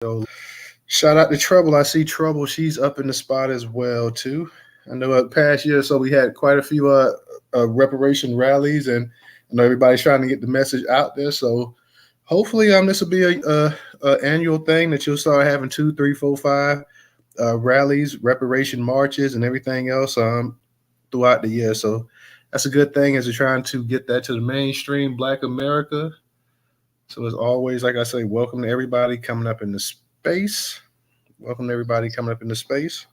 So shout out to Trouble. I see Trouble. She's up in the spot as well too. I know past year, so we had quite a few reparation rallies, and I know everybody's trying to get the message out there. So hopefully, this will be a annual thing that you'll start having two, three, four, five rallies, reparation marches, and everything else throughout the year. So that's a good thing as you're trying to get that to the mainstream Black America. So as always, like I say, welcome to everybody coming up in the space. Welcome to everybody coming up in the space.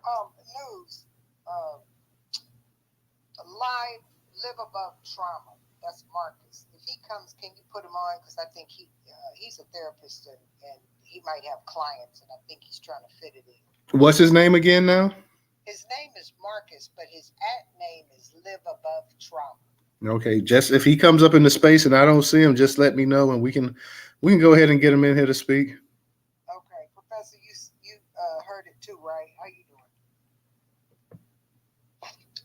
News. Live, live above trauma. That's Marcus. If he comes, can you put him on? Because I think he's a therapist and he might have clients, and I think he's trying to fit it in. What's his name again now? His name is Marcus, but his at name is Live Above Trauma. Okay, just if he comes up in the space and I don't see him, just let me know and we can go ahead and get him in here to speak. Okay, Professor, you heard it too, right? How you doing?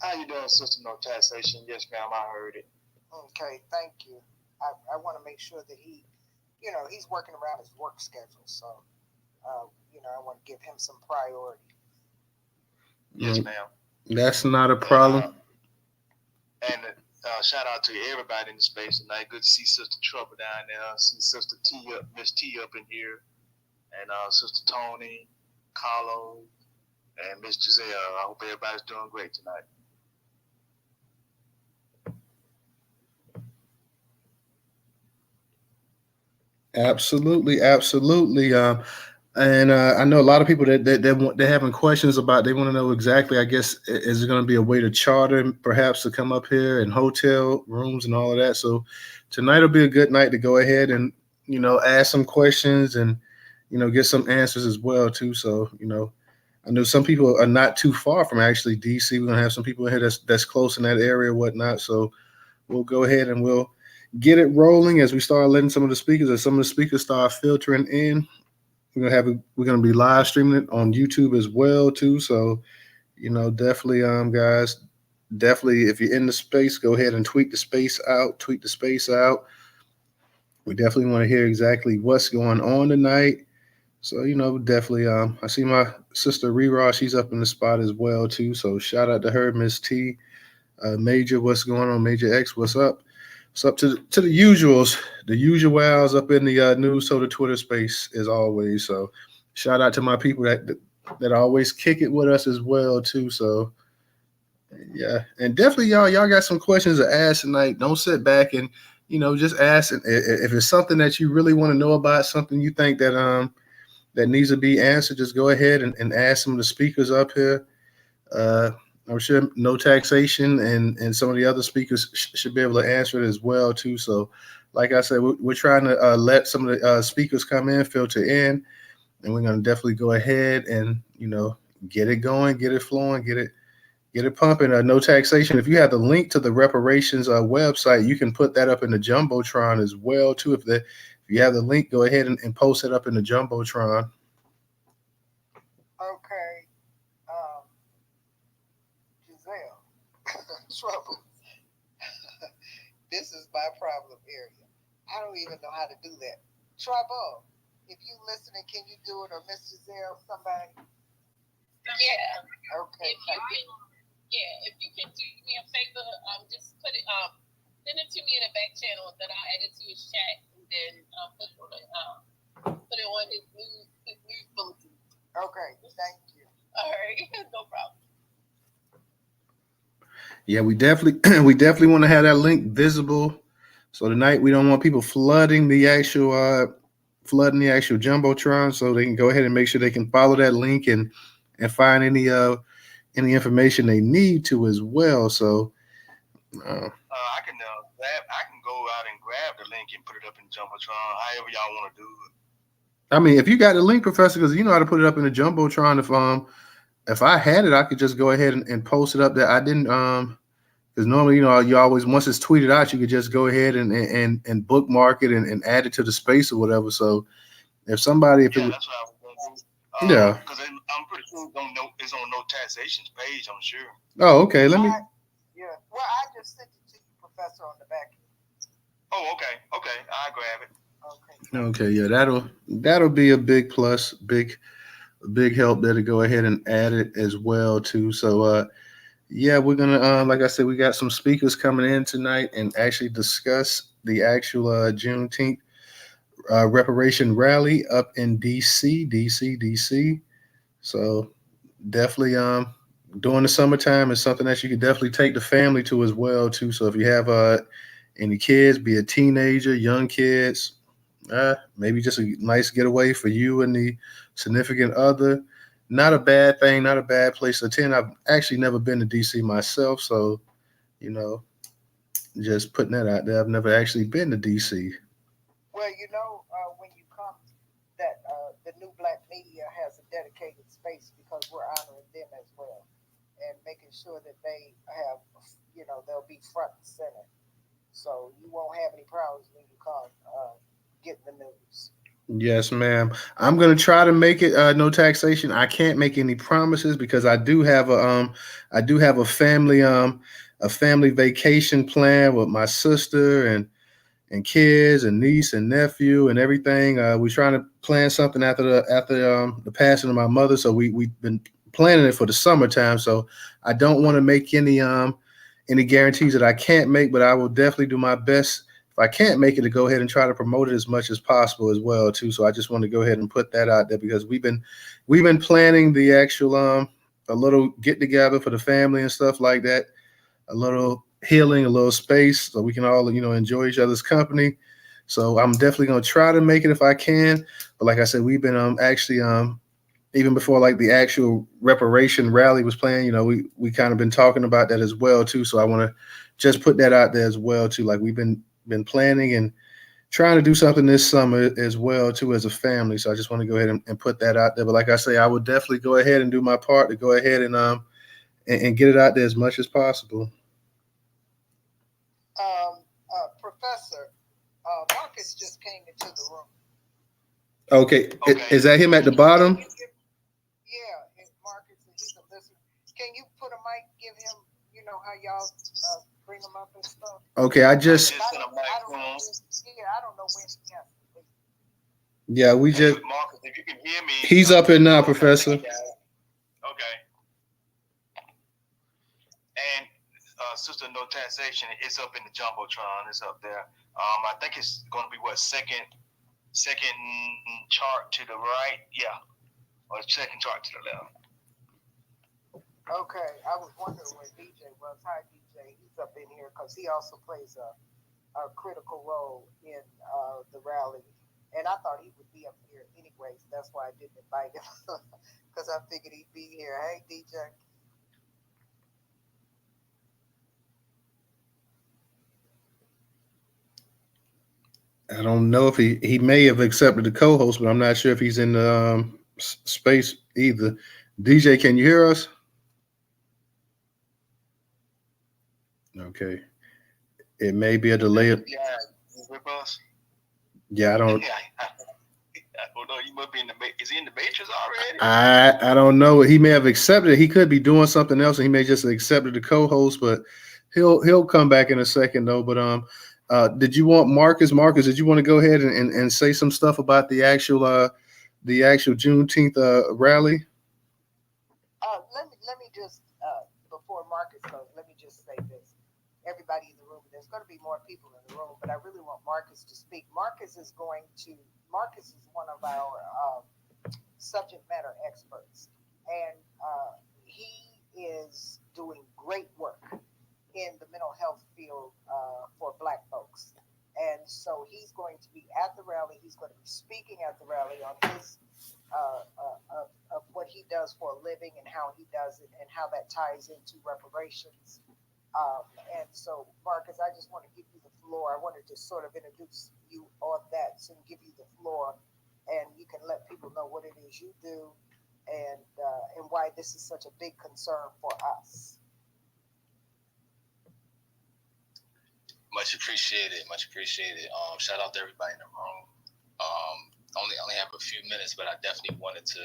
How you doing, Sister No Taxation? Yes, ma'am, I heard it. Okay, thank you. I want to make sure that he's working around his work schedule, so I want to give him some priority. Yes, ma'am. That's not a problem. And shout out to everybody in the space tonight. Good to see Sister Trouble down there. See Sister T up, Miss T up in here, and Sister Tony, Carlo, and Miss Giselle. I hope everybody's doing great tonight. Absolutely, absolutely. And I know a lot of people they're having questions about. They want to know exactly. I guess is there going to be a way to charter, perhaps, to come up here and hotel rooms and all of that. So tonight will be a good night to go ahead and ask some questions and get some answers as well too. So I know some people are not too far from actually DC. We're gonna have some people in here that's close in that area, whatnot. So we'll go ahead and we'll get it rolling as we start letting some of the speakers, as some of the speakers start filtering in. We're gonna be live streaming it on YouTube as well too. So definitely guys, definitely if you're in the space, go ahead and tweet the space out. Tweet the space out. We definitely want to hear exactly what's going on tonight. So definitely. I see my sister Rera. She's up in the spot as well too. So shout out to her, Miss T. Major, what's going on? Major X, what's up? What's up to the usuals, the usuals up in the Newstoter Twitter space as always. So shout out to my people that always kick it with us as well too. So yeah, and definitely y'all got some questions to ask tonight. Don't sit back and just ask. And if it's something that you really want to know about, something you think that needs to be answered, just go ahead and ask some of the speakers up here. I'm sure No Taxation and some of the other speakers should be able to answer it as well too. So, like I said, we're trying to let some of the speakers come in, filter in, and we're going to definitely go ahead and get it going, get it flowing, get it pumping. No Taxation. If you have the link to the Reparations website, you can put that up in the jumbotron as well too. If you have the link, go ahead and post it up in the jumbotron. Okay. Giselle, trouble. This is my problem area. I don't even know how to do that. Trouble. If you listening, can you do it, or Miss Giselle, somebody? Yeah. Okay. If you can do me a favor, just put it send it to me in a back channel, then I'll add it to his chat, and then put it on his news bulletin. Okay, thank you. All right, no problem. Yeah, we definitely want to have that link visible. So tonight we don't want people flooding the actual jumbotron. So they can go ahead and make sure they can follow that link and find any information they need to as well. So I can go out and grab the link and put it up in Jumbotron, however y'all want to do it. I mean, if you got the link, Professor, because you know how to put it up in the jumbotron. If I had it, I could just go ahead and post it up there. I didn't because normally you always, once it's tweeted out, you could just go ahead and bookmark it and add it to the space or whatever. So if somebody, that's what I was going to do. Because I'm pretty sure it's on No Taxation's page, I'm sure. Oh, okay. Let me. Yeah. Well, I just sent it to you, Professor, on the back. Oh, okay. I'll grab it. Okay. Okay, yeah, that'll be a big plus, big help there to go ahead and add it as well too. So yeah, we're gonna like I said, we got some speakers coming in tonight and actually discuss the actual Juneteenth reparation rally up in DC. So definitely during the summertime is something that you can definitely take the family to as well too. So if you have any kids, be a teenager, young kids, maybe just a nice getaway for you and the significant other. Not a bad thing, not a bad place to attend. I've actually never been to DC myself, so you know, just putting that out there. I've never actually been to DC. Well, when you come, that the New Black Media has a dedicated space because we're honoring them as well and making sure that they have, they'll be front and center. So you won't have any problems when you come getting the news. Yes, ma'am. I'm gonna try to make it no taxation. I can't make any promises because I do have a family vacation plan with my sister and kids and niece and nephew and everything. We're trying to plan something after the passing of my mother, so we've been planning it for the summertime. So I don't want to make any guarantees that I can't make, but I will definitely do my best if I can't make it to go ahead and try to promote it as much as possible as well too. So I just want to go ahead and put that out there because we've been planning the actual a little get together for the family and stuff like that, a little healing, a little space so we can all, enjoy each other's company. So I'm definitely going to try to make it if I can. But like I said, we've been actually even before like the actual reparation rally was planned, we kind of been talking about that as well too. So I want to just put that out there as well too. Like we've been planning and trying to do something this summer as well too as a family. So I just want to go ahead and put that out there. But like I say, I would definitely go ahead and do my part to go ahead and get it out there as much as possible. Professor, Marcus just came into the room. Okay, Okay. is that him at the Can bottom? you give, yeah, it's Marcus, and he's a listener. Can you put a mic, give him, how y'all bring him up and stuff? Okay, I just Just in a I don't know. microphone. I don't know when he has to leave. yeah, we Hey, just Marcus, if you can hear me, he's up here now, Professor. Okay. And Sister No Taxation, it's up in the jumbotron. It's up there. I think it's going to be what second chart to the right, yeah, or second chart to the left. Okay, I was wondering where DJ was. Hi, DJ. He's up in here because he also plays a critical role in the rally. And I thought he would be up here anyways. That's why I didn't invite him because I figured he'd be here. Hey, DJ. I don't know if he may have accepted the co-host, but I'm not sure if he's in the space either. DJ, can you hear us? Okay, it may be a delay. Yeah, with us. Yeah, I don't. Yeah, I don't know. He must be in the. Is he in the Matrix already? I don't know. He may have accepted it. He could be doing something else, and he may just have accepted the co-host. But he'll come back in a second though. But did you want Marcus? Marcus, did you want to go ahead and say some stuff about the actual Juneteenth rally? Let me just before Marcus goes, let me just say this. Everybody in the room, there's going to be more people in the room, but I really want Marcus to speak. Marcus is one of our subject matter experts, and he is doing great work in the mental health field for Black folks. And so he's going to be at the rally. He's going to be speaking at the rally on his of what he does for a living and how he does it and how that ties into reparations. And so, Marcus, I just want to give you the floor. I wanted to sort of introduce you on that, so give you the floor, and you can let people know what it is you do and why this is such a big concern for us. Much appreciated. Much appreciated. Shout out to everybody in the room. Only have a few minutes, but I definitely wanted to,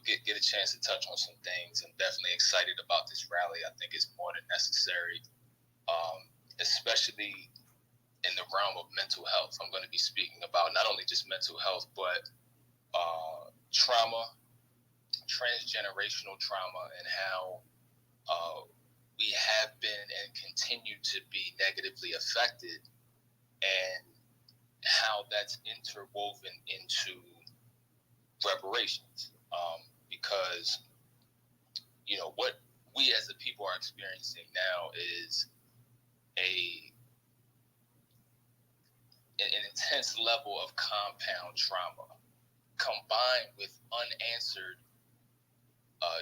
get a chance to touch on some things. I'm definitely excited about this rally. I think it's more than necessary, especially in the realm of mental health. I'm going to be speaking about not only just mental health, but trauma, transgenerational trauma, and how we have been and continue to be negatively affected, and how that's interwoven into reparations. Because, what we as a people are experiencing now is an intense level of compound trauma combined with unanswered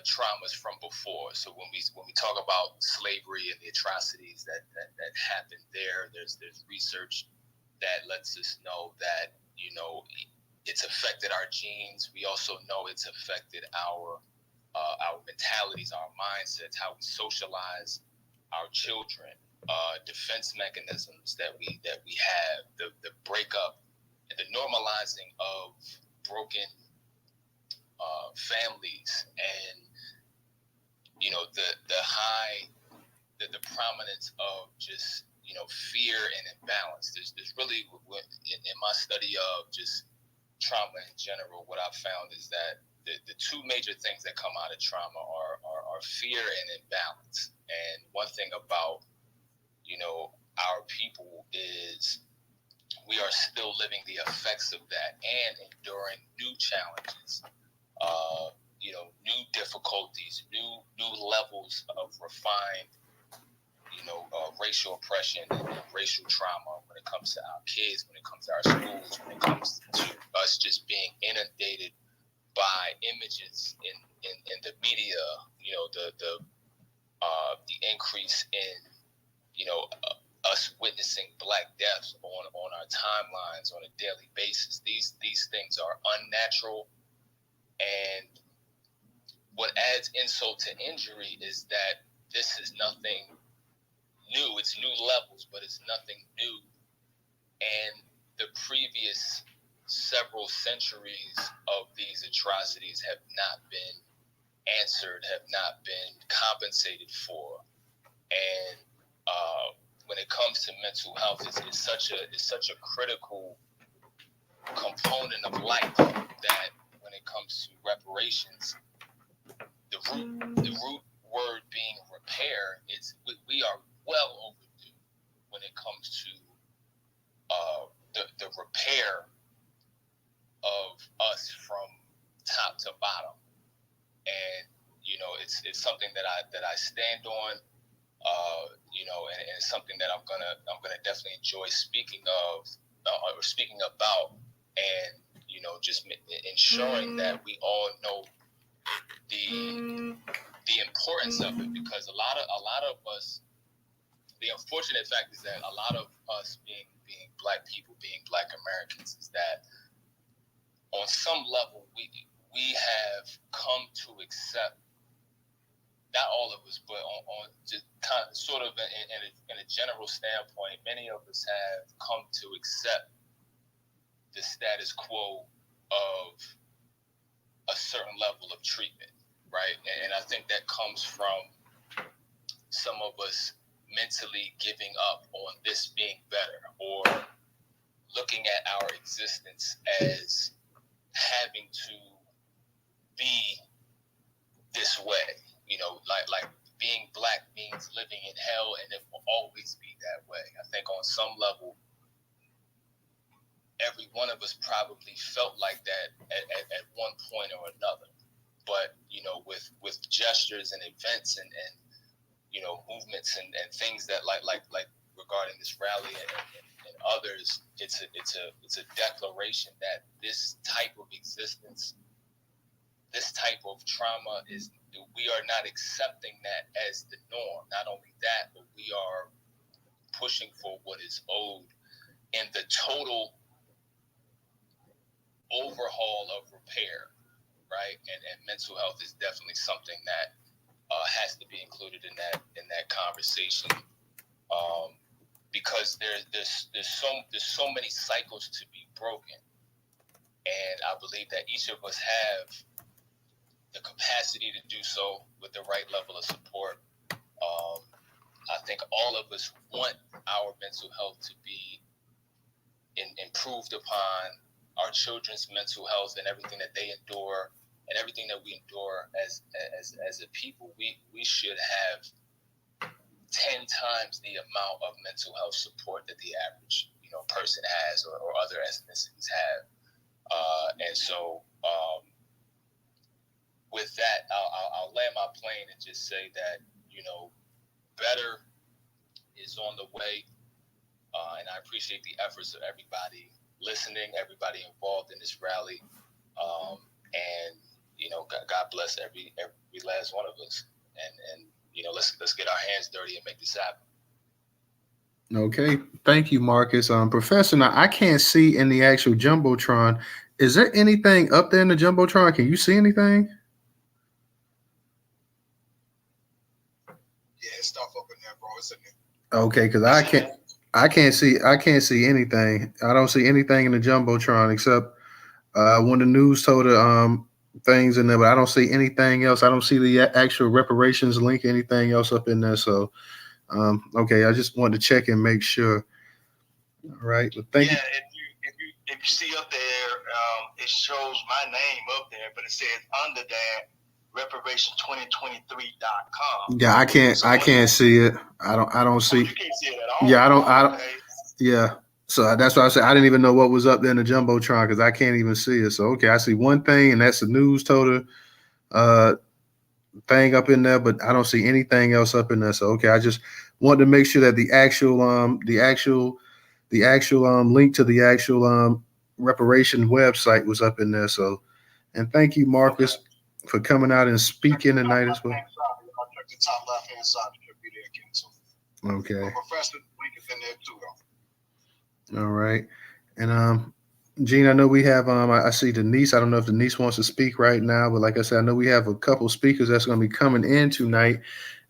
traumas from before. So when we talk about slavery and the atrocities that happened there, there's research that lets us know that it's affected our genes. We also know it's affected our mentalities, our mindsets, how we socialize our children, defense mechanisms that we have, the breakup and the normalizing of broken families, and the prominence of just fear and imbalance. There's really, in my study of just trauma in general, what I've found is that the two major things that come out of trauma are fear and imbalance. And one thing about our people is we are still living the effects of that and enduring new challenges, new difficulties, new levels of refined, racial oppression and racial trauma when it comes to our kids, when it comes to our schools, when it comes to us just being inundated by images in the media, the increase in, us witnessing Black deaths on our timelines on a daily basis. These things are unnatural, and what adds insult to injury is that this is nothing new. It's new levels, but it's nothing new. And the previous several centuries of these atrocities have not been answered, have not been compensated for. And when it comes to mental health, it's such a critical component of life that when it comes to reparations, the root word being repair, we are well overdue when it comes to the repair of us from top to bottom. And it's something that I stand on, and it's something that I'm gonna definitely enjoy speaking of or speaking about, and just ensuring that we all know the importance of it, because a lot of us, the unfortunate fact is that a lot of us being Black people, being Black Americans, is that on some level we have come to accept, not all of us, but on just kind of sort of in a general standpoint, many of us have come to accept the status quo of a certain level of treatment, right? And I think that comes from some of us mentally giving up on this being better, or looking at our existence as having to be this way. Like being Black means living in hell, and it will always be that way. I think on some level, every one of us probably felt like that at one point or another. But with gestures and events and movements and things that like regarding this rally and others, it's a declaration that this type of existence, this type of trauma we are not accepting that as the norm. Not only that, but we are pushing for what is owed, and the total overhaul of repair, right? And mental health is definitely something that has to be included in that conversation, because there's so many cycles to be broken, and I believe that each of us have the capacity to do so with the right level of support. I think all of us want our mental health to be improved upon our children's mental health and everything that they endure and everything that we endure as a people, we should have 10 times the amount of mental health support that the average person has or other ethnicities have. And so with that, I'll land my plane and just say that, better is on the way. And I appreciate the efforts of everybody listening, everybody involved in this rally. And, God bless every last one of us. And let's get our hands dirty and make this happen. Okay, thank you, Marcus. Professor, now I can't see in the actual jumbotron. Is there anything up there in the jumbotron? Can you see anything? Yeah, it's stuff up in there, bro. It's in there. Okay, because I can't see anything. I don't see anything in the jumbotron except one of the Newstoter things in there, but I don't see anything else. I don't see the actual reparations link, anything else up in there. So, okay, I just wanted to check and make sure. All right, well, thank you. If you see up there, it shows my name up there, but it says under that reparation2023.com. Yeah, I can't see it. I don't see. You can't see it at all. Yeah, I don't. Okay. Yeah. So that's why I said I didn't even know what was up there in the jumbotron because I can't even see it. So okay, I see one thing, and that's the Newstoter thing up in there, but I don't see anything else up in there. So okay, I just wanted to make sure that the actual link to the actual reparation website was up in there. So, and thank you, Marcus, for coming out and speaking tonight as well. I'll check the top left hand side. It should be there again too. Okay. The professor link is in there too, though. All right. And Gene, I know we have I see Denise. I don't know if Denise wants to speak right now, but like I said, I know we have a couple speakers that's going to be coming in tonight.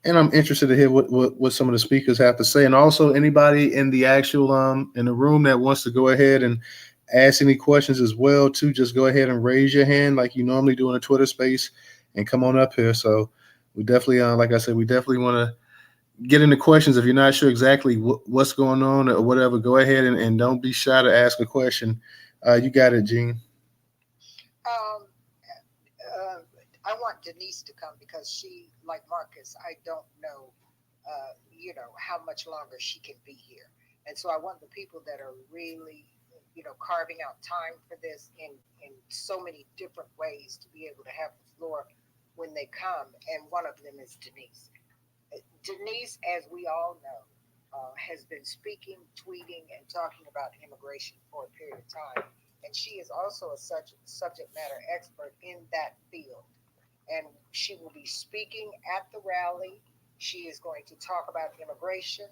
And I'm interested to hear what some of the speakers have to say. And also anybody in the actual in the room that wants to go ahead and ask any questions as well, too, just go ahead and raise your hand like you normally do in a Twitter space and come on up here. So we definitely like I said, we definitely want to get into questions. If you're not sure exactly what's going on or whatever, go ahead and don't be shy to ask a question. You got it, Gene. I want Denise to come because she, like Marcus, I don't know, how much longer she can be here. And so I want the people that are really, carving out time for this in so many different ways to be able to have the floor when they come. And one of them is Denise. Denise, as we all know, has been speaking, tweeting, and talking about immigration for a period of time. And she is also a subject matter expert in that field. And she will be speaking at the rally. She is going to talk about immigration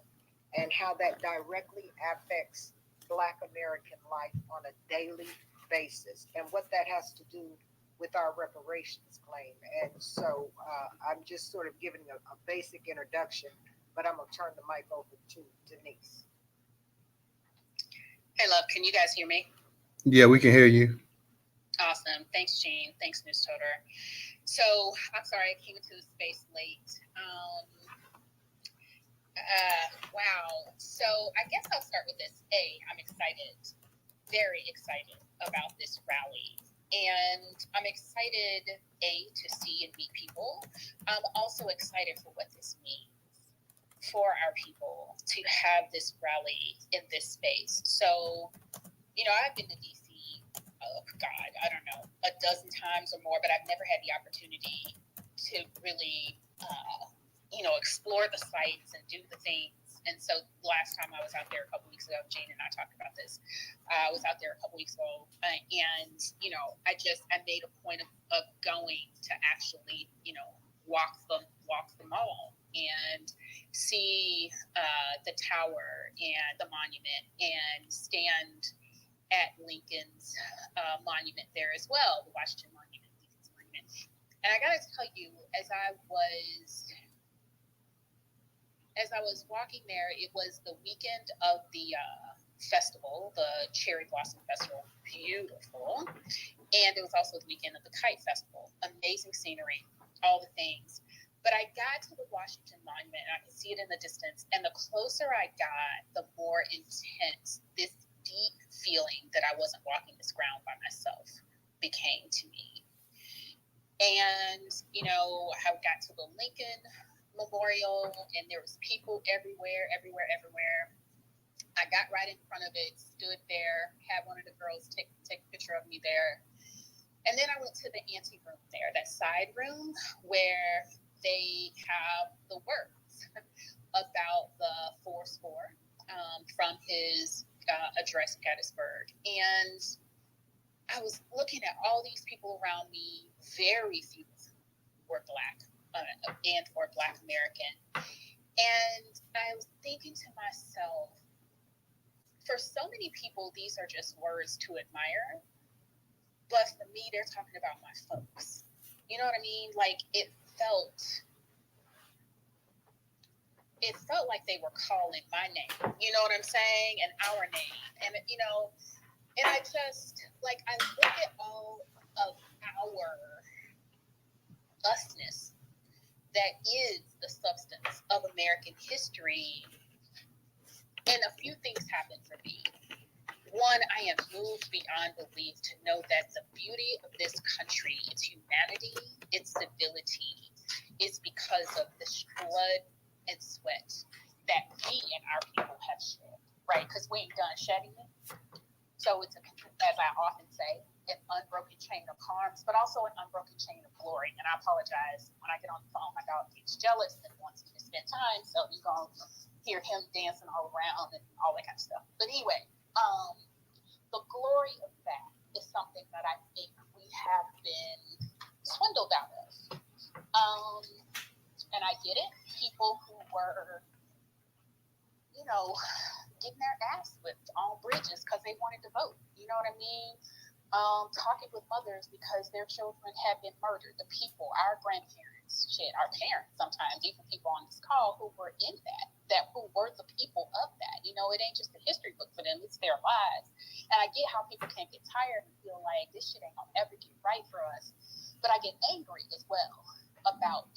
and how that directly affects Black American life on a daily basis and what that has to do with our reparations claim. And so I'm just sort of giving a basic introduction, but I'm going to turn the mic over to Denise. Hey, love, can you guys hear me? Yeah, we can hear you. Awesome. Thanks, Gene. Thanks, Newstoter. So I'm sorry I came into the space late. Wow. So I guess I'll start with this. I'm excited, very excited about this rally. And I'm excited, to see and meet people. I'm also excited for what this means for our people to have this rally in this space. So, I've been to DC, God, I don't know, a dozen times or more, but I've never had the opportunity to really, explore the sites and do the things. And so last time I was out there a couple weeks ago, Jane and I talked about this. I was out there a couple weeks ago, and I made a point of going to actually, walk the mall and see the tower and the monument and stand at Lincoln's monument there as well, the Washington Monument, Lincoln's Monument. And I gotta tell you, as I was walking there, it was the weekend of the festival, the Cherry Blossom Festival, beautiful. And it was also the weekend of the Kite Festival, amazing scenery, all the things. But I got to the Washington Monument, and I could see it in the distance. And the closer I got, the more intense this deep feeling that I wasn't walking this ground by myself became to me. And, I got to the Lincoln Memorial, and there was people everywhere. I got right in front of it, stood there, had one of the girls take a picture of me there. And then I went to the ante room there, that side room where they have the words about the fourscore from his address in Gettysburg. And I was looking at all these people around me. Very few were Black and or Black American. And I was thinking to myself, for so many people, these are just words to admire. But for me, they're talking about my folks. You know what I mean? Like, it felt like they were calling my name. You know what I'm saying? And our name. And, and I just, like, I look at all of our usness that is the substance of American history. And a few things happen for me. One, I am moved beyond belief to know that the beauty of this country, its humanity, its civility, is because of the blood and sweat that we and our people have shed, right? Because we ain't done shedding it. So it's, as I often say, an unbroken chain of harms, but also an unbroken chain of glory. And I apologize, when I get on the phone, my dog gets jealous and wants me to spend time, so you're going to hear him dancing all around and all that kind of stuff. But anyway, the glory of that is something that I think we have been swindled out of. And I get it. People who were, getting their ass whipped on bridges because they wanted to vote. You know what I mean? Talking with mothers because their children had been murdered. The people, our grandparents, our parents sometimes, even people on this call who were in that who were the people of that. It ain't just a history book for them, it's their lives. And I get how people can get tired and feel like this shit ain't gonna ever get right for us. But I get angry as well about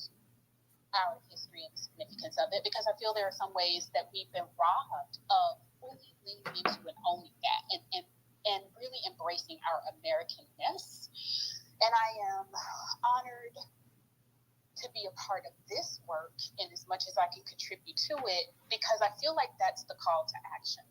our history and the significance of it, because I feel there are some ways that we've been robbed of really leaning into and owning that and really embracing our Americanness. And I am honored to be a part of this work in as much as I can contribute to it, because I feel like that's the call to action,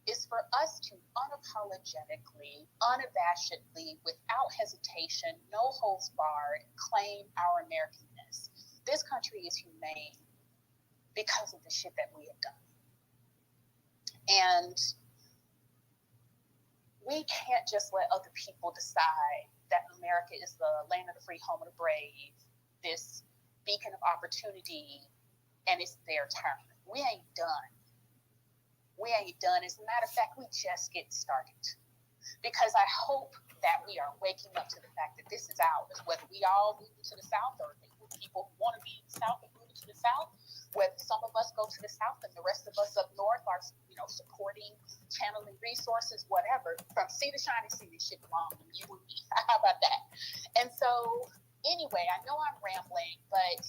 is for us to unapologetically, unabashedly, without hesitation, no holds barred, claim our Americanness. This country is humane because of the shit that we have done. And we can't just let other people decide that America is the land of the free, home of the brave, this beacon of opportunity, and it's their turn. We ain't done. As a matter of fact, we just get started. Because I hope that we are waking up to the fact that this is ours, whether we all move to the South or people who want to be in the South and move to the South, whether some of us go to the South and the rest of us up North are, supporting, channeling resources, whatever. From sea to shining sea, this shit belongs to you and me. How about that? And so, anyway, I know I'm rambling, but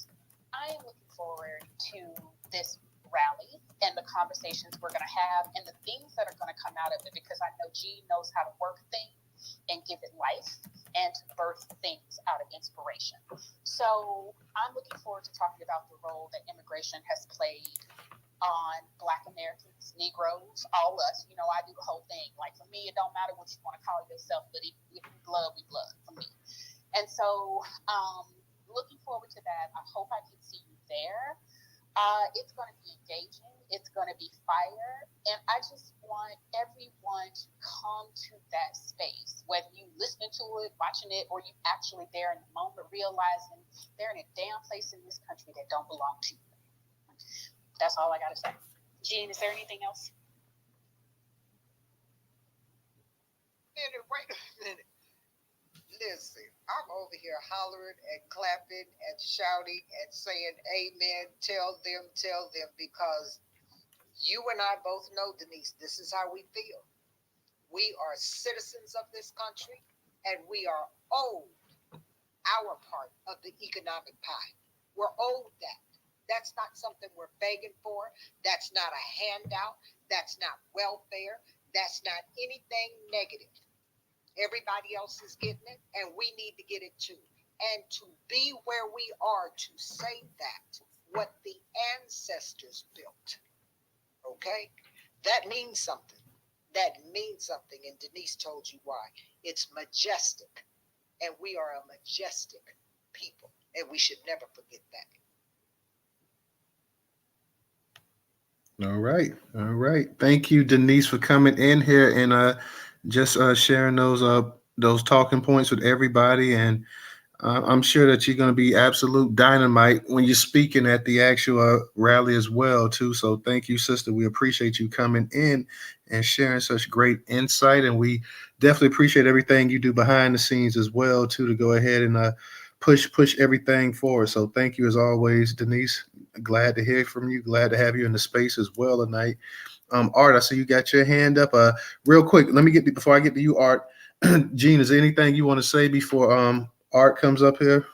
I am looking forward to this rally and the conversations we're going to have and the things that are going to come out of it, because I know G knows how to work things and give it life and to birth things out of inspiration. So I'm looking forward to talking about the role that immigration has played on Black Americans, Negroes, all us. I do the whole thing. Like, for me, it don't matter what you want to call yourself, but if we blood, we blood for me. And so looking forward to that. I hope I can see you there. It's going to be engaging. It's going to be fire. And I just want everyone to come to that space, whether you listening to it, watching it, or you actually there in the moment, realizing they're in a damn place in this country that don't belong to you. That's all I got to say. Jean, is there anything else? Wait a minute. Listen, I'm over here hollering and clapping and shouting and saying amen. Tell them, because you and I both know, Denise, this is how we feel. We are citizens of this country, and we are owed our part of the economic pie. We're owed that. That's not something we're begging for. That's not a handout. That's not welfare. That's not anything negative. Everybody else is getting it, and we need to get it too. And to be where we are to say that, what the ancestors built, okay? That means something. That means something. And Denise told you why. It's majestic. And we are a majestic people. And we should never forget that. All right. All right. Thank you, Denise, for coming in here and just sharing those talking points with everybody. And I'm sure that you're going to be absolute dynamite when you're speaking at the actual rally as well, too. So thank you, sister. We appreciate you coming in and sharing such great insight, and we definitely appreciate everything you do behind the scenes as well, too, to go ahead and push everything forward. So thank you as always, Denise. Glad to hear from you. Glad to have you in the space as well tonight. Art, I see you got your hand up. Real quick, let me get before I get to you, Art. Gene, is there anything you want to say before Art comes up here?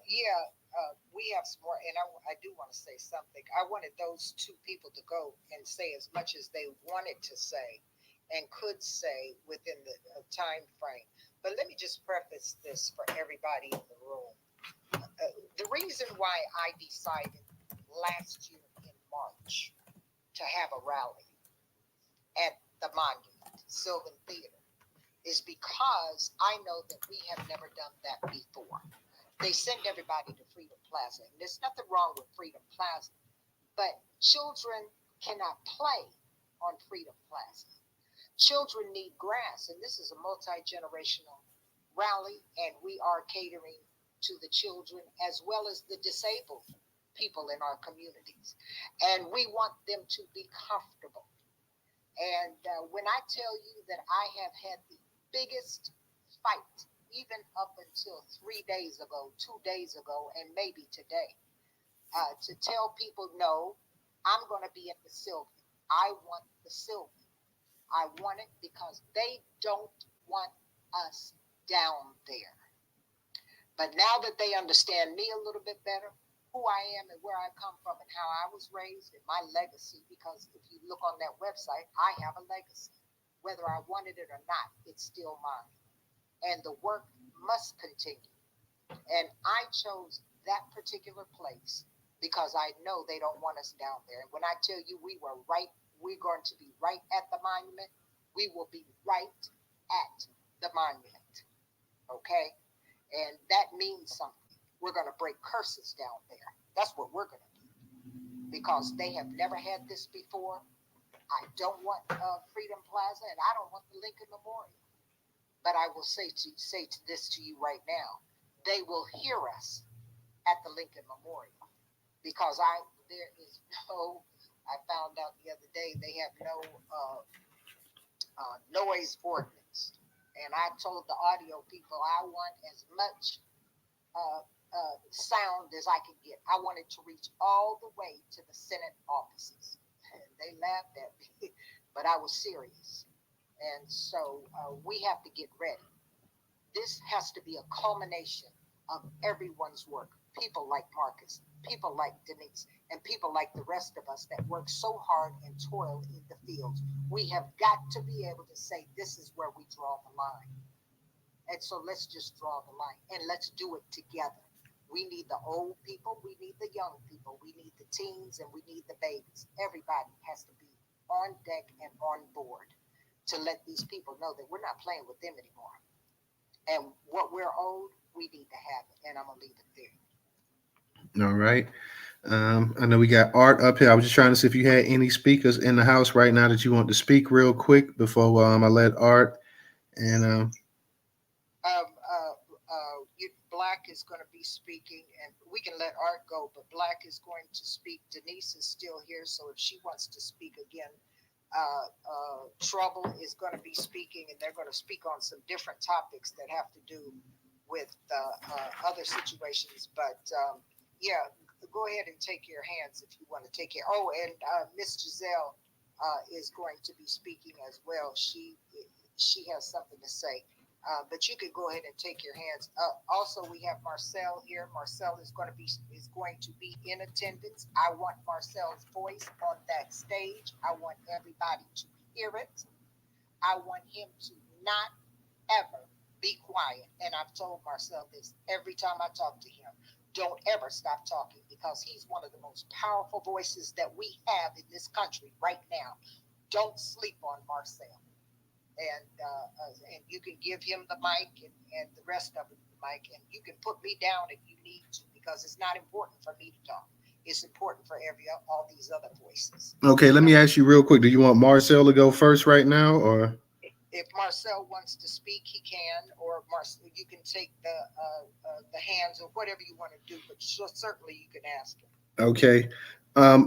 Yeah, we have some more, and I do want to say something. I wanted those two people to go and say as much as they wanted to say and could say within the time frame. But let me just preface this for everybody in the room. The reason why I decided last year in March to have a rally at the Monument, Sylvan Theater, is because I know that we have never done that before. They send everybody to Freedom Plaza, and there's nothing wrong with Freedom Plaza, but children cannot play on Freedom Plaza. Children need grass, and this is a multi-generational rally, and we are catering to the children as well as the disabled people in our communities, and we want them to be comfortable. And when I tell you that I have had the biggest fight, even up until 3 days ago, 2 days ago, and maybe today, to tell people, no, I'm going to be at the Sylvan. I want the Sylvan. I want it because they don't want us down there. But now that they understand me a little bit better, who I am and where I come from and how I was raised and my legacy, because if you look on that website, I have a legacy. Whether I wanted it or not, it's still mine. And the work must continue. And I chose that particular place because I know they don't want us down there. And when I tell you we're going to be right at the monument, we will be right at the monument. Okay? And that means something. We're going to break curses down there. That's what we're going to do because they have never had this before. I don't want Freedom Plaza, and I don't want the Lincoln Memorial. But I will say this to you right now: they will hear us at the Lincoln Memorial because there is no. I found out the other day they have no noise ordinance, and I told the audio people I want as much sound as I could get. I wanted to reach all the way to the Senate offices. And they laughed at me, but I was serious. And so we have to get ready. This has to be a culmination of everyone's work. People like Marcus, people like Denise, and people like the rest of us that work so hard and toil in the fields. We have got to be able to say, this is where we draw the line. And so let's just draw the line and let's do it together. We need the old people, we need the young people, we need the teens, and we need the babies. Everybody has to be on deck and on board to let these people know that we're not playing with them anymore. And what we're owed, we need to have it. And I'm going to leave it there. All right. I know we got Art up here. I was just trying to see if you had any speakers in the house right now that you want to speak real quick before I let Art and Black is going to be speaking, and we can let Art go, but Black is going to speak. Denise is still here, so if she wants to speak again, Trouble is going to be speaking, and they're going to speak on some different topics that have to do with other situations. But yeah, go ahead and take your hands if you want to take care. Oh, and Miss Giselle is going to be speaking as well. She has something to say. But you can go ahead and take your hands up. Also, we have Marcel here. Marcel is going to be in attendance. I want Marcel's voice on that stage. I want everybody to hear it. I want him to not ever be quiet. And I've told Marcel this every time I talk to him. Don't ever stop talking, because he's one of the most powerful voices that we have in this country right now. Don't sleep on Marcel. And you can give him the mic and the rest of it the mic, and you can put me down if you need to, because it's not important for me to talk. It's important for all these other voices. Okay, let me ask you real quick. Do you want Marcel to go first right now, or? If Marcel wants to speak, he can, or Marcel, you can take the hands or whatever you want to do, but certainly you can ask him. Okay.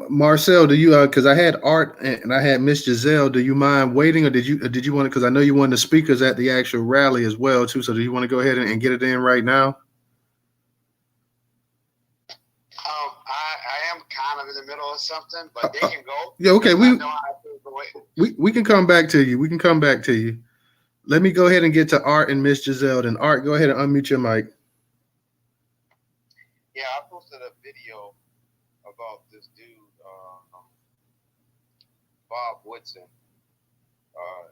Marcel, do you because I had Art and I had Miss Giselle. Do you mind waiting, or did you want to? Because I know you wanted the speakers at the actual rally as well too. So do you want to go ahead and get it in right now? I am kind of in the middle of something, but they can go. Yeah. Okay. We can come back to you. We can come back to you. Let me go ahead and get to Art and Miss Giselle. Then Art, go ahead and unmute your mic. Yeah, I posted a video about this dude, Bob Woodson,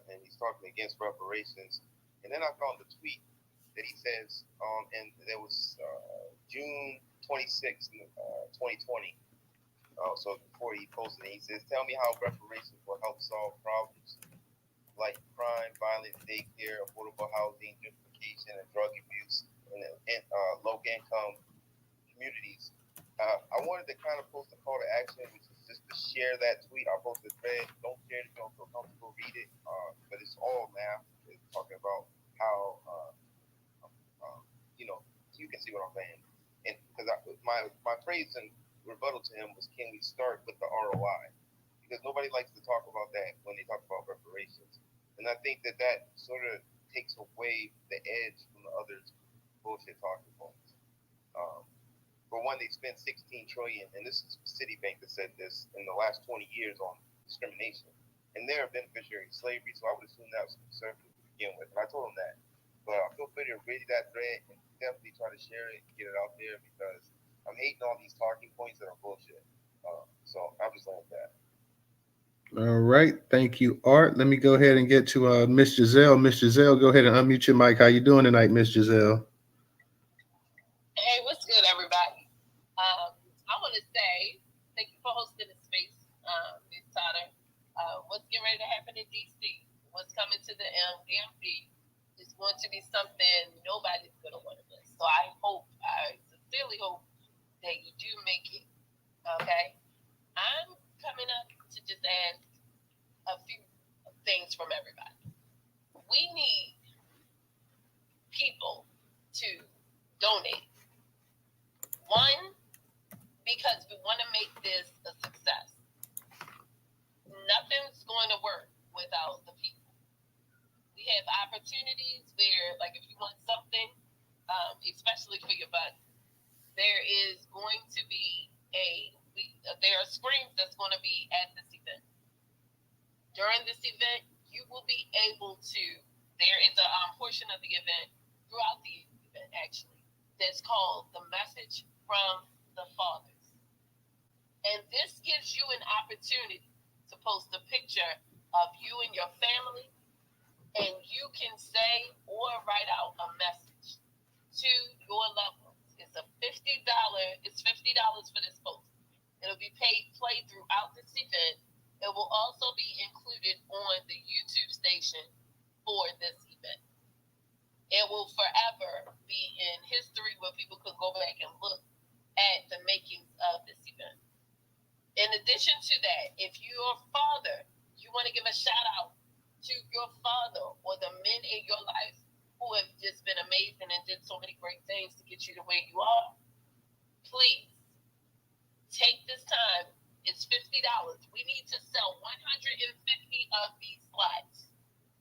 and he's talking against reparations. And then I found a tweet that he says, and there was June 26, 2020. So before he posted it, he says, "Tell me how reparations will help solve problems like crime, violence, daycare, affordable housing, gentrification, and drug abuse in low-income communities." I wanted to kind of post a call to action, which is just to share that tweet. I'll post a thread. Don't share it if you don't feel comfortable, read it. But it's all math. It's talking about how, you can see what I'm saying. And because my phrase and rebuttal to him was, can we start with the ROI? Because nobody likes to talk about that when they talk about reparations. And I think that sort of takes away the edge from the other bullshit talking points. For one, they spent $16 trillion, and this is Citibank that said this, in the last 20 years on discrimination. And they're a beneficiary of slavery, so I would assume that was conservative to begin with. And I told them that. But I feel free to read that thread and definitely try to share it and get it out there, because I'm hating all these talking points that are bullshit. So I'm just like that. All right. Thank you, Art. Let me go ahead and get to Miss Giselle. Miss Giselle, go ahead and unmute your mic. How you doing tonight, Miss Giselle? Hey, what's good, everybody? I want to say thank you for hosting the space, Newstoter. What's getting ready to happen in DC? What's coming to the DMV is going to be something nobody's going to want to miss. So I sincerely hope that you do make it. Okay, I'm coming up to just ask a few things from everybody. We need people to donate. One, because we want to make this a success. Nothing's going to work without the people. We have opportunities where, like, if you want something, especially for your budget, there is going to be there are screens that's going to be at this event. During this event, you will be able to, there is a portion of the event, throughout the event actually, that's called The Message from the Fathers. And this gives you an opportunity to post a picture of you and your family, and you can say or write out a message to your loved ones. It's $50 for this post. It'll be played throughout this event. It will also be included on the YouTube station for this event. It will forever be in history where people could go back and look at the makings of this event. In addition to that, if you're a father, you want to give a shout out to your father or the men in your life who have just been amazing and did so many great things to get you to where you are, please take this time. It's $50. We need to sell 150 of these slides.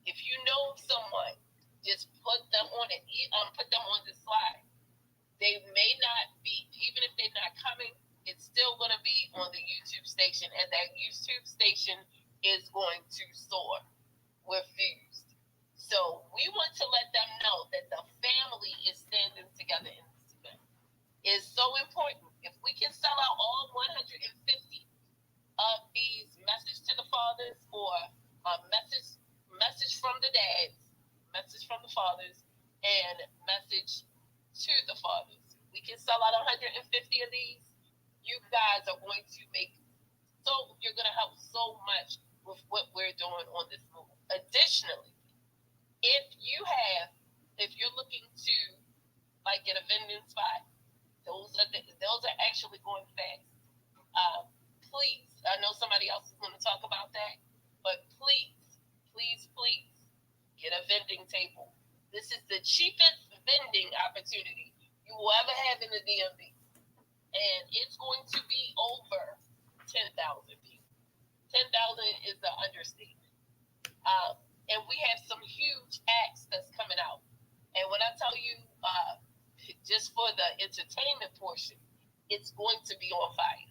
If you know someone, just put them on it. Put them on the slide. They may not be, even if they're not coming, it's still going to be on the YouTube station, and that YouTube station is going to soar with views. So we want to let them know know that the family is standing together in this event. It's so important. If we can sell out all 150 of these message to the fathers or message from the dads, message from the fathers, and message to the fathers. We can sell out 150 of these. You guys are going to make you're going to help so much with what we're doing on this move. Additionally, if you're looking to like get a vending spot, those are actually going fast. Please, I know somebody else is going to talk about that, but please get a vending table. This is the cheapest vending opportunity you will ever have in the DMV, and it's going to be over 10,000 people. 10,000 is the understatement. And we have some huge acts that's coming out. And when I tell you, just for the entertainment portion, it's going to be on fire.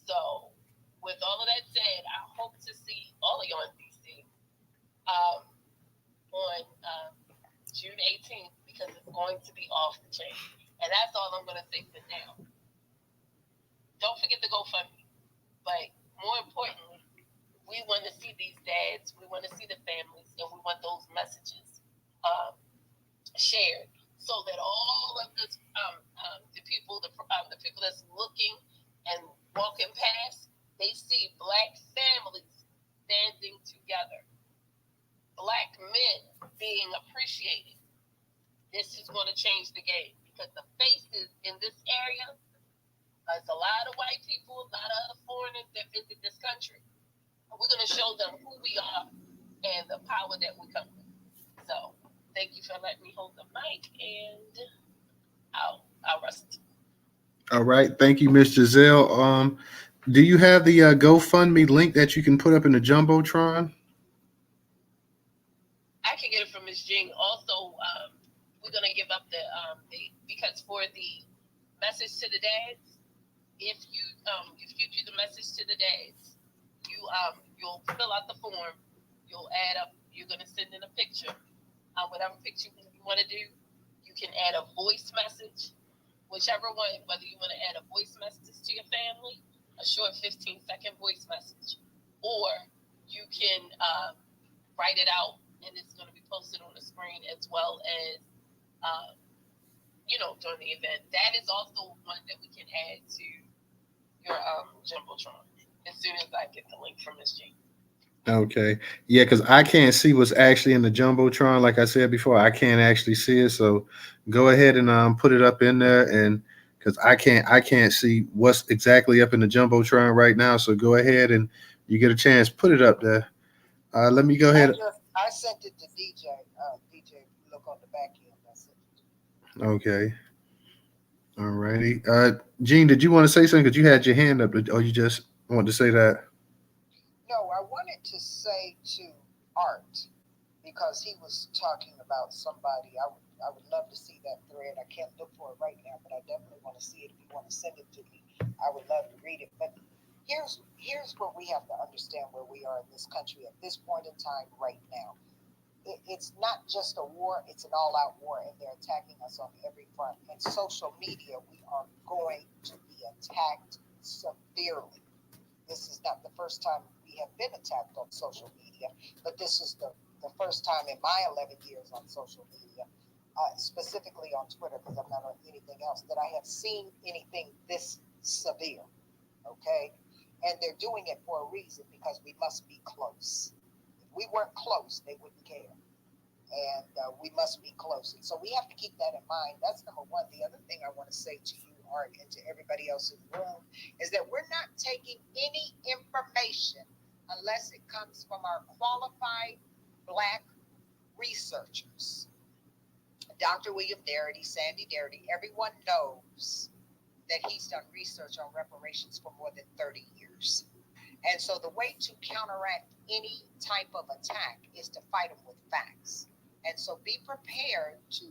So, with all of that said, I hope to see all of you in DC on June 18th because it's going to be off the chain. And that's all I'm going to say for now. Don't forget to GoFundMe. But more importantly, we want to see these dads, we want to see the families, and we want those messages shared so that all of this, the people that's looking and walking past, they see Black families standing together, Black men being appreciated. This is going to change the game because the faces in this area, there's a lot of white people, a lot of other foreigners that visit this country. We're going to show them who we are and the power that we come with. So, thank you for letting me hold the mic, and I'll rest. All right. Thank you, Miss Giselle. Do you have the GoFundMe link that you can put up in the Jumbotron? I can get it from Miss Jean. Also, we're going to give up the because for the message to the dads, if you do the message to the dads, you'll fill out the form, you'll add up, you're going to send in a picture, whatever picture you want to do. You can add a voice message, whichever one, whether you want to add a voice message to your family, a short 15-second voice message, or you can write it out and it's going to be posted on the screen as well as during the event. That is also one that we can add to your Jumbotron as soon as I get the link from Ms. Jean. Okay. Yeah, because I can't see what's actually in the Jumbotron. Like I said before, I can't actually see it. So go ahead and put it up in there, and because I can't see what's exactly up in the Jumbotron right now. So go ahead and you get a chance, put it up there. Let me go ahead. I sent it to DJ. DJ, look on the back end. That's it. Okay. All righty. Gene, did you want to say something? Because you had your hand up, or you just want to say that? No, I wanted to say to Art, because he was talking about somebody. I would love to see that thread. I can't look for it right now, but I definitely want to see it. If you want to send it to me, I would love to read it. But here's what we have to understand where we are in this country at this point in time right now. It's not just a war, it's an all-out war, and they're attacking us on every front. And social media, we are going to be attacked severely. This is not the first time we have been attacked on social media, but this is the first time in my 11 years on social media, specifically on Twitter, because I'm not on anything else, that I have seen anything this severe, okay? And they're doing it for a reason, because we must be close. If we weren't close, they wouldn't care. And we must be close. And so we have to keep that in mind. That's number one. The other thing I want to say to you, Art, and to everybody else in the room, is that we're not taking any information unless it comes from our qualified Black researchers. Dr. William Darity, Sandy Darity, everyone knows that he's done research on reparations for more than 30 years. And so the way to counteract any type of attack is to fight them with facts. And so be prepared to,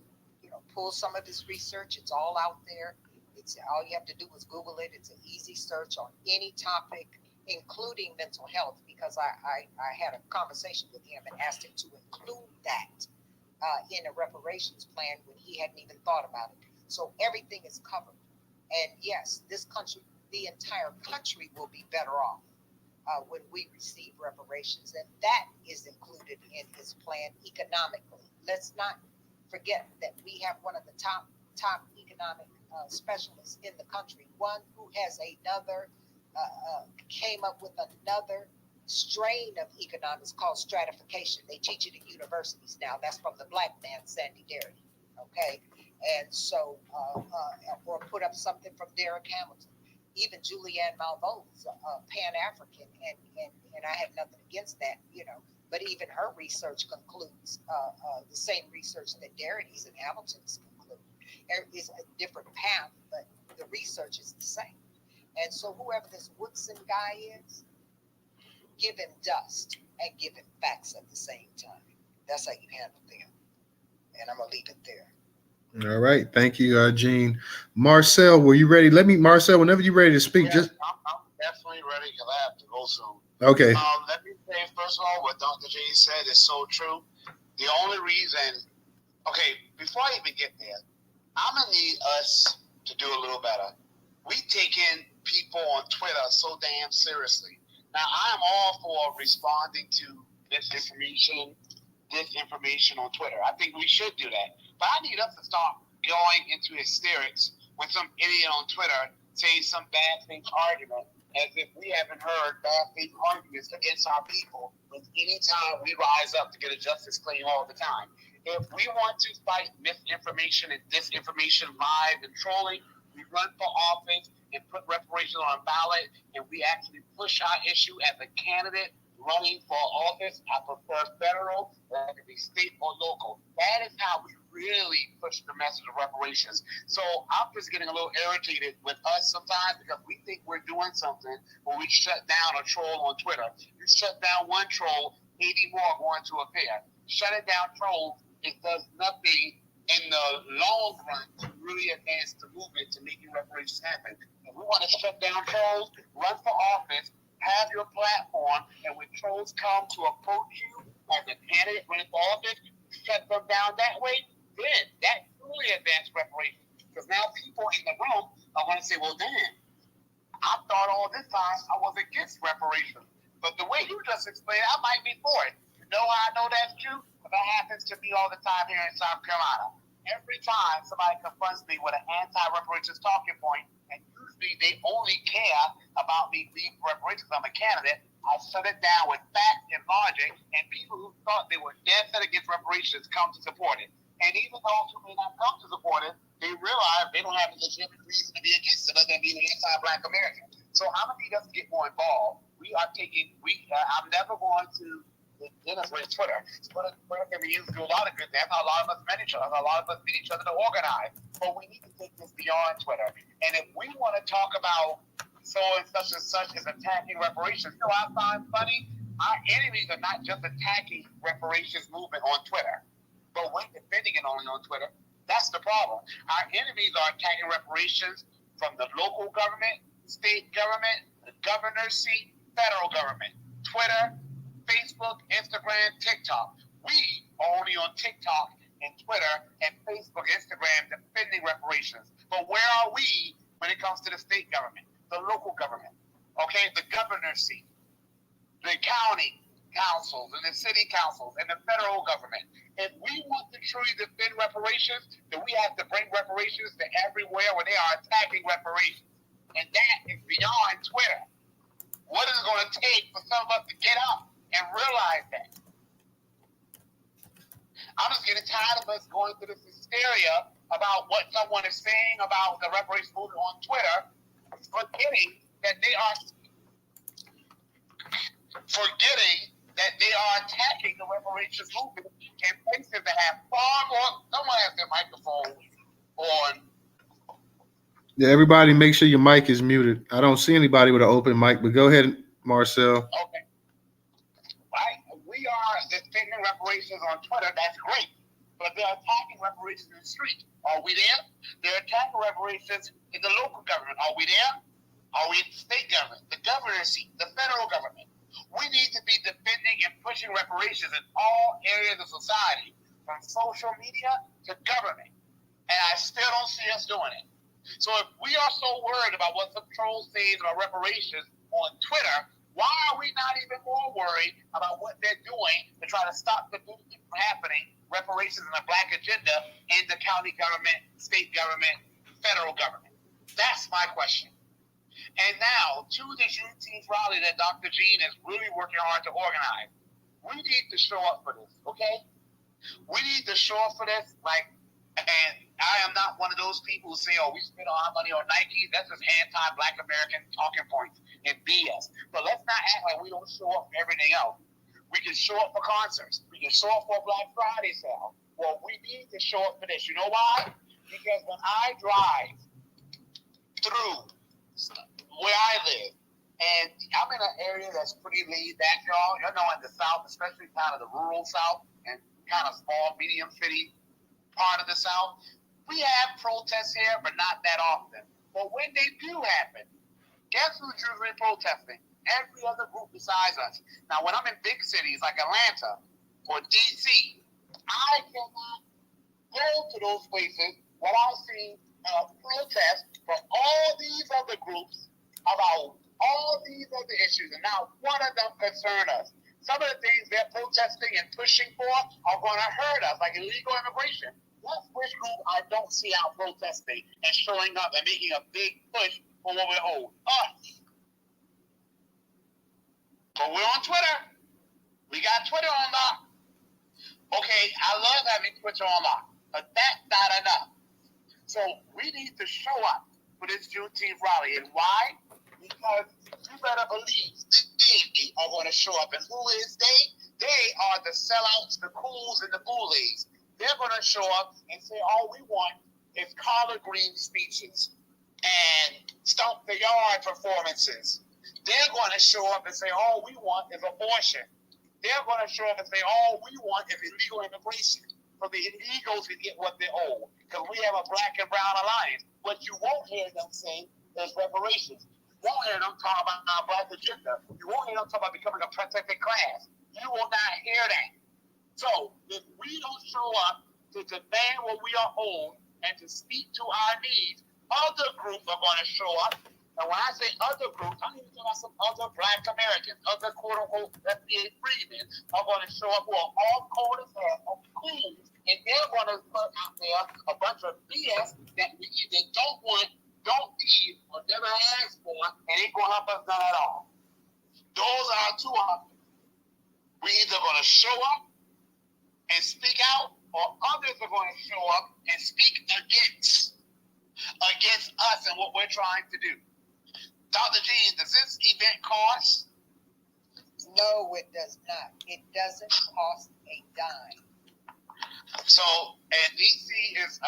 pull some of his research. It's all out there. It's all you have to do is Google it. It's an easy search on any topic, including mental health, because I had a conversation with him and asked him to include that in a reparations plan when he hadn't even thought about it. So everything is covered. And yes, this country, the entire country will be better off when we receive reparations. And that is included in his plan economically. Let's not forget that we have one of the top economic specialists in the country, one who has another, came up with another strain of economics called stratification. They teach it at universities now. That's from the black man, Sandy Derry. Okay. And so, or put up something from Derek Hamilton. Even Julianne Malveaux is Pan-African, and I have nothing against that, you know. But even her research concludes the same research that Derrick's and Hamilton's conclude. There is a different path, but the research is the same. And so, whoever this Woodson guy is, give him dust and give him facts at the same time. That's how you handle them. And I'm gonna leave it there. All right. Thank you, Gene. Marcel, were you ready? Marcel, whenever you're ready to speak, Yeah, just. I'm definitely ready because I have to go soon. Okay. Let me say, first of all, what Dr. J said is so true. The only reason, okay, before I even get there, I'm going to need us to do a little better. We taking people on Twitter so damn seriously. Now, I'm all for responding to disinformation on Twitter. I think we should do that. But I need us to stop going into hysterics when some idiot on Twitter says some bad faith argument as if we haven't heard bad faith arguments against our people anytime we rise up to get a justice claim all the time. If we want to fight misinformation and disinformation live and trolling, we run for office and put reparations on a ballot, and we actually push our issue as a candidate running for office. I prefer federal, or it could be state or local. That is how we really push the message of reparations. So I'm just getting a little irritated with us sometimes because we think we're doing something when we shut down a troll on Twitter. You shut down one troll, 80 more going to appear. Shutting down trolls, it does nothing in the long run to really advance the movement to making reparations happen. If we want to shut down trolls, run for office, have your platform, and when trolls come to approach you as a candidate running for office, shut them down that way, then that truly advanced reparations. Because now people in the room are going to say, well, damn, I thought all this time I was against reparations. But the way you just explained, I might be for it. You know how I know that's true? Because that happens to me all the time here in South Carolina. Every time somebody confronts me with an anti-reparations talking point, and usually they only care about me being reparations, I'm a candidate, I shut it down with facts and logic, and people who thought they were dead set against reparations come to support it. And even those who may not come to support it, they realize they don't have a legitimate reason to be against it other than being an anti-Black American. So I'm going to need us to get more involved. I'm never going to denigrate Twitter. Twitter can be used to do a lot of good things. That's how a lot of us met each other. A lot of us need each other to organize. But we need to take this beyond Twitter. And if we want to talk about so and such is attacking reparations, you know what I find funny? Our enemies are not just attacking reparations movement on Twitter, but we're defending it only on Twitter. That's the problem. Our enemies are attacking reparations from the local government, state government, the governor's seat, federal government, Twitter, Facebook, Instagram, TikTok. We are only on TikTok and Twitter and Facebook, Instagram defending reparations. But where are we when it comes to the state government, the local government, okay, the governor's seat, the county councils and the city councils and the federal government? If we want to truly defend reparations, then we have to bring reparations to everywhere where they are attacking reparations. And that is beyond Twitter. What is it going to take for some of us to get up and realize that? I'm just getting tired of us going through this hysteria about what someone is saying about the reparations movement on Twitter, forgetting that they are attacking the reparations movement in places that have far more. Someone has their microphone on. Yeah, everybody make sure your mic is muted. I don't see anybody with an open mic, but go ahead, Marcel. Okay. Right? We are defending reparations on Twitter. That's great. But they're attacking reparations in the street. Are we there? They're attacking reparations in the local government. Are we there? Are we in the state government, the governor's seat, the federal government? We need to be defending and pushing reparations in all areas of society. from social media to government. And I still don't see us doing it. So if we are so worried about what some trolls say about reparations on Twitter, why are we not even more worried about what they're doing to try to stop the movement from happening, reparations and the black agenda in the county government, state government, federal government? That's my question. And now, to the Juneteenth rally that Dr. Jean is really working hard to organize, we need to show up for this, okay? We need to show up for this, and I am not one of those people who say, oh, we spend all our money on Nike. That's just anti-Black American talking points and BS. But let's not act like we don't show up for everything else. We can show up for concerts. We can show up for Black Friday sale. Well, we need to show up for this. You know why? Because when I drive through where I live, and I'm in an area that's pretty laid back, y'all. You know, in the South, especially kind of the rural South and kind of small, medium city part of the South, we have protests here, but not that often. But when they do happen, guess who's usually protesting? Every other group besides us. Now, when I'm in big cities like Atlanta or D.C., I cannot go to those places where I see protests from all these other groups about all these other issues, and not one of them concern us. Some of the things they're protesting and pushing for are going to hurt us, like illegal immigration. That's which group I don't see out protesting and showing up and making a big push for what we're owed. Us. But we're on Twitter. We got Twitter on lock. Okay, I love having Twitter on lock, but that's not enough. So we need to show up for this Juneteenth rally. And why? Because you better believe they are going to show up. And who is they? They are the sellouts, the cools, and the bullies. They're going to show up and say, all we want is collard green speeches and stomp the yard performances. They're going to show up and say, all we want is abortion. They're going to show up and say, all we want is illegal immigration. For the illegals to get what they owe. Because we have a black and brown alliance. What you won't hear them say is reparations. You won't hear them talk about our black agenda. You won't hear them talk about becoming a protected class. You will not hear that. So, if we don't show up to demand what we are owed and to speak to our needs, other groups are going to show up. And when I say other groups, I'm even talking about some other black Americans, other quote-unquote FDA freemen are going to show up who are all cold as hell, cool, and they're going to put out there a bunch of BS that we either don't want, don't need, or never asked for, and ain't going to help us none at all. Those are our two options. We either going to show up and speak out, or others are going to show up and speak against us and what we're trying to do. Dr. Jean, does this event cost? No, it does not. It doesn't cost a dime. So, and DC is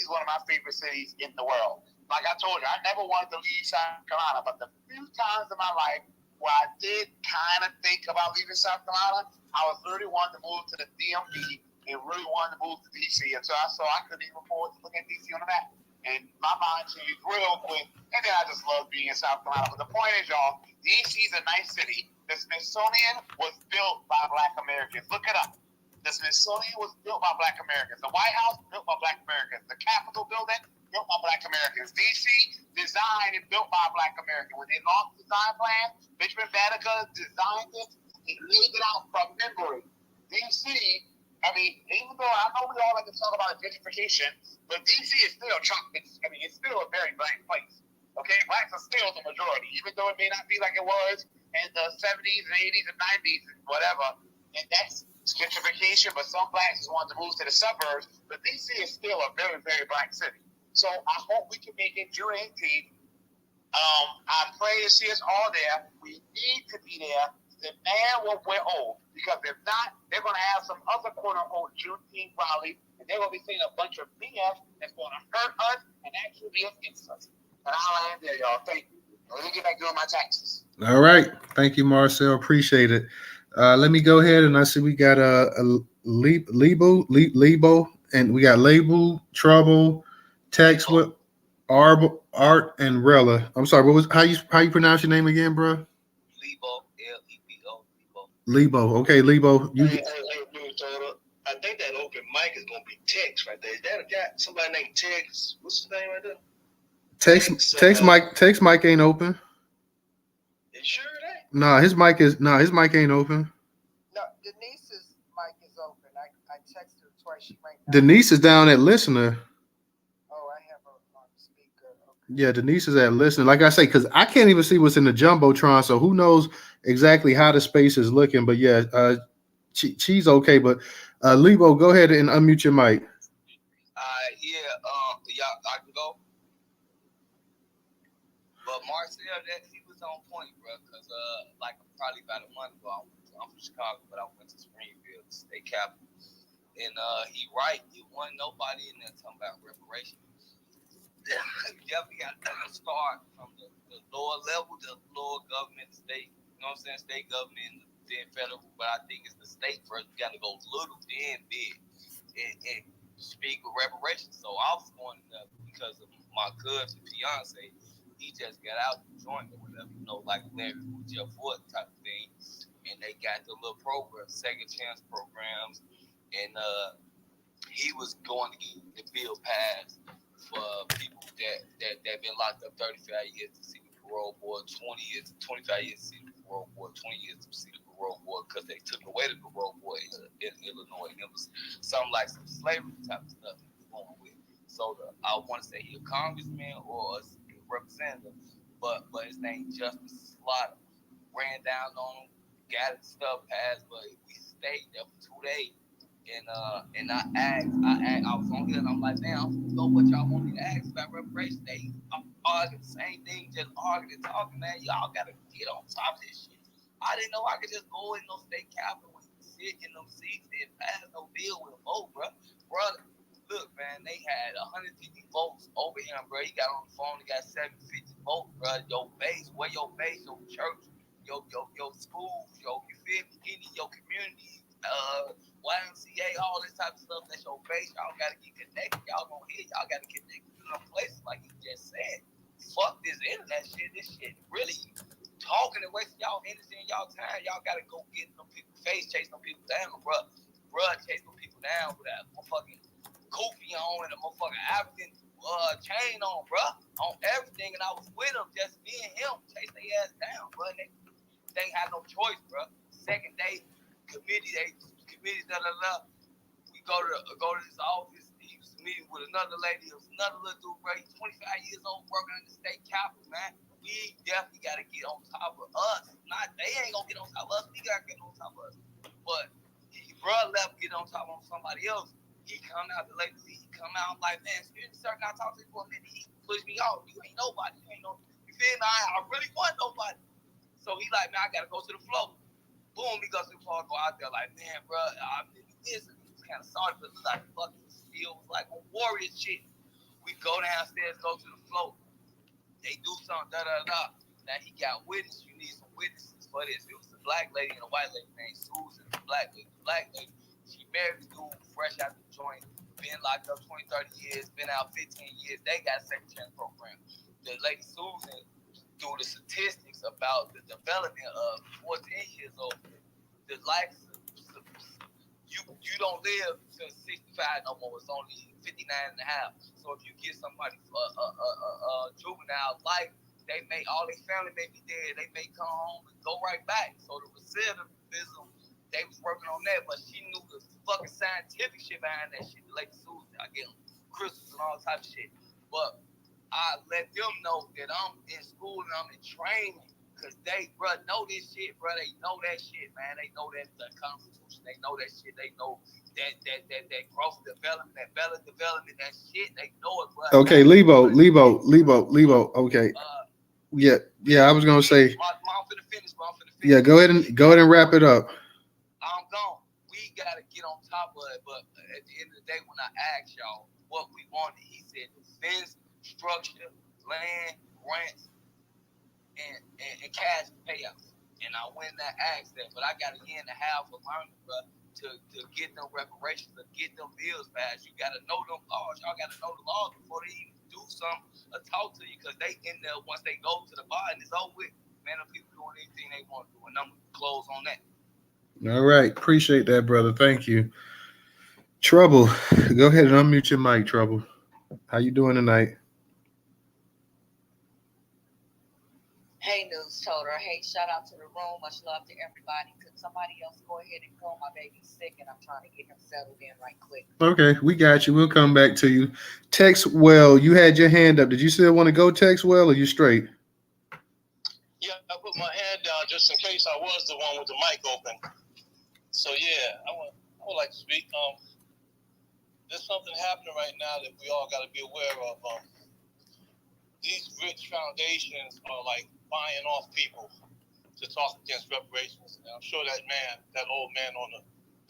one of my favorite cities in the world. Like I told you, I never wanted to leave South Carolina, but the few times in my life where I did kind of think about leaving South Carolina, I was really wanting to move to the DMV and really wanted to move to DC. And so I couldn't even afford to look at DC on the map. And my mind changed real quick. And then I just love being in South Carolina. But the point is, y'all, DC is a nice city. The Smithsonian was built by Black Americans. Look it up. The Smithsonian was built by Black Americans. The White House, built by Black Americans. The Capitol building, built by Black Americans. DC, designed and built by Black Americans. When they launched the design plan, Benjamin Banneker designed it. He laid it out from memory. DC, even though I know we all like to talk about gentrification, but DC is still it's still a very black place. Okay, blacks are still the majority, even though it may not be like it was in the 70s and 80s and 90s and whatever. And that's gentrification, but some blacks just want to move to the suburbs. But DC is still a very, very black city. So I hope we can make it June 18th. I pray to see us all there. We need to be there to demand what we're owed. Because if not, they're going to have some other quote-unquote Juneteenth rally, and they're going to be saying a bunch of BS that's going to hurt us and actually be against us. And I'll end there, y'all. Thank you. Let me get back doing my taxes. All right. Thank you, Marcel. Appreciate it. Let me go ahead, and I see we got a Lebo, and we got Label, Trouble, Text with Art, and Rella. I'm sorry. What was how you pronounce your name again, bro? Lebo, Lebo, Lebo. Lebo. Okay, Lebo. Hey, Newstoter. I think that open mic is gonna be Tex right there. Is that a guy? Somebody named Tex? What's his name right there? Text mic ain't open. You sure it ain't? His mic ain't open. No, Denise's mic is open. I texted her twice. She might not. Denise is down at listener. Oh, I have her on speaker. Okay. Yeah, Denise is at listener. Like I say, because I can't even see what's in the jumbotron, so who knows exactly how the space is looking. But yeah, she's okay. But Lebo, go ahead and unmute your mic. Yeah, I can go. But Marcel, he was on point, bro. Cause like probably about a month ago, I'm from Chicago, but I went to Springfield, the state capital, and he right. It wasn't nobody in there talking about reparations. You definitely got to start from the lower level, the lower government, state. You know what I'm saying? State government, then federal. But I think it's the state first. You got to go little, then big, and speak with reparations. So I was going because of my cousin, fiance. He just got out the joint or whatever, you know, like Larry Jeff Wood type of thing. And they got the little programs, second chance programs, and he was going to get the bill passed for people that been locked up 35 years to see the parole board, 20 years, 25 years to see the parole board, 20 years to see the parole board because they took away the parole board in Illinois. And it was something like some slavery type of stuff he was going with. So I want to say he a congressman or a representative, but his name Justice Slaughter ran down on him, got his stuff passed, but we stayed there for 2 days. And I was on here and I'm like, damn, I don't know what y'all want me to ask about reparations. They arguing the same thing, just arguing and talking, man. Y'all gotta get on top of this shit. I didn't know I could just go in no state capitol and sit in them seats and pass no bill with a vote, bro. Brother, look, man, they had 150 votes over him, bro. He got on the phone, he got 750 votes, bro. Your base, where your base, your church, your schools, you feel me, any your community, YMCA, all this type of stuff, that's your base. Y'all gotta get connected. Y'all gonna hit, y'all gotta connect to them places like he just said. Fuck this internet shit. This shit really talking and wasting y'all energy and y'all time. Y'all gotta go get them people face, chase them people down, bro. Chase them people down with that motherfucking Kofi on and a motherfucking African chain on, bro, on everything. And I was with him, just me and him, chase their ass down, bro. They ain't had no choice, bro. Second day, committee, we go to his office. He was meeting with another lady. It was another little dude, bro. He's 25 years old, working in the state capitol, man. We definitely got to get on top of us. They ain't gonna get on top of us. We gotta get on top of us. But bro left, get on top of somebody else. He come out the lady. He come out like, man, excuse me, sir, can I talk to you for a minute? He pushed me off. You ain't nobody. You ain't no. You feel me? I really want nobody. So he like, man, I gotta go to the floor. Boom, he goes to the floor, go out there like, man, bro, I'm in this. And he was kind of sorry, but it was like fucking still was like a warrior shit. We go downstairs, go to the floor. They do something, da. Now he got witnesses. You need some witnesses for this. It was a black lady and a white lady named Susan. The black lady, she married the dude fresh out the joint, been locked up 20, 30 years, been out 15 years. They got a second chance program. The lady Susan, through the statistics about the development of 14 years old, the life, you don't live to 65 no more. It's only 59 and a half. So if you get somebody juvenile life, they may, all their family may be dead. They may come home and go right back. So the recidivism, they was working on that, but she knew the fucking scientific shit behind that shit. Like Susan, I get crystals and all types of shit. But I let them know that I'm in school and I'm in training, because they, bro, know this shit, bro. They know that shit, man. They know that the Constitution. They know that shit. They know that growth development, that belly development, that shit. They know it, bro. Okay, Lebo. Okay. Yeah. I was gonna say. I'm finna finish, bro. Yeah, go ahead and wrap it up. I'm gone. We gotta get on top of it, but at the end of the day, when I asked y'all what we wanted, he said defense, structure, land, grants, and cash payouts. And I went and asked that, but I got a year and a half of learning, bro, to get them reparations, to get them bills passed. You gotta know them laws. Y'all gotta know the laws before they even do something or talk to you, because they in there once they go to the bar and it's over with. Man, the people doing anything they want to do, and I'm gonna close on that. All right, appreciate that, brother. Thank you. Trouble, go ahead and unmute your mic, Trouble. How you doing tonight? Hey, Newstoter. Hey, shout out to the room. Much love to everybody. Could somebody else go ahead and go? My baby's sick, and I'm trying to get him settled in right quick. Okay, we got you. We'll come back to you. Texwell, you had your hand up. Did you still want to go, Texwell, or you straight? Yeah, I put my hand down just in case I was the one with the mic open. So yeah, I would like to speak. There's something happening right now that we all got to be aware of. These rich foundations are like buying off people to talk against reparations. And I'm sure that old man on the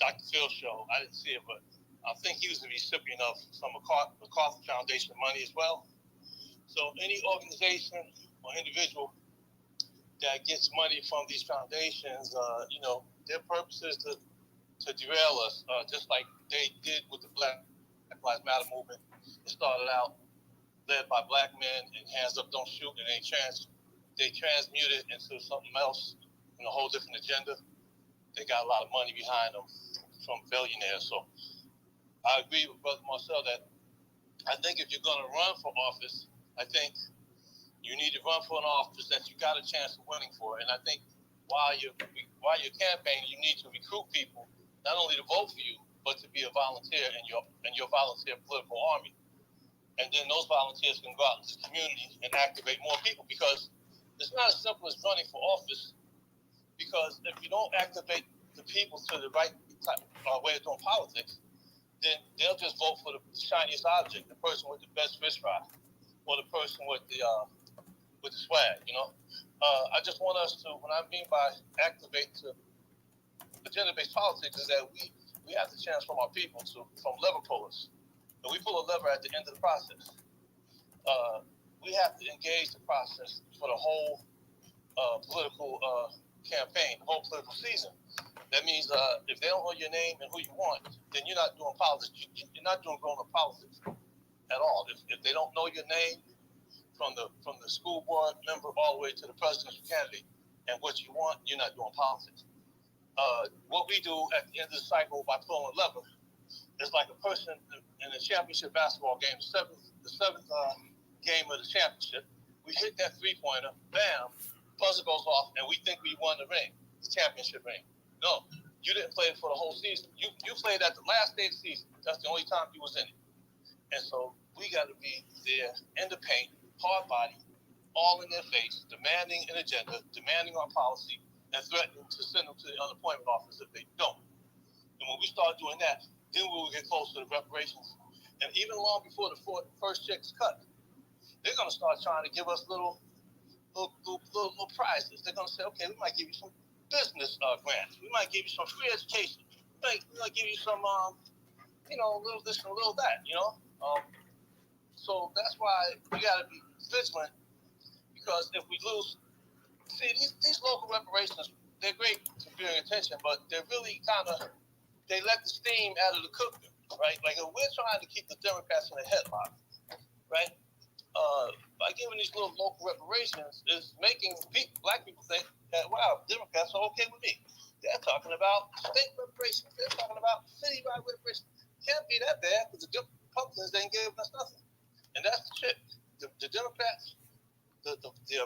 Dr. Phil show, I didn't see it, but I think he was the recipient of some MacArthur Foundation money as well. So any organization or individual that gets money from these foundations, their purpose is to derail us, just like they did with the Black Lives Matter movement. It started out led by black men and Hands Up, Don't Shoot, and they transmuted into something else, a whole different agenda. They got a lot of money behind them from billionaires. So I agree with Brother Marcel that I think if you're going to run for office, I think you need to run for an office that you got a chance of winning for. And I think while you're campaigning, you need to recruit people not only to vote for you, but to be a volunteer in your volunteer political army. And then those volunteers can go out into the community and activate more people, because it's not as simple as running for office. Because if you don't activate the people to the right way of doing politics, then they'll just vote for the shiniest object, the person with the best fish fry, or the person with the swag. I just want us to, what I mean by activate to agenda-based politics, is that we have the chance from our people from lever pullers. And we pull a lever at the end of the process. We have to engage the process for the whole political campaign, the whole political season. That means if they don't know your name and who you want, then you're not doing politics. You're not doing grown-up politics at all. If they don't know your name from the school board member all the way to the presidential candidate and what you want, you're not doing politics. What we do at the end of the cycle by pulling a lever, it's like a person in a championship basketball game, the seventh game of the championship. We hit that three-pointer, bam, buzzer goes off, and we think we won the ring, the championship ring. No, you didn't play it for the whole season. You played at the last day of the season. That's the only time you was in it. And so we got to be there in the paint, hard body, all in their face, demanding an agenda, demanding our policy, and threatening to send them to the unemployment office if they don't. And when we start doing that, then we will get close to the reparations. And even long before the first check's cut, they're going to start trying to give us little prizes. They're going to say, okay, we might give you some business grants. We might give you some free education. We might give you some, a little this and a little that, So that's why we got to be vigilant, because if we lose, these local reparations, they're great to bring attention, but they're really they let the steam out of the cooker, right? Like, we're trying to keep the Democrats in a headlock, right? By giving these little local reparations is making black people think that, wow, Democrats are okay with me. They're talking about state reparations. They're talking about citywide reparations. Can't be that bad, because the Republicans ain't giving us nothing. And that's the shit. The Democrats, the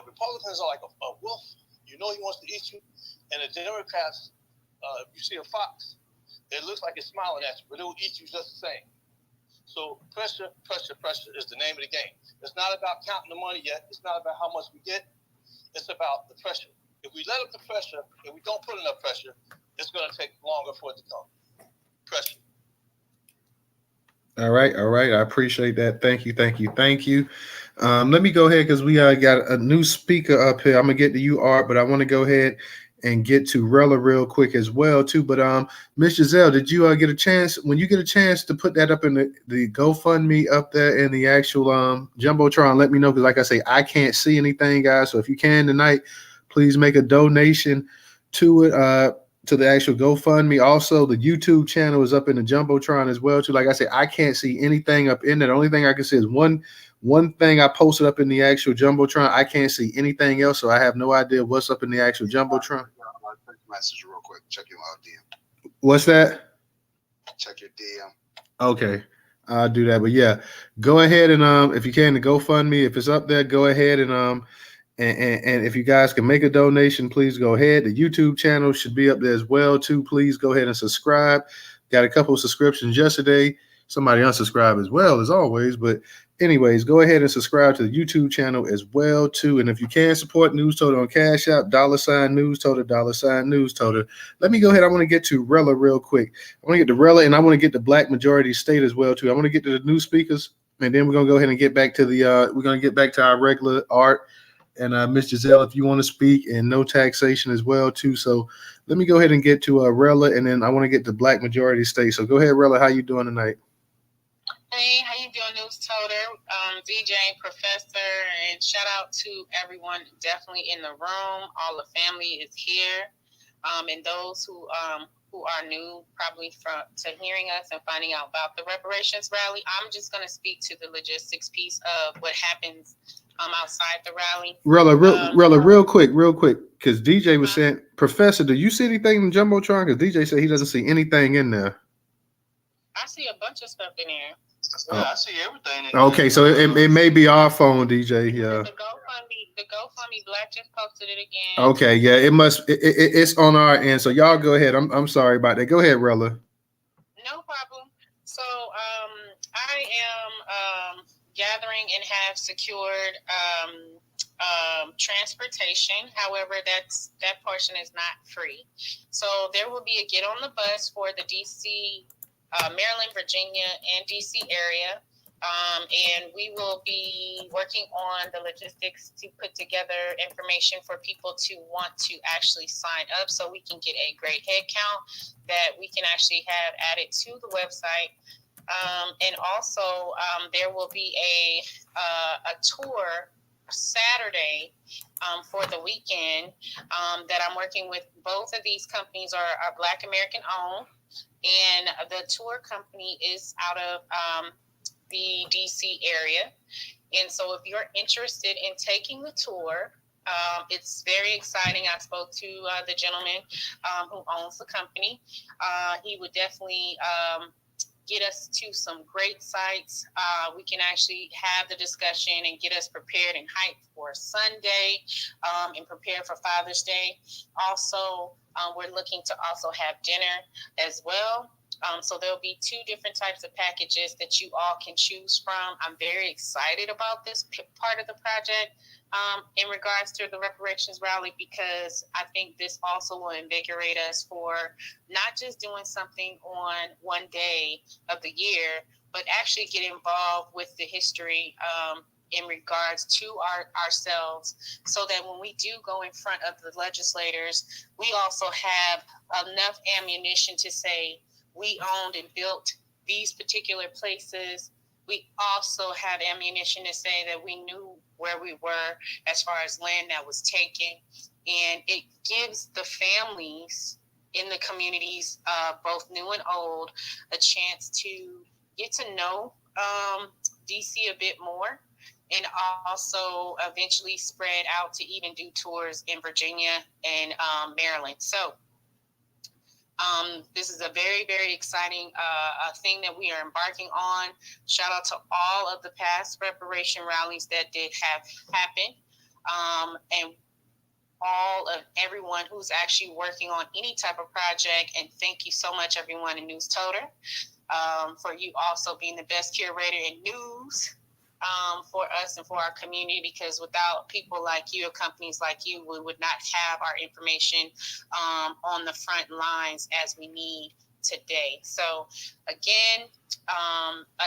Republicans are like a wolf. You know he wants to eat you. And the Democrats, if you see a fox, it looks like it's smiling at you, but it will eat you just the same. So pressure is the name of the game. It's not about counting the money yet. It's not about how much we get. It's about the pressure. If we let up the pressure, if we don't put enough pressure, it's going to take longer for it to come. Pressure. All right. I appreciate that. Thank you. Let me go ahead, because we got a new speaker up here. I'm gonna get to you, Art, but I want to go ahead and get to Rella real quick as well too. But Miss Giselle, did you get a chance, when you get a chance, to put that up in the GoFundMe up there in the actual Jumbotron? Let me know, because like I say, I can't see anything, guys. So if you can tonight, please make a donation to it. To the actual GoFundMe. Also, the YouTube channel is up in the Jumbotron as well too. Like I said, I can't see anything up in there. The only thing I can see is one thing I posted up in the actual Jumbotron. I can't see anything else, so I have no idea what's up in the actual Jumbotron. Message real quick. Check your DM. What's that? Check your DM. Okay, I'll do that. But yeah, go ahead and if you can, the GoFundMe, if it's up there, go ahead and and if you guys can make a donation, please go ahead. The YouTube channel should be up there as well too. Please go ahead and subscribe. Got a couple of subscriptions yesterday. Somebody unsubscribed as well as always, but anyways, go ahead and subscribe to the YouTube channel as well too. And if you can support Newstoter on Cash App, $Newstoter, $Newstoter. Let me go ahead. I want to get to Rella real quick. I want to get to Rella, and I want to get the Black Majority State as well too. I want to get to the new speakers, and then we're gonna go ahead and get back to the we're gonna get back to our regular art. And Miss Giselle, if you want to speak, and no taxation as well too. So let me go ahead and get to Rella, and then I want to get to Black Majority State. So go ahead, Rella. How you doing tonight? Hey, how you doing, Newstoter? DJ, Professor, and shout out to everyone definitely in the room. All the family is here, and those who are new probably to hearing us and finding out about the reparations rally. I'm just going to speak to the logistics piece of what happens outside the rally. Rella, real quick, because DJ was saying, Professor, do you see anything in the Jumbotron? Because DJ said he doesn't see anything in there. I see a bunch of stuff in there. Yeah, I see everything. Okay, so it may be our phone, DJ. Yeah. The GoFundMe Black just posted it again. Okay, yeah, it must. It's on our end. So y'all go ahead. I'm sorry about that. Go ahead, Rella. No problem. So I am gathering and have secured transportation. However, that portion is not free. So there will be a get on the bus for the DC. Maryland, Virginia, and DC area. And we will be working on the logistics to put together information for people to want to actually sign up so we can get a great head count that we can actually have added to the website. And also there will be a tour Saturday for the weekend that I'm working with. Both of these companies are Black American owned. And the tour company is out of the DC area. And so if you're interested in taking the tour, it's very exciting. I spoke to the gentleman who owns the company. He would definitely get us to some great sites. We can actually have the discussion and get us prepared and hyped for Sunday and prepare for Father's Day. Also, we're looking to also have dinner as well. So there'll be two different types of packages that you all can choose from. I'm very excited about this part of the project in regards to the reparations rally, because I think this also will invigorate us for not just doing something on one day of the year, but actually get involved with the history in regards to ourselves, so that when we do go in front of the legislators, we also have enough ammunition to say we owned and built these particular places. We also have ammunition to say that we knew where we were as far as land that was taken. And it gives the families in the communities, both new and old, a chance to get to know DC a bit more, and also eventually spread out to even do tours in Virginia and Maryland. So this is a very, very exciting thing that we are embarking on. Shout out to all of the past reparation rallies that did have happen, and all of everyone who's actually working on any type of project. And thank you so much, everyone in Newstoter, for you also being the best curator in news for us and for our community, because without people like you or companies like you, we would not have our information on the front lines as we need today. So again,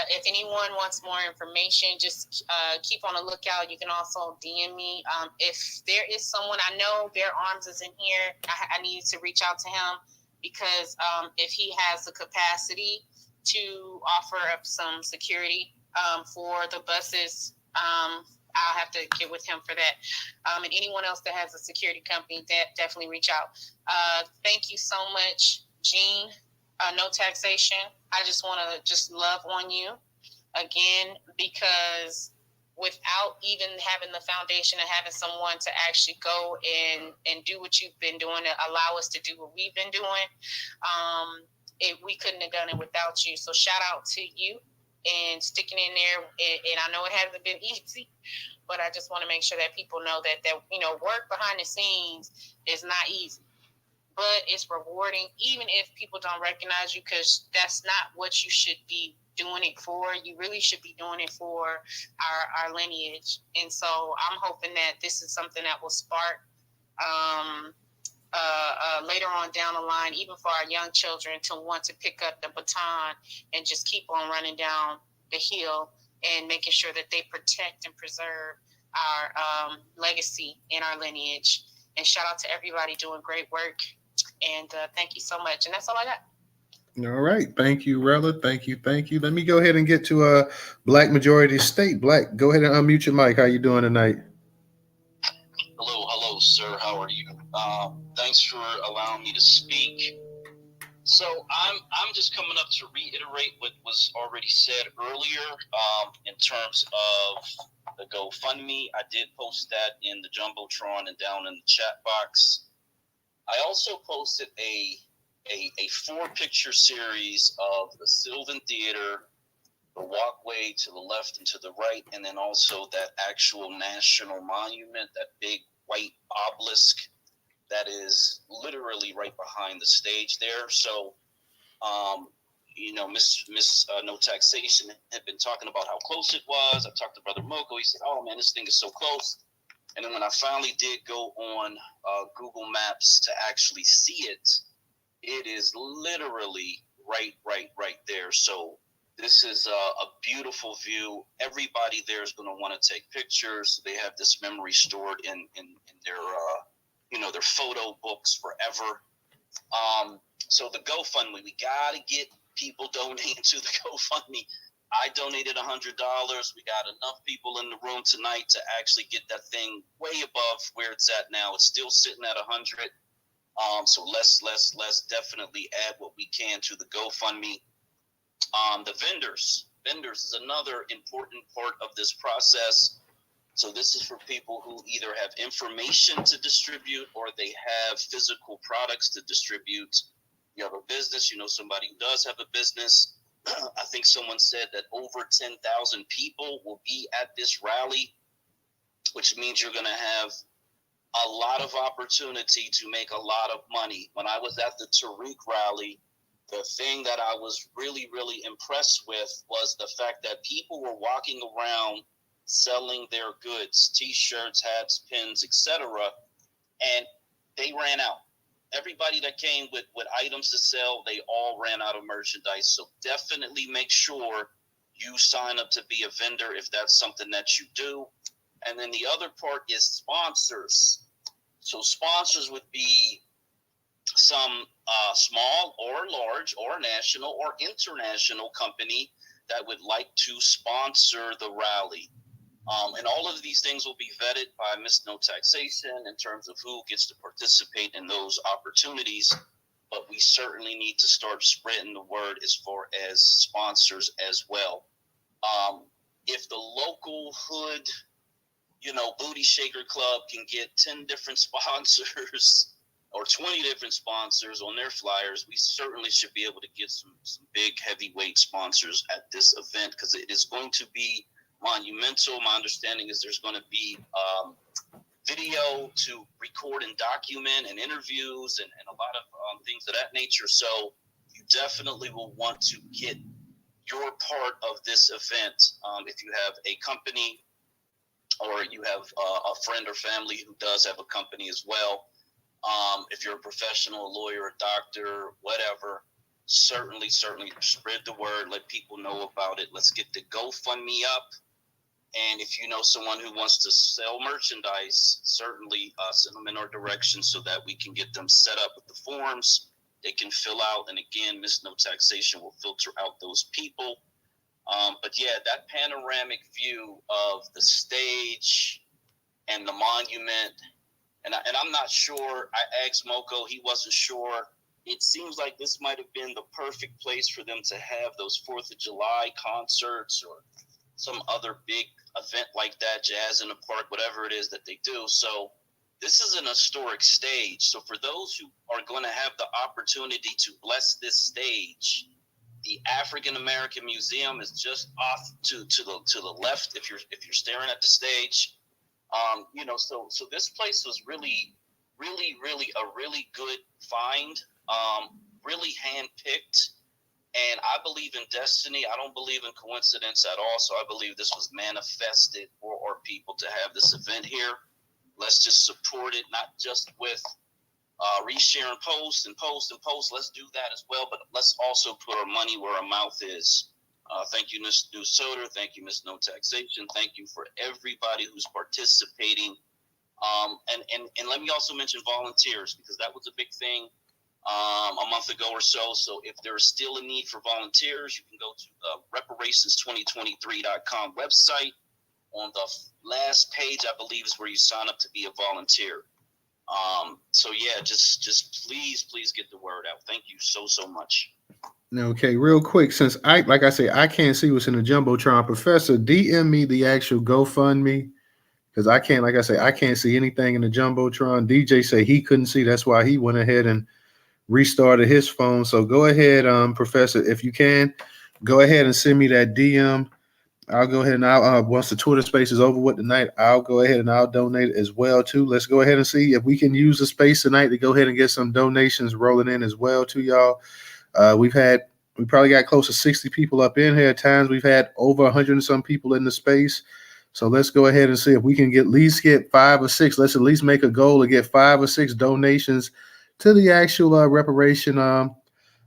if anyone wants more information, just keep on the lookout. You can also DM me. If there is someone, I know Bear Arms is in here, I need to reach out to him, because if he has the capacity to offer up some security for the buses, I'll have to get with him for that. And anyone else that has a security company, definitely reach out. Thank you so much, Gene. No taxation. I just want to just love on you again, because without even having the foundation and having someone to actually go and do what you've been doing to allow us to do what we've been doing, we couldn't have done it without you. So shout out to you and sticking in there. And I know it hasn't been easy, but I just want to make sure that people know that work behind the scenes is not easy, but it's rewarding, even if people don't recognize you, because that's not what you should be doing it for. You really should be doing it for our lineage. And so I'm hoping that this is something that will spark later on down the line, even for our young children, to want to pick up the baton and just keep on running down the hill and making sure that they protect and preserve our legacy and our lineage. And shout out to everybody doing great work. And thank you so much. And that's all I got. All right. Thank you, Rella. Thank you. Thank you. Let me go ahead and get to Black Majority State. Black, go ahead and unmute your mic. How you doing tonight? Hello, sir. How are you? Thanks for allowing me to speak. So I'm just coming up to reiterate what was already said earlier in terms of the GoFundMe. I did post that in the Jumbotron and down in the chat box. I also posted a 4-picture series of the Sylvan Theater, the walkway to the left and to the right, and then also that actual national monument, that big white obelisk that is literally right behind the stage there. So, Miss No Taxation had been talking about how close it was. I talked to Brother Moko. He said, "Oh man, this thing is so close." And then when I finally did go on Google Maps to actually see it, it is literally right there. So this is a beautiful view. Everybody there is going to want to take pictures. They have this memory stored in their their photo books forever. So the GoFundMe, we got to get people donating to the GoFundMe. I donated $100. We got enough people in the room tonight to actually get that thing way above where it's at now. It's still sitting at 100. So let's definitely add what we can to the GoFundMe. The vendors is another important part of this process. So this is for people who either have information to distribute or they have physical products to distribute. You have a business, somebody who does have a business. I think someone said that over 10,000 people will be at this rally, which means you're going to have a lot of opportunity to make a lot of money. When I was at the Tariq rally, the thing that I was really, really impressed with was the fact that people were walking around selling their goods, T-shirts, hats, pins, etc., and they ran out. Everybody that came with items to sell, they all ran out of merchandise. So definitely make sure you sign up to be a vendor if that's something that you do. And then the other part is sponsors. So sponsors would be some small or large or national or international company that would like to sponsor the rally. And all of these things will be vetted by Miss No Taxation in terms of who gets to participate in those opportunities. But we certainly need to start spreading the word as far as sponsors as well. If the local hood, Booty Shaker Club can get 10 different sponsors or 20 different sponsors on their flyers, we certainly should be able to get some big heavyweight sponsors at this event, because it is going to be monumental. My understanding is there's going to be video to record and document and interviews and a lot of things of that nature. So you definitely will want to get your part of this event. If you have a company or you have a friend or family who does have a company as well, if you're a professional, a lawyer, a doctor, whatever, certainly spread the word, let people know about it. Let's get the GoFundMe up. And if you know someone who wants to sell merchandise, certainly send them in our direction so that we can get them set up with the forms they can fill out. And again, Miss No Taxation will filter out those people. But yeah, that panoramic view of the stage and the monument, and I'm not sure. I asked Moko, he wasn't sure. It seems like this might have been the perfect place for them to have those 4th of July concerts or some other big event like that, Jazz in the Park, whatever it is that they do. So This is an historic stage. So for those who are going to have the opportunity to bless this stage, the African American Museum is just off to the left if you're staring at the stage. So this place was really a really good find, really handpicked. And I believe in destiny. I don't believe in coincidence at all. So I believe this was manifested for our people to have this event here. Let's just support it, not just with resharing posts and posts and posts. Let's do that as well. But let's also put our money where our mouth is. Thank you, Ms. Newstoter. Thank you, Ms. No Taxation. Thank you for everybody who's participating. And let me also mention volunteers, because that was a big thing a month ago or so. So if there's still a need for volunteers, you can go to the reparations2023.com website. On the last page, I believe, is where you sign up to be a volunteer. So yeah, just please get the word out. Thank you so much. Okay, real quick, since like I say, I can't see what's in the Jumbotron. Professor, DM me the actual GoFundMe, because I can't, like I say, I can't see anything in the Jumbotron. DJ say he couldn't see. That's why he went ahead and restarted his phone. So go ahead, Professor, if you can, go ahead and send me that DM. I'll go ahead and I'll once the Twitter space is over with tonight, I'll go ahead and I'll donate as well too. Let's go ahead and see if we can use the space tonight to go ahead and get some donations rolling in as well to y'all. We probably got close to 60 people up in here. At times we've had over 100 and some people in the space. So let's go ahead and see if we can at least get 5 or 6. Let's at least make a goal to get 5 or 6 donations to the actual reparation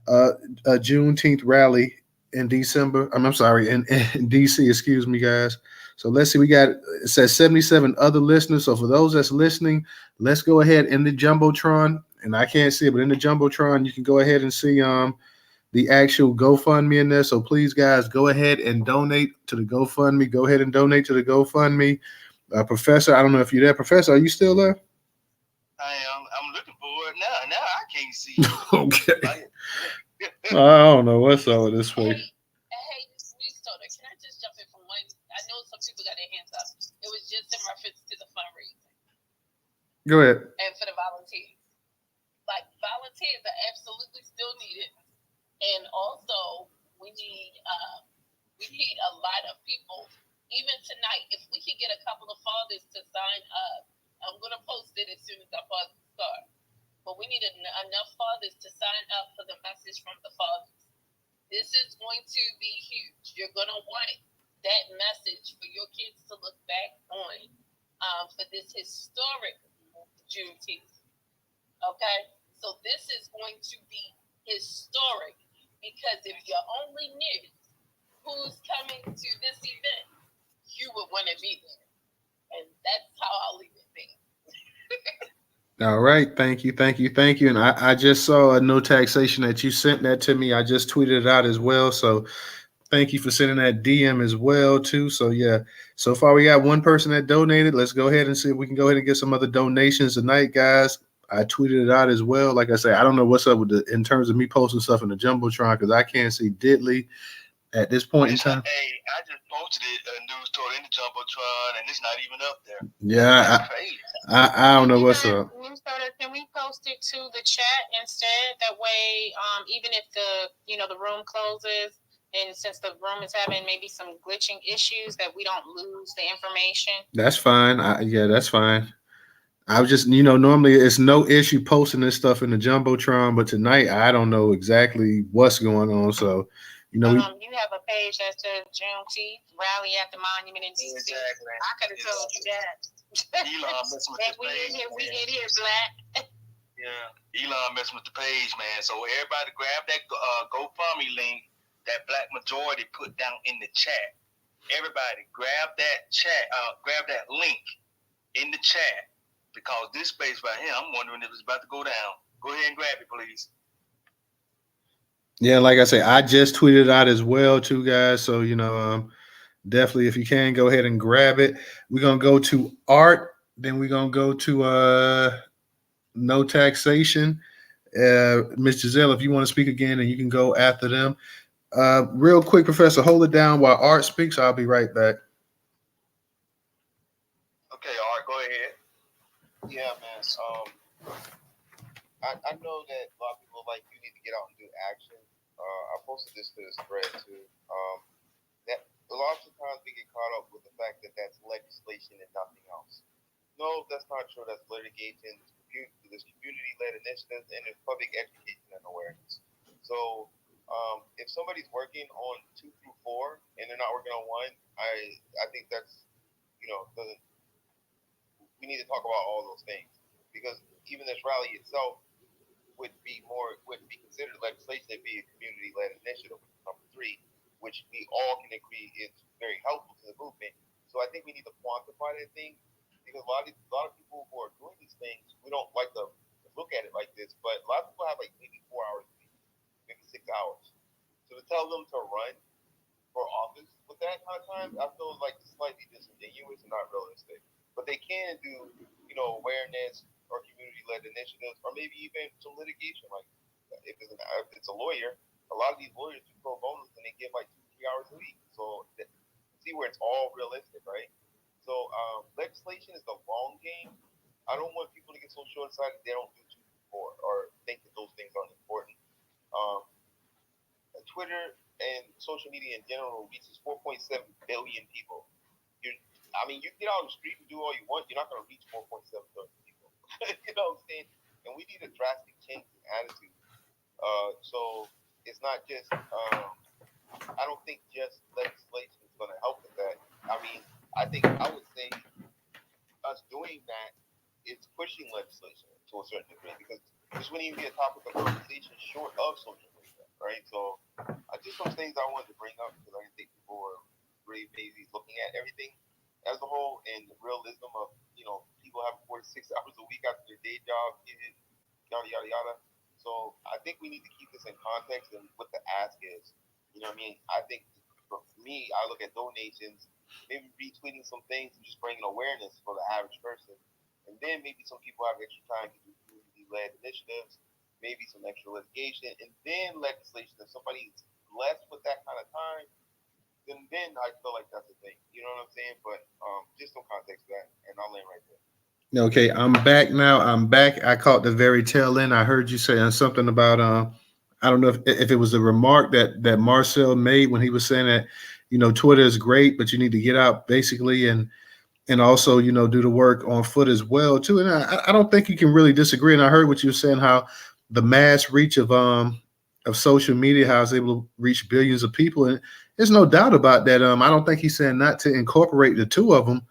Juneteenth rally in December. I'm sorry, in DC, excuse me, guys. So let's see, it says 77 other listeners. So for those that's listening, let's go ahead in the Jumbotron, and I can't see it, but in the Jumbotron, you can go ahead and see the actual GoFundMe in there. So please, guys, go ahead and donate to the GoFundMe. Go ahead and donate to the GoFundMe. Professor, I don't know if you're there. Professor, are you still there? I am. I'm looking for it now. Now I can't see it. Okay. I don't know what's all this way. Hey, Newstoter, can I just jump in from one? I know some people got their hands up. It was just in reference to the fundraising. Go ahead. And for the volunteers. Like, volunteers are absolutely still needed. And also, we need a lot of people. Even tonight, if we can get a couple of fathers to sign up, I'm going to post it as soon as I start. But we need enough fathers to sign up for the message from the fathers. This is going to be huge. You're going to want that message for your kids to look back on for this historic Juneteenth. Okay? So this is going to be historic, because if you only knew who's coming to this event, you would want to be there. And that's how I'll leave it there. All right. Thank you. And I just saw a no taxation that you sent that to me. I just tweeted it out as well. So thank you for sending that DM as well too. So yeah, so far we got one person that donated. Let's go ahead and see if we can go ahead and get some other donations tonight, guys. I tweeted it out as well. Like I say, I don't know what's up with in terms of me posting stuff in the Jumbotron, because I can't see diddly at this point in time. Hey, I just posted it Newstoter in the Jumbotron, and it's not even up there. Yeah, I don't know what's up. Newstoter, can we post it to the chat instead? That way, even if the room closes, and since the room is having maybe some glitching issues, that we don't lose the information. That's fine. That's fine. I was just, normally it's no issue posting this stuff in the Jumbotron, but tonight I don't know exactly what's going on. So, you have a page that says Juneteenth rally at the monument in DC. Exactly. I could have told you that. Elon messing with the page. We in here, Black. Yeah, Elon messing with the page, man. So everybody grab that GoFundMe link that Black Majority put down in the chat. Everybody grab that grab that link in the chat, because this space right here, I'm wondering if it's about to go down. Go ahead and grab it, please. Yeah, like I say, I just tweeted out as well too, guys. So, definitely, if you can, go ahead and grab it. We're going to go to Art. Then we're going to go to No Taxation. Ms. Giselle, if you want to speak again, and you can go after them. Real quick, Professor, hold it down while Art speaks. I'll be right back. Okay, Art, go ahead. Yeah, man. I know that a lot of people like you need to get out and do action. I posted this to the spread too. That a lot of times we get caught up with the fact that that's legislation and nothing else. No, that's not true. That's litigation. There's community-led initiatives and there's public education and awareness. So if somebody's working on 2 through 4 and they're not working on 1, I think that's doesn't. We need to talk about all those things because even this rally itself wouldn't be considered legislation. It'd be a community-led initiative, which is number 3, which we all can agree is very helpful to the movement. So I think we need to quantify that thing because a lot of people who are doing these things, we don't like to look at it like this, but a lot of people have like maybe 4 hours a week, maybe 6 hours. So to tell them to run for office with that kind of time, I feel like slightly disingenuous and not realistic. But they can do, awareness or community-led initiatives, or maybe even some litigation. Like if it's a lawyer, a lot of these lawyers do pro bono and they give like 2-3 hours a week. So see where it's all realistic, right? So legislation is the long game. I don't want people to get so short-sighted they don't do 2 or think that those things aren't important. Twitter and social media in general reaches 4.7 billion people. You can get out on the street and do all you want. You're not going to reach 4.7 billion people. You know what I'm saying? And we need a drastic change in attitude. So it's not just. I don't think just legislation is going to help with that. I would say us doing that is pushing legislation to a certain degree because this wouldn't even be a topic of conversation short of social media, right? So just some things I wanted to bring up because I think people are really maybe looking at everything as a whole and the realism of people having 46 hours a week after their day job, kids, yada yada yada. So I think we need to keep this in context and what the ask is. You know what I mean? I think for me, I look at donations, maybe retweeting some things and just bringing awareness for the average person. And then maybe some people have extra time to do community-led initiatives, maybe some extra litigation, and then legislation. If somebody's blessed with that kind of time, then I feel like that's a thing. You know what I'm saying? But just some context to that, and I'll land right there. Okay, I'm back now. I'm back. I caught the very tail end. I heard you saying something about I don't know if it was a remark that Marcel made when he was saying that Twitter is great, but you need to get out basically and also do the work on foot as well too. And I don't think you can really disagree. And I heard what you were saying, how the mass reach of social media, how it's able to reach billions of people, and there's no doubt about that. I don't think he's saying not to incorporate the two of them,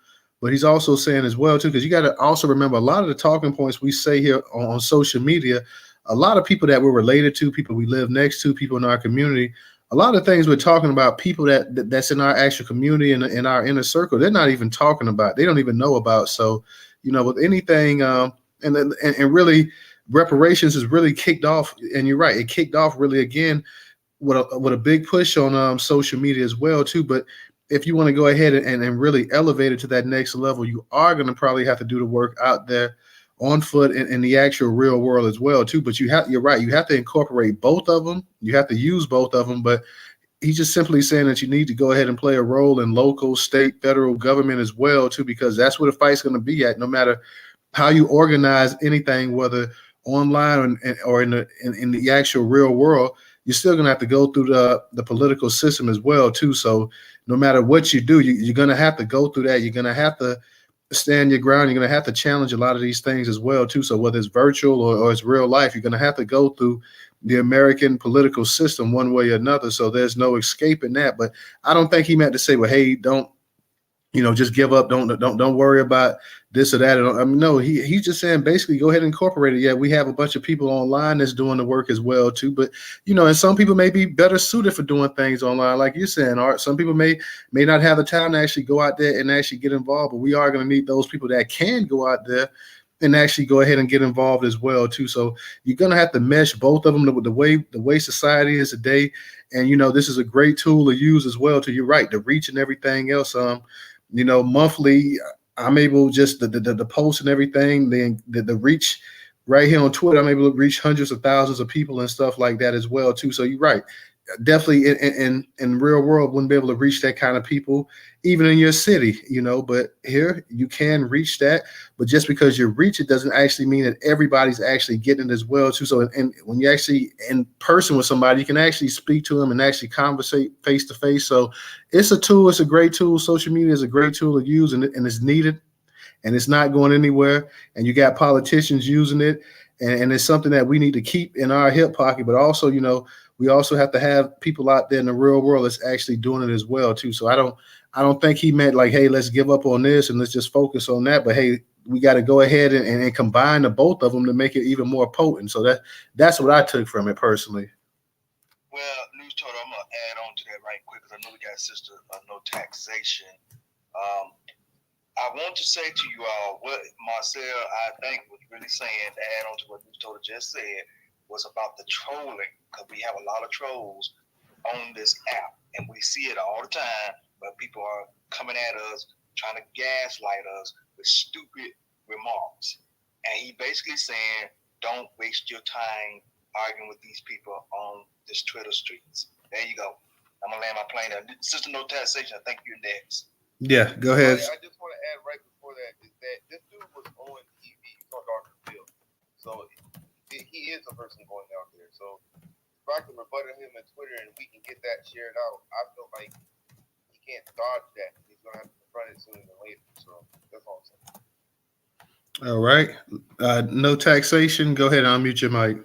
but he's also saying as well too, because you got to also remember a lot of the talking points we say here on social media, a lot of people that we're related to, people we live next to, people in our community, a lot of things we're talking about, people that's in our actual community and in our inner circle, they're not even talking about, they don't even know about. So, with anything, and really, reparations is really kicked off, and you're right, it kicked off really again with a big push on social media as well too. But if you want to go ahead and really elevate it to that next level, you are going to probably have to do the work out there on foot in the actual real world as well too. But you're right, you have to incorporate both of them. You have to use both of them. But he's just simply saying that you need to go ahead and play a role in local, state, federal government as well too, because that's where the fight's going to be at. No matter how you organize anything, whether online or in the actual real world, you're still going to have to go through the political system as well too. So no matter what you do, you're going to have to go through that. You're going to have to stand your ground. You're going to have to challenge a lot of these things as well too. So whether it's virtual or it's real life, you're going to have to go through the American political system one way or another. So there's no escaping that. But I don't think he meant to say, well, hey, don't, just give up. Don't worry about this or that. No, he's just saying basically go ahead and incorporate it. Yeah, we have a bunch of people online that's doing the work as well too. But and some people may be better suited for doing things online, like you're saying. Art. Some people may not have the time to actually go out there and actually get involved. But we are going to need those people that can go out there and actually go ahead and get involved as well too. So you're going to have to mesh both of them with the way society is today. And this is a great tool to use as well too. You're right, the reach and everything else. Monthly, I'm able just the post and everything, then the reach right here on Twitter, I'm able to reach hundreds of thousands of people and stuff like that as well too. So you're right. definitely in real world wouldn't be able to reach that kind of people, even in your city, but here you can reach that. But just because you reach it doesn't actually mean that everybody's actually getting it as well too. So and when you're actually in person with somebody, you can actually speak to them and actually conversate face to face. So it's a tool. It's a great tool. Social media is a great tool to use, and it's needed, and it's not going anywhere. And you got politicians using it, and it's something that we need to keep in our hip pocket. But also, we also have to have people out there in the real world that's actually doing it as well too. So I don't think he meant like, hey, let's give up on this and let's just focus on that. But hey, we got to go ahead and combine the both of them to make it even more potent. So that's what I took from it personally. Well, Newstoter, I'm gonna add on to that right quick because I know we got sister no taxation. Um, I want to say to you all what Marcel, I think, was really saying to add on to what Newstoter just said was about the trolling, because we have a lot of trolls on this app, and we see it all the time. But people are coming at us trying to gaslight us with stupid remarks, and he basically saying, "Don't waste your time arguing with these people on this Twitter streets." There you go. I'm gonna land my plane there. Sister No Taxation, I think you're next. Yeah, go ahead. I just want to add right before that is that this dude was on TV on Dr. Phil. So he is a person going out there. So if I can rebut him on Twitter and we can get that shared out, I feel like he can't dodge that. He's going to have to confront it sooner than later. So that's all I'm saying. All right. No taxation. Go ahead and unmute your mic.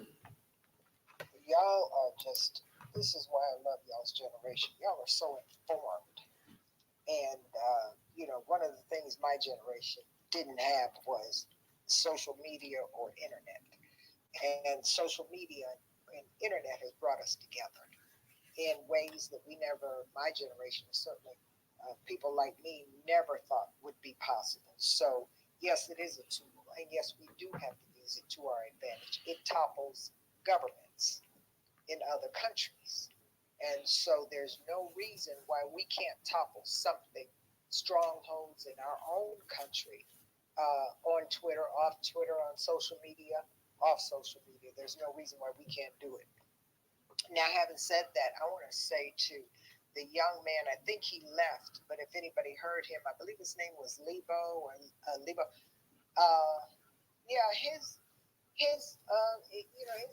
Y'all are just, this is why I love y'all's generation. Y'all are so informed. And, one of the things my generation didn't have was social media or internet. And social media and internet has brought us together in ways that my generation, certainly people like me, never thought would be possible. So, yes, it is a tool. And yes, we do have to use it to our advantage. It topples governments in other countries. And so there's no reason why we can't topple something, strongholds in our own country, on Twitter, off Twitter, on social media, off social media. There's no reason why we can't do it. Now, having said that, I want to say to the young man, I think he left, but if anybody heard him, I believe his name was Lebo or Lebo. Yeah, his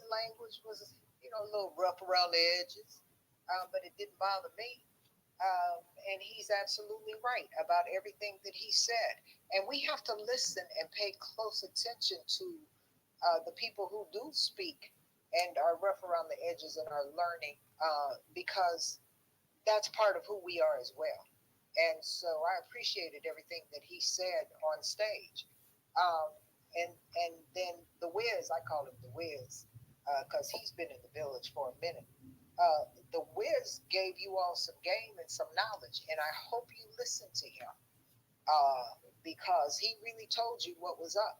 language was a little rough around the edges, but it didn't bother me. And he's absolutely right about everything that he said. And we have to listen and pay close attention to the people who do speak and are rough around the edges and are learning, because that's part of who we are as well. And so I appreciated everything that he said on stage. And then the Wiz, I call him the Wiz, because he's been in the village for a minute. The Wiz gave you all some game and some knowledge, and I hope you listened to him, because he really told you what was up.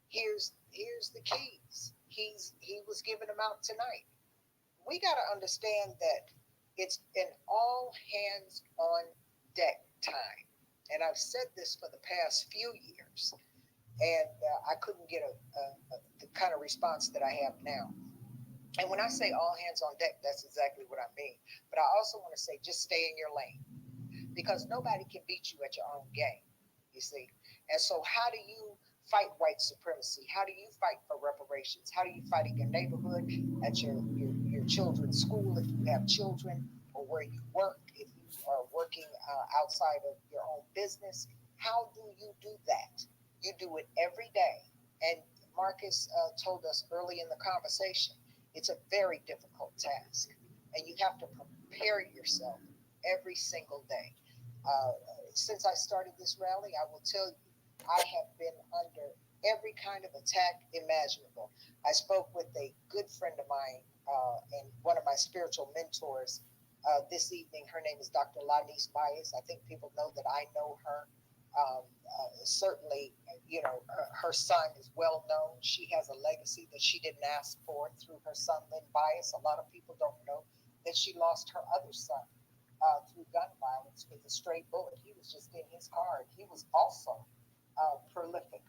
Here's the keys. He was giving them out tonight. We got to understand that it's an all hands on deck time, and I've said this for the past few years, and I couldn't get the kind of response that I have now. And when I say all hands on deck, that's exactly what I mean. But I also want to say just stay in your lane, because nobody can beat you at your own game, you see. And so how do you fight white supremacy? How do you fight for reparations? How do you fight in your neighborhood, at your children's school, if you have children, or where you work, if you are working outside of your own business? How do you do that? You do it every day. And Marcus told us early in the conversation, it's a very difficult task, and you have to prepare yourself every single day. Since I started this rally, I will tell you, I have been under every kind of attack imaginable. I spoke with a good friend of mine and one of my spiritual mentors this evening. Her name is Dr. Lanice Bias. I think people know that I know her. Certainly, her son is well known. She has a legacy that she didn't ask for through her son, Lynn Bias. A lot of people don't know that she lost her other son through gun violence with a stray bullet. He was just in his car. He was also a prolific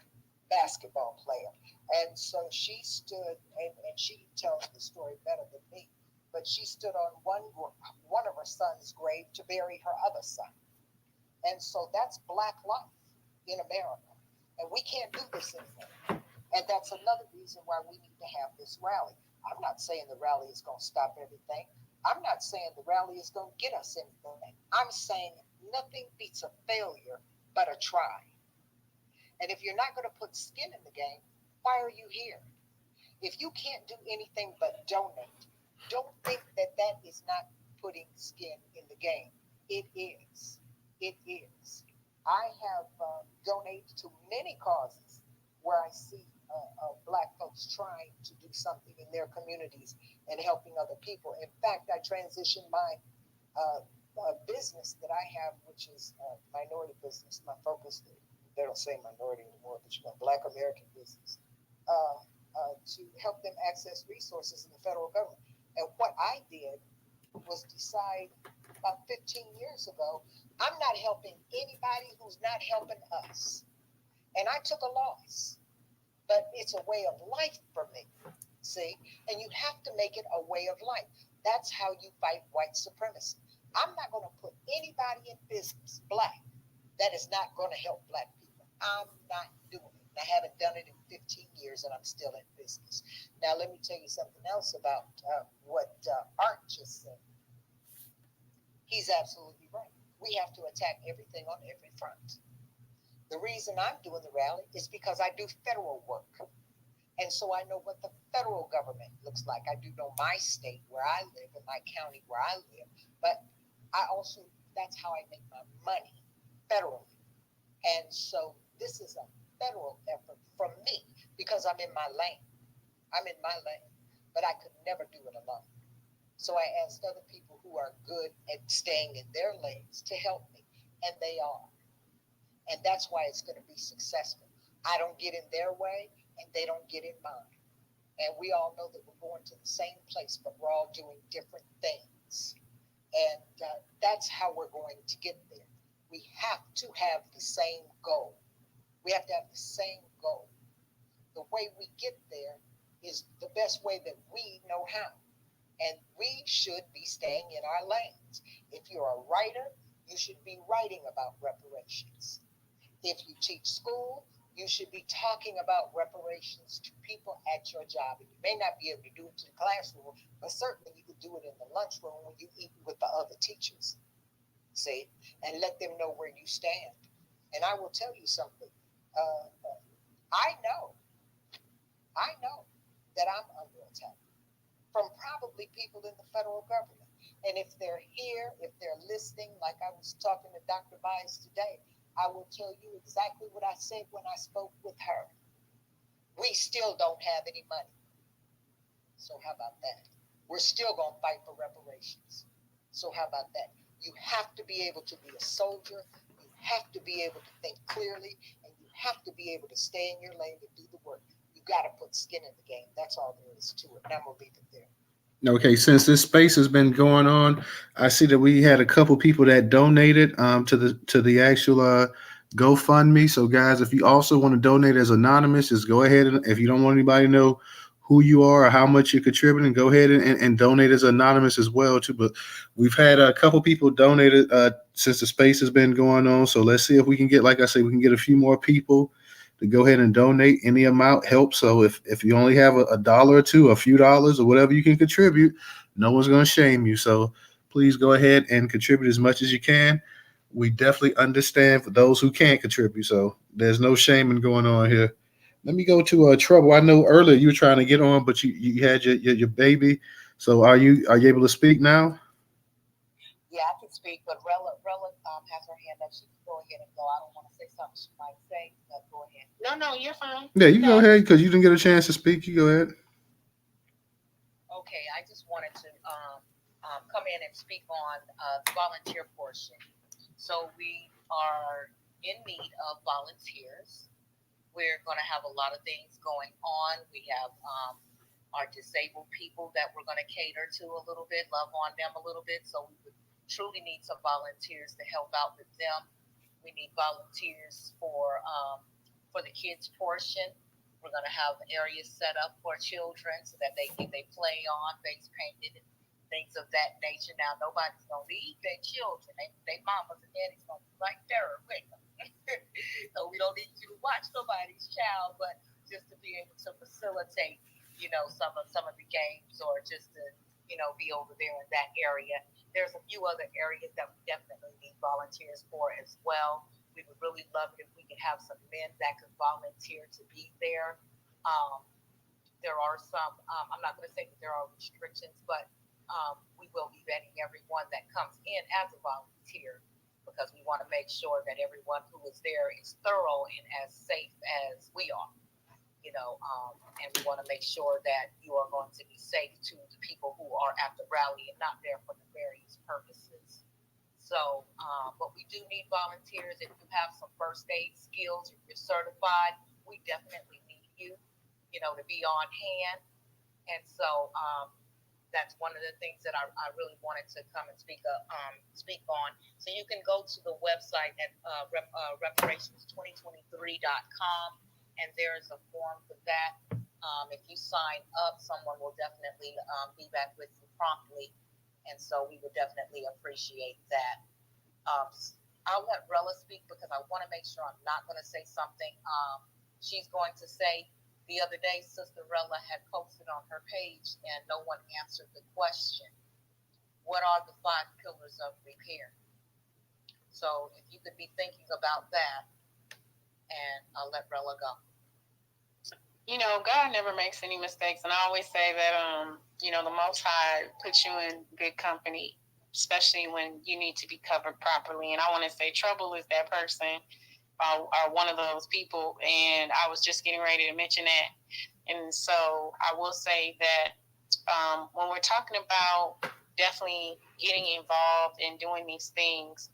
basketball player. And so she stood, and she tells the story better than me. but she stood on one of her son's grave to bury her other son. And so that's Black life in America. And we can't do this anymore. And that's another reason why we need to have this rally. I'm not saying the rally is going to stop everything. I'm not saying the rally is going to get us anything. I'm saying nothing beats a failure but a try. And if you're not going to put skin in the game, why are you here? If you can't do anything but donate, don't think that that is not putting skin in the game. It is. It is. I have donated to many causes where I see Black folks trying to do something in their communities and helping other people. In fact, I transitioned my business that I have, which is a minority business. My focus, they don't say minority anymore, but Black American business, to help them access resources in the federal government. And what I did was decide about 15 years ago, I'm not helping anybody who's not helping us. And I took a loss. But it's a way of life for me, see? And you have to make it a way of life. That's how you fight white supremacy. I'm not going to put anybody in business, Black, that is not going to help Black people. I'm not doing it. I haven't done it in 15 years, and I'm still in business. Now, let me tell you something else about what Art just said. He's absolutely right. We have to attack everything on every front. The reason I'm doing the rally is because I do federal work. And so I know what the federal government looks like. I do know my state where I live and my county where I live. But I also, that's how I make my money federally. And so this is a federal effort from me because I'm in my lane. I'm in my lane. But I could never do it alone. So I asked other people who are good at staying in their lanes to help me. And they are. And that's why it's going to be successful. I don't get in their way, and they don't get in mine. And we all know that we're going to the same place, but we're all doing different things. And that's how we're going to get there. We have to have the same goal. We have to have the same goal. The way we get there is the best way that we know how. And we should be staying in our lanes. If you're a writer, you should be writing about reparations. If you teach school, you should be talking about reparations to people at your job. And you may not be able to do it to the classroom, but certainly you could do it in the lunchroom when you eat with the other teachers. See, and let them know where you stand. And I will tell you something. I know that I'm under attack from probably people in the federal government. And if they're here, if they're listening, like I was talking to Dr. Bias today, I will tell you exactly what I said when I spoke with her. We still don't have any money. So how about that? We're still going to fight for reparations. So how about that? You have to be able to be a soldier. You have to be able to think clearly. And you have to be able to stay in your lane and do the work. You got to put skin in the game. That's all there is to it. And I'm going to leave it there. Okay, since this space has been going on, I see that we had a couple people that donated to the actual GoFundMe. So, guys, if you also want to donate as anonymous, just go ahead and if you don't want anybody to know who you are or how much you're contributing, go ahead and donate as anonymous as well too. But we've had a couple people donated since the space has been going on. So let's see if we can get, like I say, we can get a few more people to go ahead and donate. Any amount helps. So if you only have a dollar or two, a few dollars or whatever you can contribute, no one's going to shame you. So please go ahead and contribute as much as you can. We definitely understand for those who can't contribute. So there's no shaming going on here. Let me go to Trouble. I know earlier you were trying to get on, but you had your baby. So are you able to speak now? Yeah, I can speak, but Rella has her hand up. She can go ahead and go. I don't want to say something she might say, but go ahead. No, you're fine. Yeah, you go ahead because you didn't get a chance to speak. You go ahead. Okay, I just wanted to come in and speak on the volunteer portion. So we are in need of volunteers. We're going to have a lot of things going on. We have our disabled people that we're going to cater to a little bit, love on them a little bit. So we would truly need some volunteers to help out with them. We need volunteers for the kids portion. We're going to have areas set up for children so that they play on, face painted, things of that nature. Now, nobody's going to leave their children. They mamas and daddies going to be right there with them. So we don't need you to watch nobody's child, but just to be able to facilitate, some of the games, or just to, be over there in that area. There's a few other areas that we definitely need volunteers for as well. We would really love it if we could have some men that could volunteer to be there. There are some, I'm not going to say that there are restrictions, but we will be vetting everyone that comes in as a volunteer, because we want to make sure that everyone who is there is thorough and as safe as we are, and we want to make sure that you are going to be safe to the people who are at the rally and not there for nefarious purposes. So, but we do need volunteers. If you have some first aid skills, if you're certified, we definitely need you, to be on hand. And so that's one of the things that I really wanted to come and speak on. So you can go to the website at reparations2023.com, and there is a form for that. If you sign up, someone will definitely be back with you promptly. And so we would definitely appreciate that. I'll let Rella speak, because I want to make sure I'm not going to say something. She's going to say, the other day, Sister Rella had posted on her page, and no one answered the question, what are the 5 pillars of repair? So if you could be thinking about that, and I'll let Rella go. God never makes any mistakes. And I always say that, the Most High puts you in good company, especially when you need to be covered properly. And I want to say trouble is that person, are one of those people. And I was just getting ready to mention that. And so I will say that when we're talking about definitely getting involved and doing these things,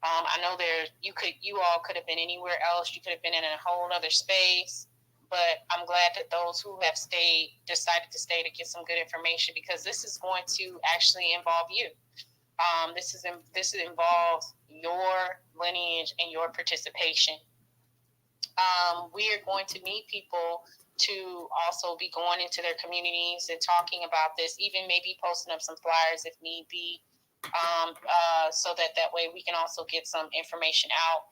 I know you all could have been anywhere else. You could have been in a whole other space. But I'm glad that those who have decided to stay to get some good information, because this is going to actually involve you. This involves your lineage and your participation. We are going to need people to also be going into their communities and talking about this, even maybe posting up some flyers if need be, so that way we can also get some information out.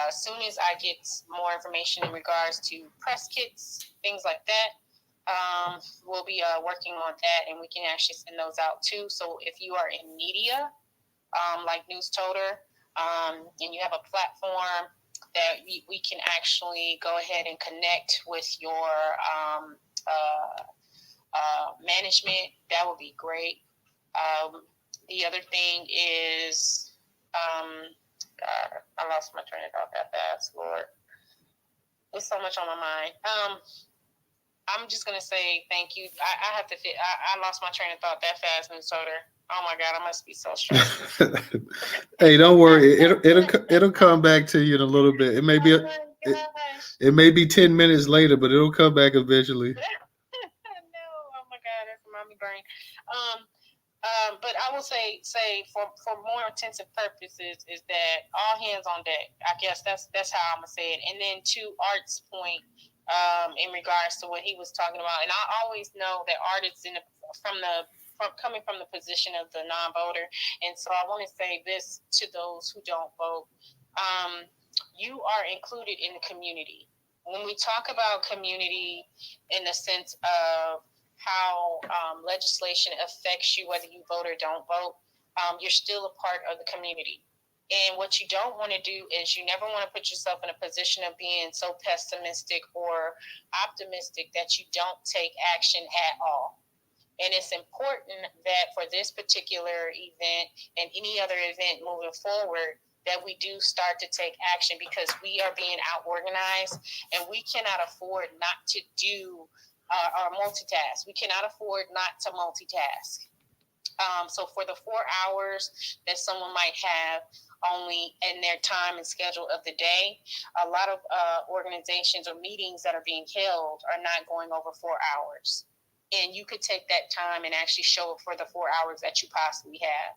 As soon as I get more information in regards to press kits, things like that, we'll be working on that, and we can actually send those out too. So if you are in media, like Newstoter, and you have a platform that we can actually go ahead and connect with your management, that would be great. The other thing is, I lost my train of thought that fast, Lord. There's so much on my mind. I'm just going to say thank you. I have to fit. I lost my train of thought that fast, Newstoter. Oh my God, I must be so stressed. Hey, don't worry. It'll come back to you in a little bit. It may be it may be 10 minutes later, but it'll come back eventually. No, oh my God, that's mommy brain. But I will say for more intensive purposes is that all hands on deck. I guess that's how I'm gonna say it. And then to Art's point, in regards to what he was talking about, and I always know that Art is coming from the position of the non-voter, and so I want to say this to those who don't vote: you are included in the community. When we talk about community in the sense of how legislation affects you, whether you vote or don't vote, you're still a part of the community. And what you don't want to do is you never want to put yourself in a position of being so pessimistic or optimistic that you don't take action at all. And it's important that for this particular event and any other event moving forward, that we do start to take action, because we are being out organized, and we cannot afford not to do or multitask. We cannot afford not to multitask. So for the 4 hours that someone might have only in their time and schedule of the day, a lot of organizations or meetings that are being held are not going over 4 hours. And you could take that time and actually show up for the 4 hours that you possibly have.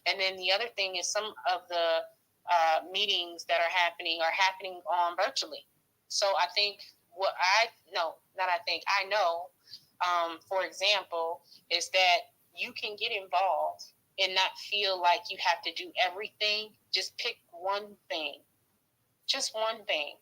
And then the other thing is some of the meetings that are happening on virtually. So I think I know, for example, is that you can get involved and not feel like you have to do everything. Just pick one thing, just one thing,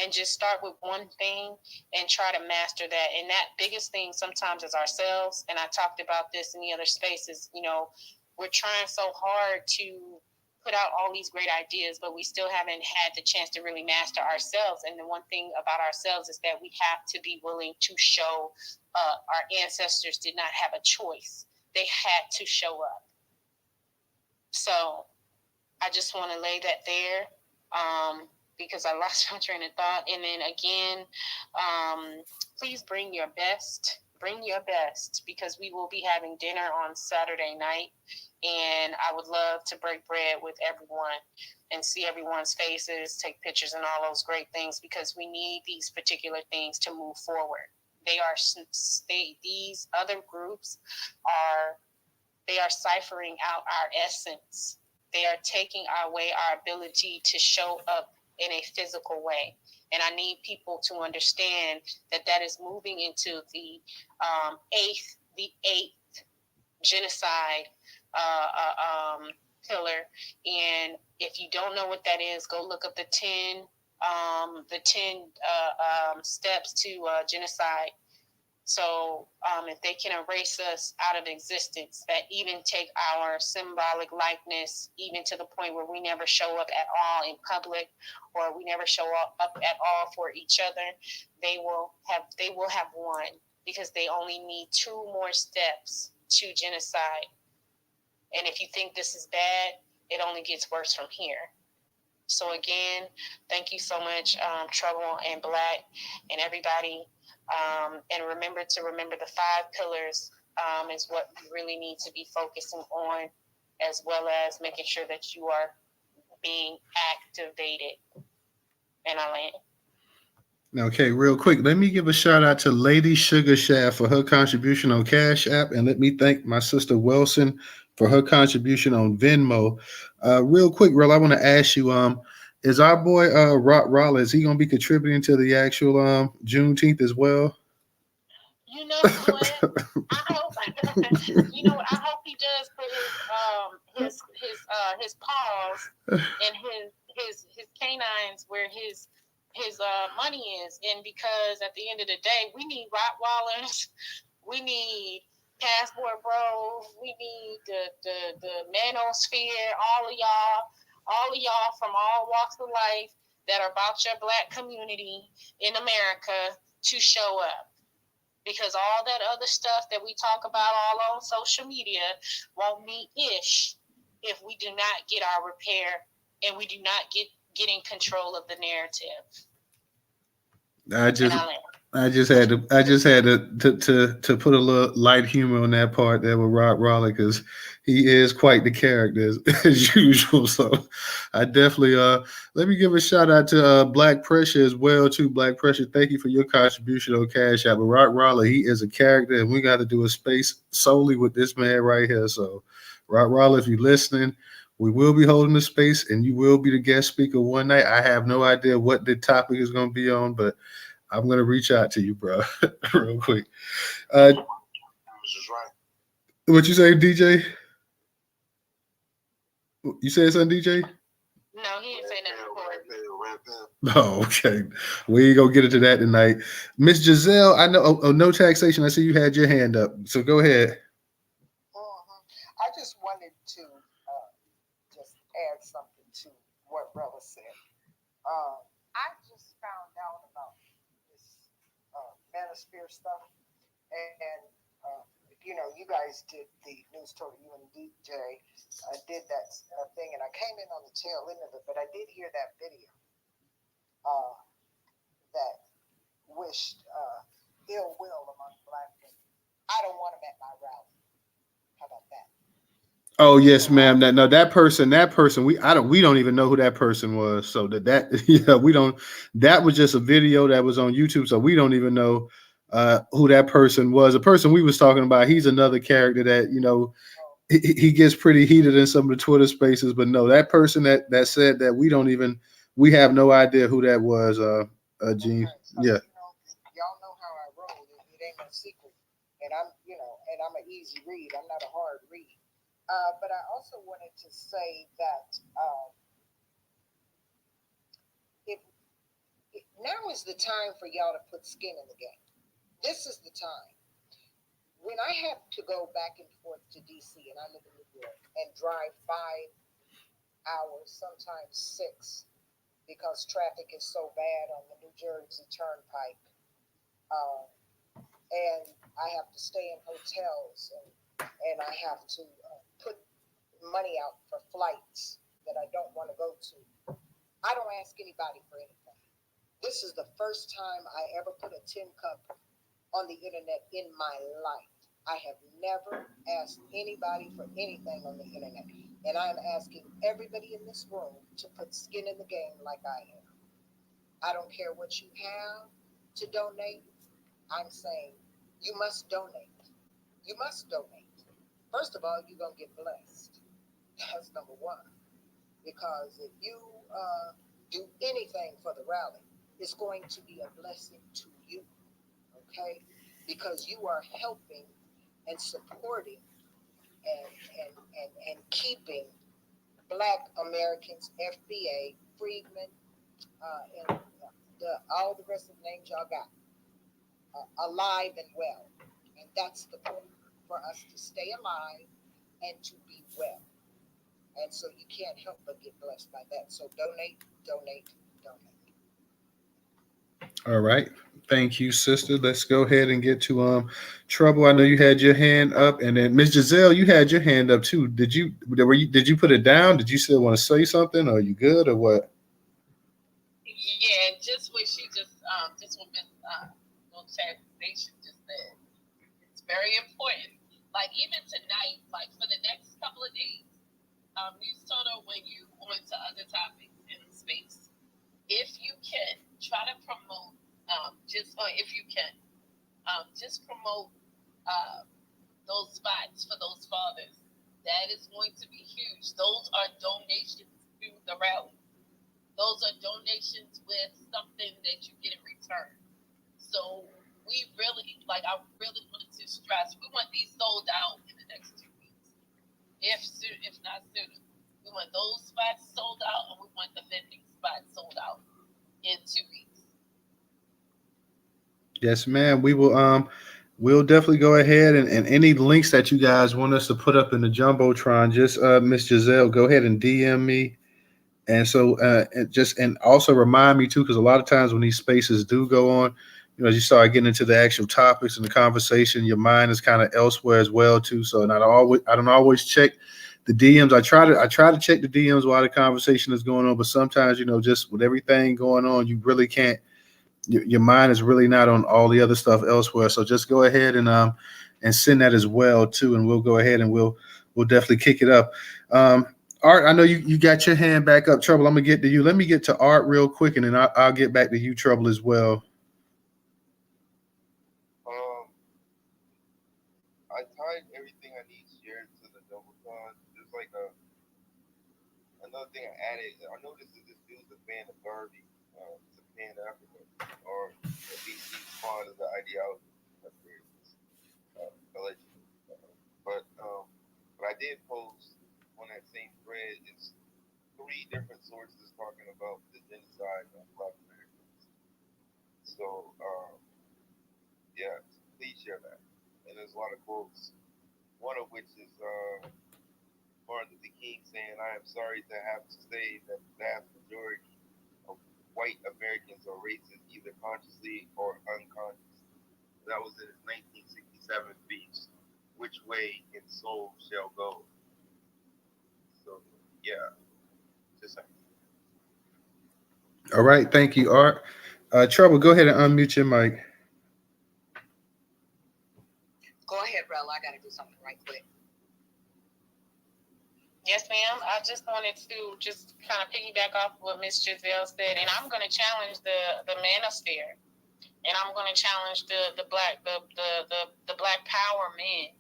and just start with one thing and try to master that. And that biggest thing sometimes is ourselves. And I talked about this in the other spaces. You know, we're trying so hard to put out all these great ideas, but we still haven't had the chance to really master ourselves. And the one thing about ourselves is that we have to be willing to show our ancestors did not have a choice. They had to show up. So I just want to lay that there because I lost my train of thought. And then again, please bring your best. Bring your best, because we will be having dinner on Saturday night. And I would love to break bread with everyone and see everyone's faces, take pictures and all those great things, because we need these particular things to move forward. These other groups are ciphering out our essence. They are taking away our ability to show up in a physical way. And I need people to understand that that is moving into the eighth genocide pillar. And if you don't know what that is, go look up the 10 steps to genocide. So if they can erase us out of existence, that even take our symbolic likeness, even to the point where we never show up at all in public, or we never show up at all for each other, they will have won, because they only need 2 more steps to genocide. And if you think this is bad, it only gets worse from here. So again, thank you so much, Trouble and Black and everybody. And remember the 5 pillars is what we really need to be focusing on, as well as making sure that you are being activated. And I land. Okay, real quick, let me give a shout out to Lady Sugar Shaft for her contribution on Cash App, and let me thank my sister Wilson for her contribution on Venmo. Real quick, Rel, I want to ask you, is our boy Rolla, is he going to be contributing to the actual Juneteenth as well? You know what? I hope. You know what? I hope he does put his paws and his canines where his money is. And because at the end of the day, we need Rottweilers, we need Passport Bros, we need the Manosphere, all of y'all from all walks of life that are about your Black community in America to show up. Because all that other stuff that we talk about all on social media won't mean ish if we do not get our repair and we do not get in control of the narrative. I just had to put a little light humor on that part there with Rod Raleigh, because he is quite the character as usual. So I definitely let me give a shout out to Black Pressure as well too. Black Pressure, thank you for your contribution on Cash App. But Rod Raleigh, he is a character, and we got to do a space solely with this man right here. So Rod Raleigh, if you're listening, we will be holding the space, and you will be the guest speaker one night. I have no idea what the topic is going to be on, but I'm going to reach out to you, bro, real quick. What you say, DJ? You said something, DJ? No, he didn't say nothing. Oh, okay. We ain't going to get into that tonight. Miss Giselle, I know, no taxation. I see you had your hand up. So go ahead. I just wanted to just add something to what Rella said. I just found out about this Manosphere stuff, and you guys did the Newstoter, you and DJ did that thing, and I came in on the tail end of it, but I did hear that video that wished ill will among Black people. I don't want them at my rally. How about that? Oh yes, ma'am. That person. We don't even know who that person was. So we don't. That was just a video that was on YouTube. So we don't even know who that person was. The person we was talking about, he's another character that he gets pretty heated in some of the Twitter spaces. But no, that person that said that we have no idea who that was. Gene. Okay, so, Yeah. y'all know how I roll. It ain't no secret, and I'm I'm an easy read. I'm not a hard read. But I also wanted to say that if, if now is the time for y'all to put skin in the game. This is the time. When I have to go back and forth to DC, and I live in New York, and drive 5 hours, sometimes 6, because traffic is so bad on the New Jersey Turnpike, um, and I have to stay in hotels, and I have to put money out for flights that I don't want to go to. I don't ask anybody for anything. This is the first time I ever put a tin cup on the internet in my life. I have never asked anybody for anything on the internet. And I'm asking everybody in this room to put skin in the game like I am. I don't care what you have to donate. I'm saying you must donate. You must donate. First of all, you're going to get blessed. That's number one. Because if you do anything for the rally, it's going to be a blessing to you. Okay? Because you are helping and supporting and keeping Black Americans, FBA, Freedmen, and all the rest of the names y'all got alive and well. And that's the point, for us to stay alive and to be well. And so you can't help but get blessed by that. So donate, donate, donate. All right. Thank you, sister. Let's go ahead and get to Trouble. I know you had your hand up, and then Miss Giselle, you had your hand up too. Did you put it down? Did you still want to say something? Are you good or what? Yeah, just what she just what Miss Station just said. It's very important. Like even tonight, like for the next couple of days, Newstoter, when you go into other topics in space, if you can try to promote, if you can, just promote those spots for those fathers. That is going to be huge. Those are donations to the rally. Those are donations with something that you get in return. So we really, I really wanted to stress, we want these sold out in the next 2 weeks, if not sooner. We want those spots sold out, and we want the vending spots sold out in 2 weeks. Yes, ma'am. We will we'll definitely go ahead and any links that you guys want us to put up in the Jumbotron, just Miss Giselle, go ahead and DM me. And so and also remind me too, because a lot of times when these spaces do go on, as you start getting into the actual topics and the conversation, your mind is kind of elsewhere as well too. So I don't always check the DMs. I try to check the DMs while the conversation is going on, but sometimes, just with everything going on, you really can't. Your mind is really not on all the other stuff elsewhere. So just go ahead and send that as well too, and we'll go ahead and we'll definitely kick it up. Art, I know you got your hand back up. Trouble, I'm gonna get to you. Let me get to Art real quick, and then I'll get back to you, Trouble, as well. I tied everything I need shared to the Jumbotron. There's another thing I added. I noticed that this dude's a fan of Garvey, to Pan Africa, or at least he's fond of the ideology of reparations, allegedly. But I did post on that same thread. It's 3 different sources talking about the genocide of Black Americans. So yeah, please share that. And there's a lot of quotes. One of which is Martin Luther King saying, "I am sorry to have to say that the vast majority of white Americans are racist, either consciously or unconsciously." That was in his 1967 speech, "Which way its soul shall go." So, yeah, just saying. All right, thank you, Art. Trouble, go ahead and unmute your mic. Go ahead, Rella. I got to do something right quick. Yes, ma'am. I just wanted to just kind of piggyback off what Miss Giselle said, and I'm going to challenge the manosphere, and I'm going to challenge the black power men,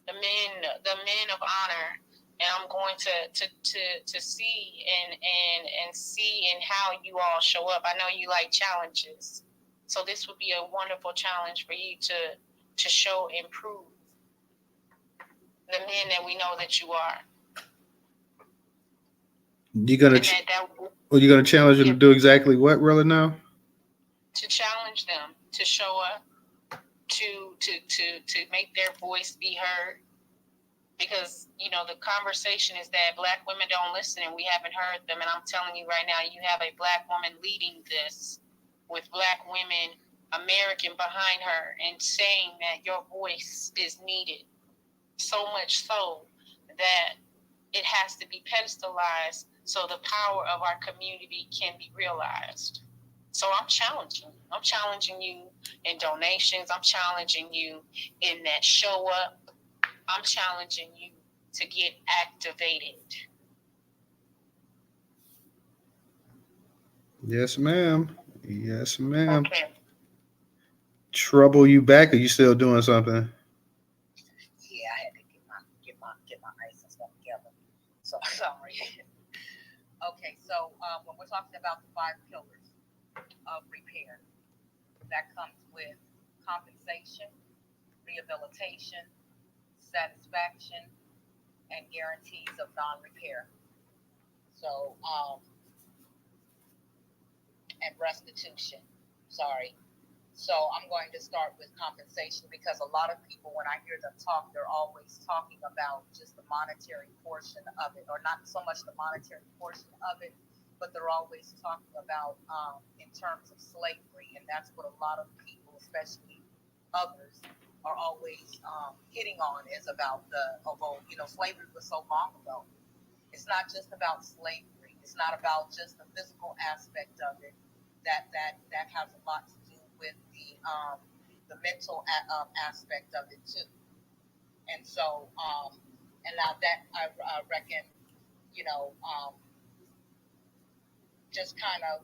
the men of honor, and I'm going to see and see in how you all show up. I know you like challenges, so this would be a wonderful challenge for you to show and prove the men that we know that you are. You gonna you gonna challenge them to do exactly what, really now? To challenge them to show up, to make their voice be heard, because the conversation is that Black women don't listen and we haven't heard them. And I'm telling you right now, you have a Black woman leading this with Black women, American, behind her and saying that your voice is needed, so much so that it has to be pedestalized so the power of our community can be realized. So I'm challenging you. I'm challenging you in donations. I'm challenging you in that show up. I'm challenging you to get activated. Yes, ma'am. Yes, ma'am. Okay. Trouble, you back? Or you still doing something? Yeah, I had to get my ice and stuff together. So sorry. Okay, so when we're talking about the 5 pillars of repair, that comes with compensation, rehabilitation, satisfaction, and guarantees of non-repair. So and restitution. Sorry. So I'm going to start with compensation, because a lot of people, when I hear them talk, they're always talking about just the monetary portion of it, or not so much the monetary portion of it, but they're always talking about in terms of slavery. And that's what a lot of people, especially others, are always hitting on, is about slavery was so long ago. It's not just about slavery. It's not about just the physical aspect of it. That has a lot to do with the mental aspect of it too. And so, and now that I reckon, just kind of,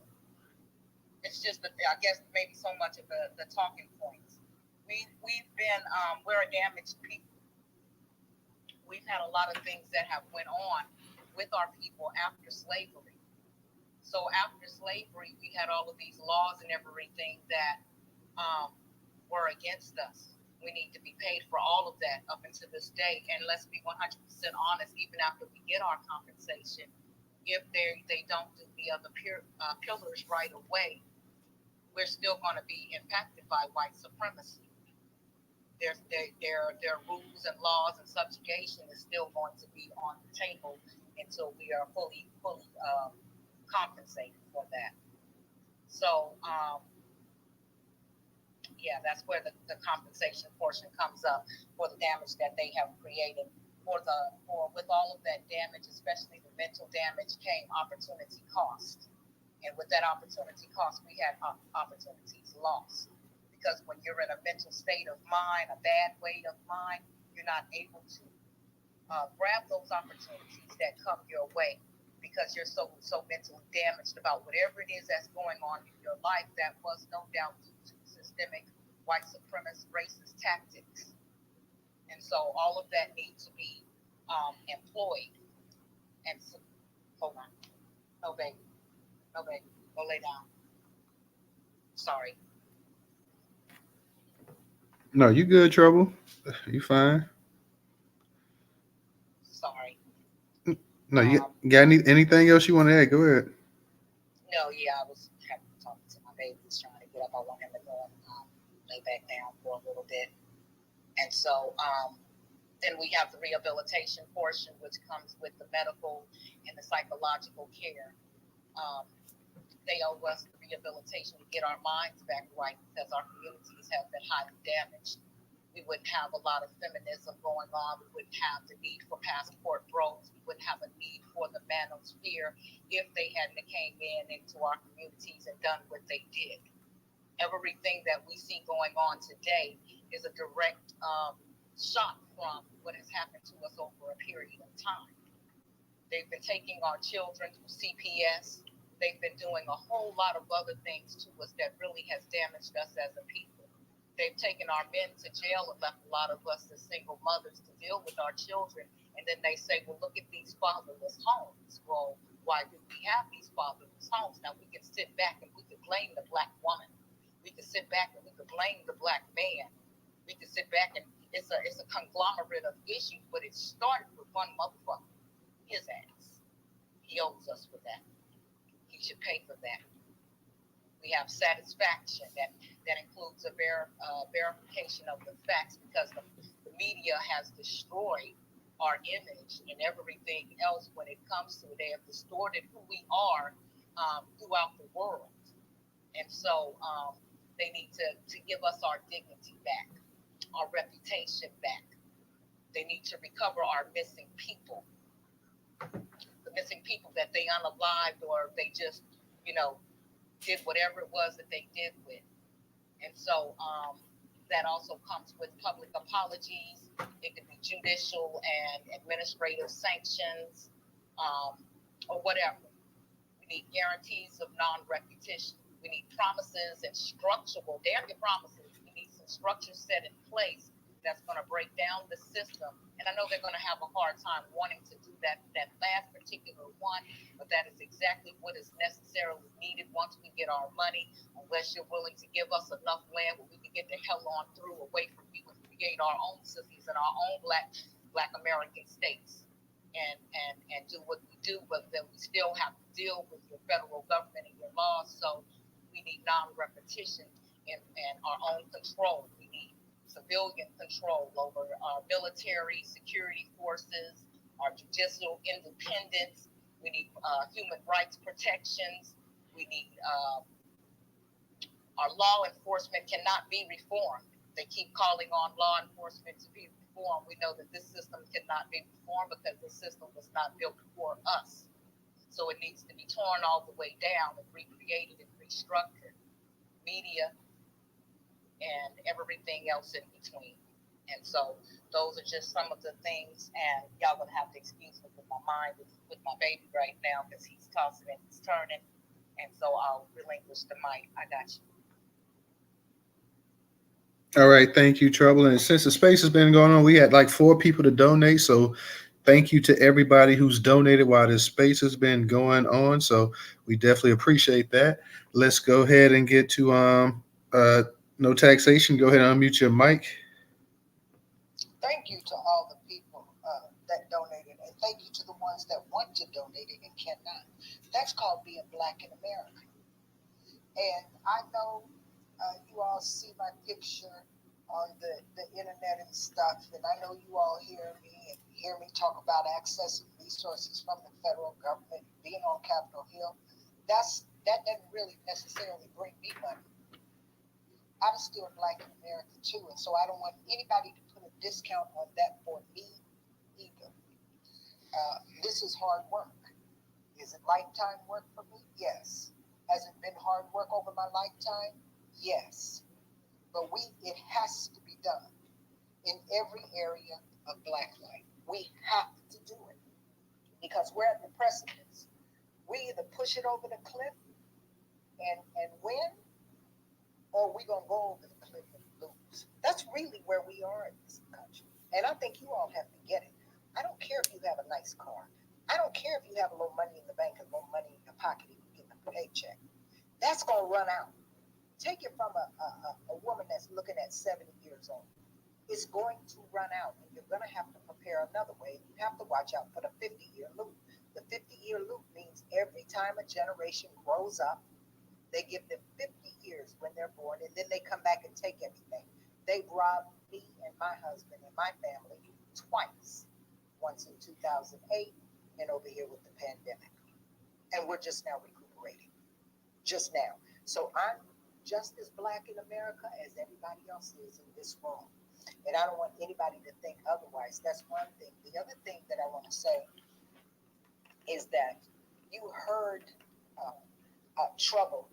it's just I guess maybe so much of the talking points. We've been we're a damaged people. We've had a lot of things that have went on with our people after slavery. So after slavery, we had all of these laws and everything that were against us. We need to be paid for all of that up until this day. And let's be 100% honest, even after we get our compensation, if they don't do the other pillars right away, we're still going to be impacted by white supremacy. Their rules and laws and subjugation is still going to be on the table until we are fully compensated for that. So, that's where the compensation portion comes up for the damage that they have created. With all of that damage, especially the mental damage, came opportunity cost. And with that opportunity cost, we had opportunities lost. Because when you're in a mental state of mind, a bad weight of mind, you're not able to grab those opportunities that come your way, because you're so mentally damaged about whatever it is that's going on in your life that was no doubt due to systemic white supremacist racist tactics. And so all of that needs to be employed. And so, hold on. No, baby. Go lay down. Sorry. No, you good, Trouble. You fine. Sorry. No, you got anything else you want to add? Go ahead. No, I was having to talk to my baby. He's trying to get up. I want him to go and lay back down for a little bit. And so then we have the rehabilitation portion, which comes with the medical and the psychological care. They owe us the rehabilitation to get our minds back right, because our communities have been highly damaged. We wouldn't have a lot of feminism going on. We wouldn't have the need for passport bros. We wouldn't have a need for the manosphere if they hadn't came into our communities and done what they did. Everything that we see going on today is a direct shot from what has happened to us over a period of time. They've been taking our children through CPS. They've been doing a whole lot of other things to us that really has damaged us as a people. They've taken our men to jail and left a lot of us as single mothers to deal with our children. And then they say, well, look at these fatherless homes. Well, why do we have these fatherless homes? Now, we can sit back and we can blame the Black woman. We can sit back and we can blame the Black man. We can sit back and it's a conglomerate of issues, but it started with one motherfucker, his ass. He owes us for that. He should pay for that. We have satisfaction that includes a verification of the facts, because the media has destroyed our image and everything else when it comes to it. They have distorted who we are throughout the world. And so they need to give us our dignity back, our reputation back. They need to recover our missing people, the missing people that they unalived, or they just, did whatever it was that they did with. And so that also comes with public apologies. It could be judicial and administrative sanctions, or whatever. We need guarantees of non-repetition. We need promises and structural, damn your promises. We need some structure set in place that's going to break down the system. And I know they're going to have a hard time wanting to do that last particular one, but that is exactly what is necessarily needed once we get our money, unless you're willing to give us enough land where we can get the hell on through away from you and create our own cities and our own black American states and do what we do, but then we still have to deal with your federal government and your laws. So we need non-repetition and our own control. We need civilian control over our military, security forces, our judicial independence. We need human rights protections. We need our law enforcement cannot be reformed. They keep calling on law enforcement to be reformed. We know that this system cannot be reformed because the system was not built for us. So it needs to be torn all the way down and recreated and restructured. Media and everything else in between. And so those are just some of the things, and y'all gonna have to excuse me with my mind with my baby right now, because he's tossing and he's turning. And so I'll relinquish the mic. I got you. All right, thank you, Trouble. And since the space has been going on, we had like 4 people to donate. So thank you to everybody who's donated while this space has been going on. So we definitely appreciate that. Let's go ahead and get to no taxation. Go ahead and unmute your mic. Thank you to all the people that donated, and thank you to the ones that want to donate it and cannot. That's called being Black in America. And I know you all see my picture on the internet and stuff, and I know you all hear me talk about accessing resources from the federal government, being on Capitol Hill. That doesn't really necessarily bring me money. I'm still Black in America too, and so I don't want anybody to put a discount on that for me either. This is hard work. Is it lifetime work for me? Yes. Has it been hard work over my lifetime? Yes. But it has to be done in every area of Black life. We have to do it because we're at the precipice. We either push it over the cliff and win, or we're going to go over the cliff and lose. That's really where we are in this country. And I think you all have to get it. I don't care if you have a nice car. I don't care if you have a little money in the bank and a little money in your pocket and you get a paycheck. That's going to run out. Take it from a woman that's looking at 70 years old. It's going to run out, and you're going to have to prepare another way. You have to watch out for the 50-year loop. The 50-year loop means every time a generation grows up, they give them 50 years when they're born, and then they come back and take everything. They've robbed me and my husband and my family twice, once in 2008 and over here with the pandemic. And we're just now recuperating, just now. So I'm just as Black in America as everybody else is in this room. And I don't want anybody to think otherwise. That's one thing. The other thing that I want to say is that you heard Trouble,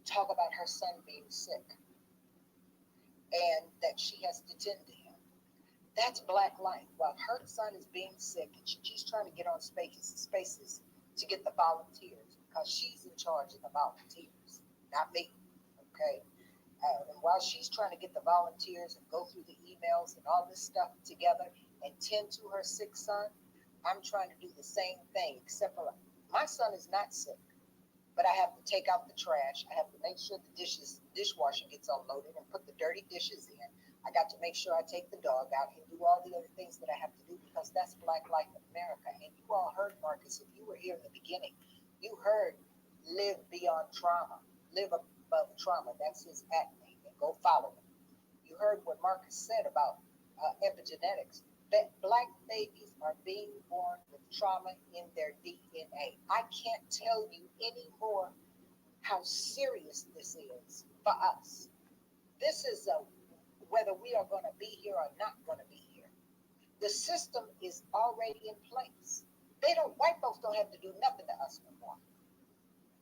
talk about her son being sick and that she has to tend to him. That's Black life. While her son is being sick and she's trying to get on spaces to get the volunteers, because she's in charge of the volunteers, not me, okay? And while she's trying to get the volunteers and go through the emails and all this stuff together and tend to her sick son, I'm trying to do the same thing, except for my son is not sick. But I have to take out the trash. I have to make sure the dishwasher gets unloaded and put the dirty dishes in. I got to make sure I take the dog out and do all the other things that I have to do because that's Black life in America. And you all heard Marcus, if you were here in the beginning, you heard live beyond trauma, live above trauma. That's his at name. And go follow him. You heard what Marcus said about epigenetics. That Black babies are being born with trauma in their DNA. I can't tell you anymore how serious this is for us. This is whether we are going to be here or not going to be here. The system is already in place. White folks don't have to do nothing to us no more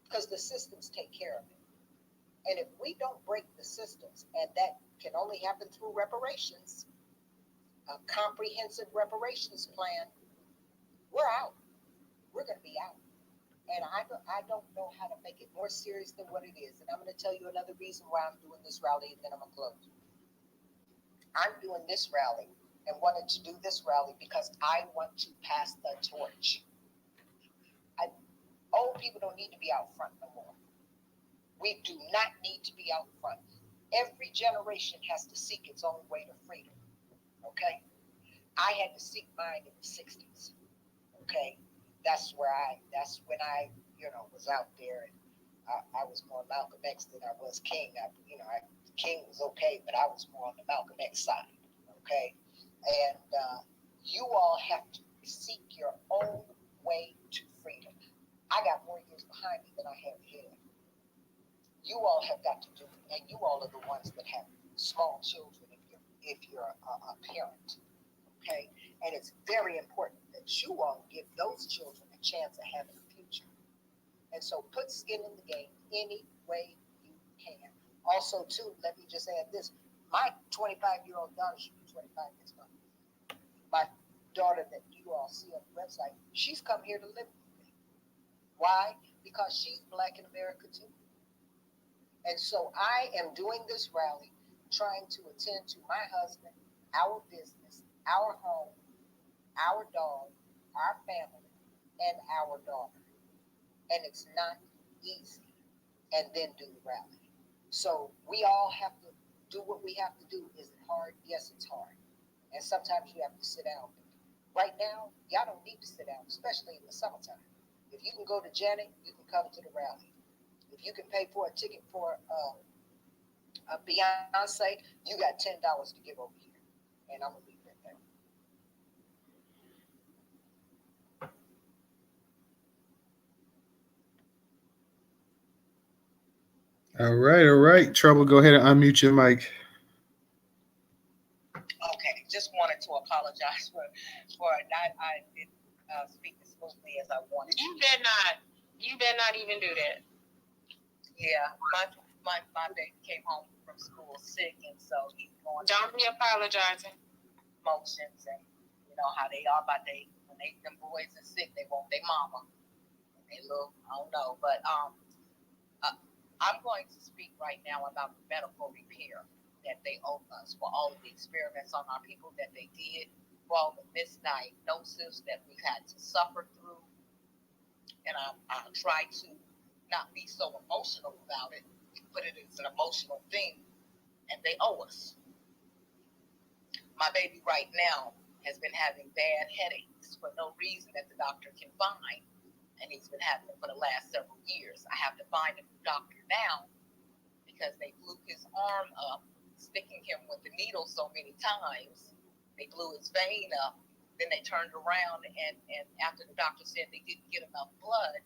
because the systems take care of it. And if we don't break the systems, and that can only happen through reparations, a comprehensive reparations plan, we're out. We're going to be out. And I don't know how to make it more serious than what it is. And I'm going to tell you another reason why I'm doing this rally, and then I'm going to close. I'm doing this rally and wanted to do this rally because I want to pass the torch. Old people don't need to be out front no more. We do not need to be out front. Every generation has to seek its own way to freedom. Okay? I had to seek mine in the 60s. Okay? That's when I was out there, and I was more Malcolm X than I was King. King was okay, but I was more on the Malcolm X side. Okay? And you all have to seek your own way to freedom. I got more years behind me than I have ahead. You all have got to do it, and you all are the ones that have small children if you're a parent. Okay? And it's very important that you all give those children a chance of having a future. And so put skin in the game any way you can. Also, too, let me just add this. My 25-year-old daughter, she'll be 25 next month. My daughter that you all see on the website, she's come here to live with me. Why? Because she's Black in America, too. And so I am doing this rally, trying to attend to my husband, our business, our home, our dog, our family, and our daughter. And it's not easy. And then do the rally. So we all have to do what we have to do. Is it hard? Yes, it's hard. And sometimes you have to sit down. Right now, y'all don't need to sit down, especially in the summertime. If you can go to Janet, you can come to the rally. If you can pay for a ticket for a Beyonce, you got $10 to give over here. And I'm going to leave it at that. All right. Trouble, go ahead and unmute your mic. Okay, just wanted to apologize for I didn't speak as smoothly as I wanted. You better not even do that. Yeah, my baby came home from school sick, and so he's going. Don't be apologizing. Motions, and you know how they are. When them boys are sick, they want their mama. And they look, I don't know, but I'm going to speak right now about the medical repair that they owe us for all of the experiments on our people that they did, for all the misdiagnosis that we've had to suffer through. And I'll try to not be so emotional about it, but it is an emotional thing, and they owe us. My baby right now has been having bad headaches for no reason that the doctor can find, and he's been having it for the last several years. I have to find a new doctor now because they blew his arm up, sticking him with the needle so many times. They blew his vein up. Then they turned around, and after the doctor said they didn't get enough blood,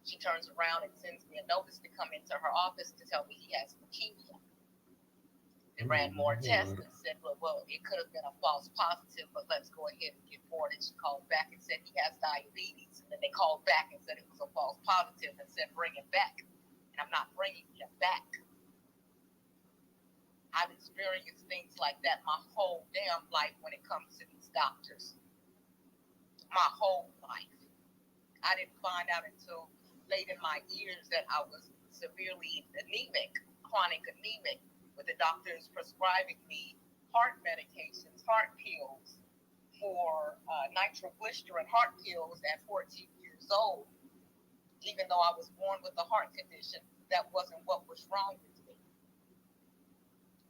she turns around and sends me a notice to come into her office to tell me he has leukemia. They ran more tests and said, well, it could have been a false positive, but let's go ahead and get forward. And she called back and said he has diabetes. And then they called back and said it was a false positive and said, bring him back. And I'm not bringing him back. I've experienced things like that my whole damn life when it comes to these doctors. My whole life. I didn't find out until late in my years that I was severely anemic, chronic anemic, with the doctors prescribing me heart medications, heart pills for nitroglycerin heart pills at 14 years old. Even though I was born with a heart condition, that wasn't what was wrong with me.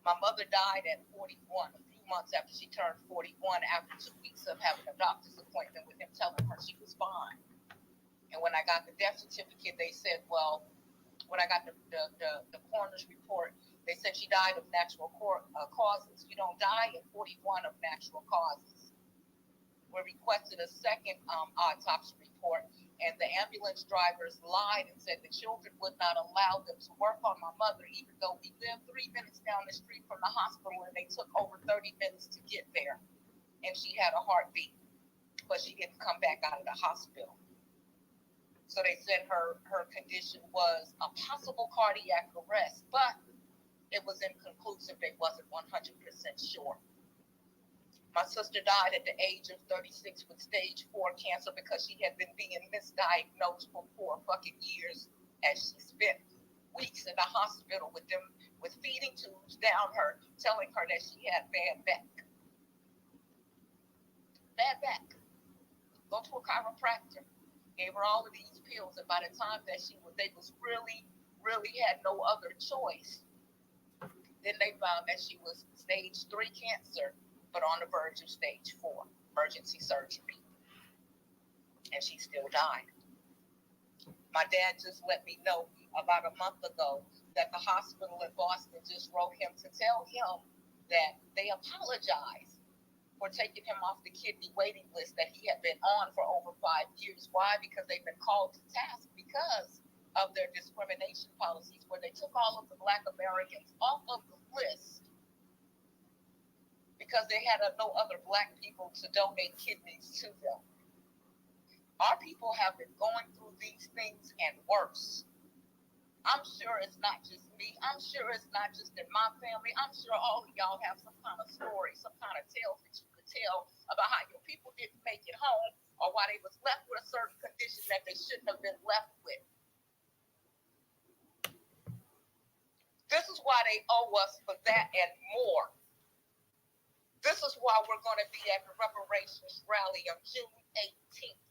My mother died at 41, a few months after she turned 41, after 2 weeks of having a doctor's appointment with him telling her she was fine. And when I got the death certificate, they said, well, when I got the coroner's report, they said she died of natural causes. You don't die at 41 of natural causes. We requested a second autopsy report, and the ambulance drivers lied and said the children would not allow them to work on my mother, even though we lived 3 minutes down the street from the hospital, and they took over 30 minutes to get there. And she had a heartbeat, but she didn't come back out of the hospital. So they said her condition was a possible cardiac arrest, but it was inconclusive. They wasn't 100% sure. My sister died at the age of 36 with stage 4 cancer because she had been being misdiagnosed for 4 fucking years, as she spent weeks in the hospital with feeding tubes down her, telling her that she had bad back. Bad back. Go to a chiropractor. Gave her all of these pills, and by the time that they was really had no other choice, then they found that she was stage 3 cancer, but on the verge of stage 4, emergency surgery. And she still died. My dad just let me know about a month ago that the hospital in Boston just wrote him to tell him that they apologized for taking him off the kidney waiting list that he had been on for over 5 years. Why? Because they've been called to task because of their discrimination policies, where they took all of the Black Americans off of the list because they had no other Black people to donate kidneys to them. Our people have been going through these things and worse. I'm sure it's not just me. I'm sure it's not just in my family. I'm sure all of y'all have some kind of story, some kind of tales that you could tell about how your people didn't make it home, or why they was left with a certain condition that they shouldn't have been left with. This is why they owe us for that and more. This is why we're going to be at the Reparations rally on June 18th.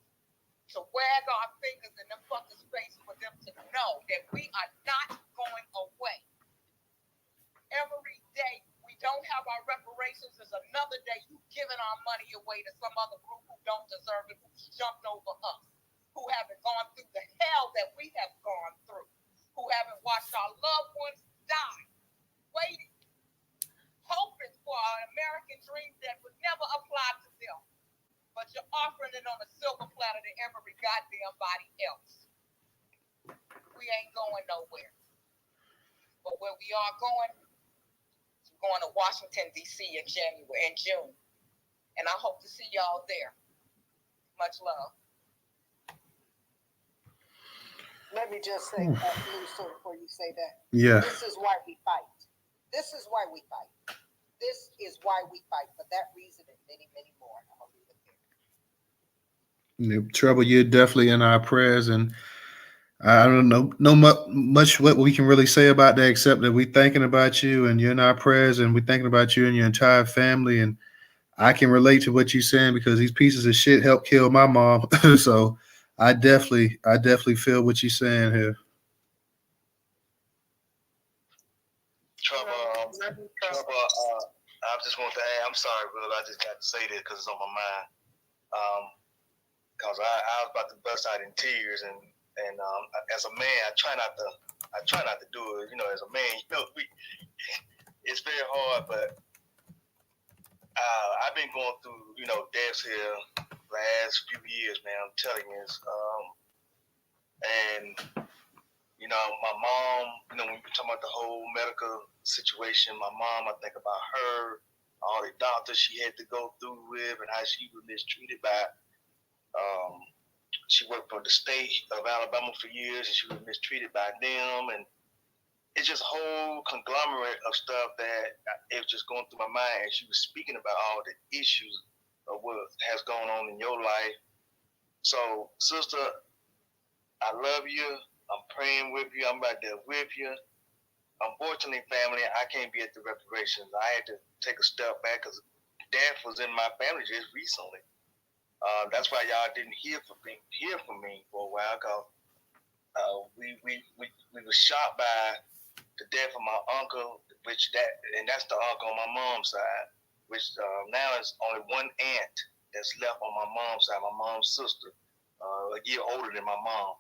To wag our fingers in them fuckers' face for them to know that we are not going away. Every day we don't have our reparations is another day you giving our money away to some other group who don't deserve it, who's jumped over us, who haven't gone through the hell that we have gone through, who haven't watched our loved ones die, waiting, hoping for an American dream that would never apply to them. But you're offering it on a silver platter to every goddamn body else. We ain't going nowhere. But where we are going, we're going to Washington, D.C. in June. And I hope to see y'all there. Much love. Let me just say, Newstoter, before you say that. Yeah. This is why we fight. This is why we fight. This is why we fight. For that reason and many, many more. Trouble, you're definitely in our prayers, and I don't know much what we can really say about that, except that we're thinking about you and you're in our prayers, and we're thinking about you and your entire family. And I can relate to what you're saying because these pieces of shit helped kill my mom. So I definitely feel what you're saying here. Trouble, I just want to add, I'm sorry, Will, I just got to say this because it's on my mind. Because I was about to bust out in tears, and as a man, I try not to do it. You know, as a man, it's very hard, but I've been going through, deaths here last few years, man. I'm telling you, and my mom. When we talking about the whole medical situation, my mom, I think about her, all the doctors she had to go through with, and how she was mistreated by. She worked for the state of Alabama for years, and she was mistreated by them, and it's just a whole conglomerate of stuff that it was just going through my mind. And she was speaking about all the issues of what has gone on in your life. So, sister, I love you. I'm praying with you. I'm right there with you. Unfortunately, family, I can't be at the reparations. I had to take a step back because death was in my family just recently. That's why y'all didn't hear from me for a while, because we were shocked by the death of my uncle, the that's the uncle on my mom's side, which now is only one aunt that's left on my mom's side, my mom's sister, a year older than my mom.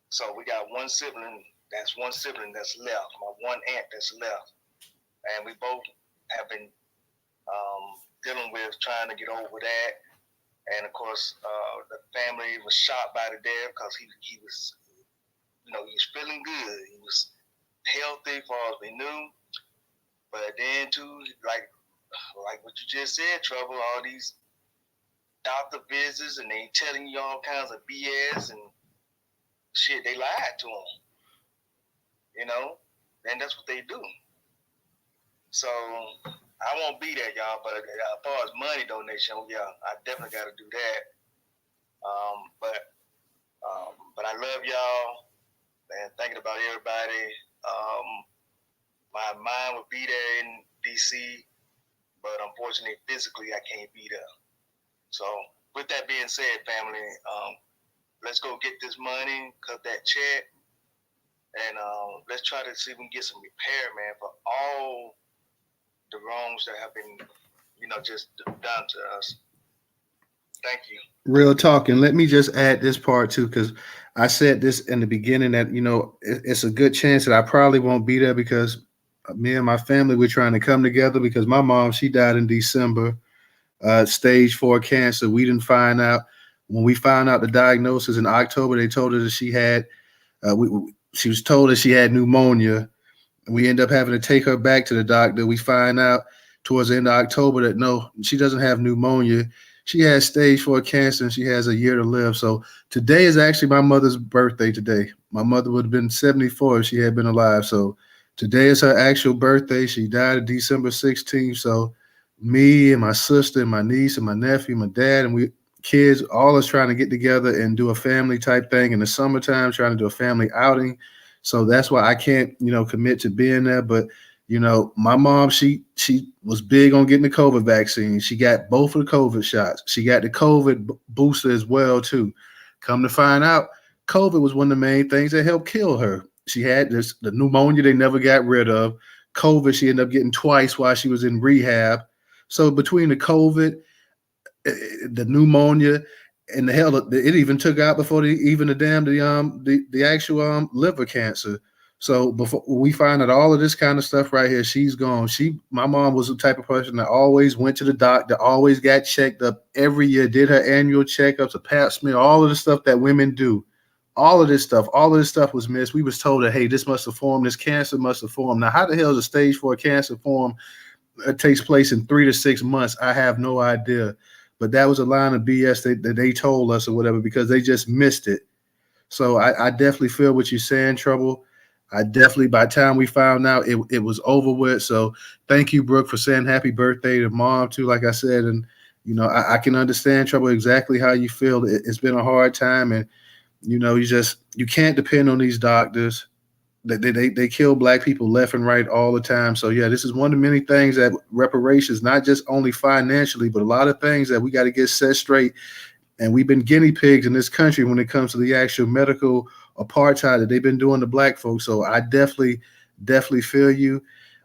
So we got one sibling that's left, my one aunt that's left. And we both have been dealing with trying to get over that. And of course, the family was shocked by the death because he was, he was feeling good. He was healthy, as far as we knew. But then too, like what you just said, Trouble, all these doctor visits and they telling you all kinds of BS and shit. They lied to him, and that's what they do. So I won't be there, y'all. But as far as money donation, yeah, I definitely got to do that. But I love y'all and thinking about everybody. My mind would be there in DC, but unfortunately, physically, I can't be there. So with that being said, family, let's go get this money, cut that check, and let's try to see if we can get some repair, man, for all the wrongs that have been, just done to us. Thank you. Real talk. And let me just add this part too, because I said this in the beginning that, it's a good chance that I probably won't be there because me and my family, we're trying to come together because my mom, she died in December, stage 4 cancer. We didn't find out. When we found out the diagnosis in October, they told her that she had, she was told that she had pneumonia. We end up having to take her back to the doctor. We find out towards the end of October that no, she doesn't have pneumonia. She has stage 4 cancer and she has a year to live. So today is actually my mother's birthday today. My mother would have been 74 if she had been alive. So today is her actual birthday. She died on December 16th. So me and my sister and my niece and my nephew, my dad, and we kids, all us trying to get together and do a family type thing in the summertime, trying to do a family outing. So that's why I can't, commit to being there. But, my mom, she was big on getting the COVID vaccine. She got both of the COVID shots. She got the COVID booster as well, too. Come to find out, COVID was one of the main things that helped kill her. She had the pneumonia they never got rid of. COVID, she ended up getting twice while she was in rehab. So between the COVID, the pneumonia, and the hell, it even took out before the actual liver cancer. So before we find out all of this kind of stuff right here, she's gone. My mom was the type of person that always went to the doctor, always got checked up every year, did her annual checkups, a pap smear, all of the stuff that women do. All of this stuff was missed. We was told that, hey, this must have formed, this cancer must have formed. Now, how the hell is a stage 4 cancer form? It takes place in 3 to 6 months. I have no idea. But that was a line of BS that they told us or whatever because they just missed it. So I definitely feel what you're saying, Trouble. I definitely, by the time we found out, it was over with. So thank you, Brooke, for saying happy birthday to Mom, too, like I said. And, I can understand, Trouble, exactly how you feel. It's been a hard time. And, you can't depend on these doctors. They kill Black people left and right all the time. So yeah, this is one of the many things that reparations, not just only financially, but a lot of things that we got to get set straight. And we've been guinea pigs in this country when it comes to the actual medical apartheid that they've been doing to Black folks. So I definitely feel you.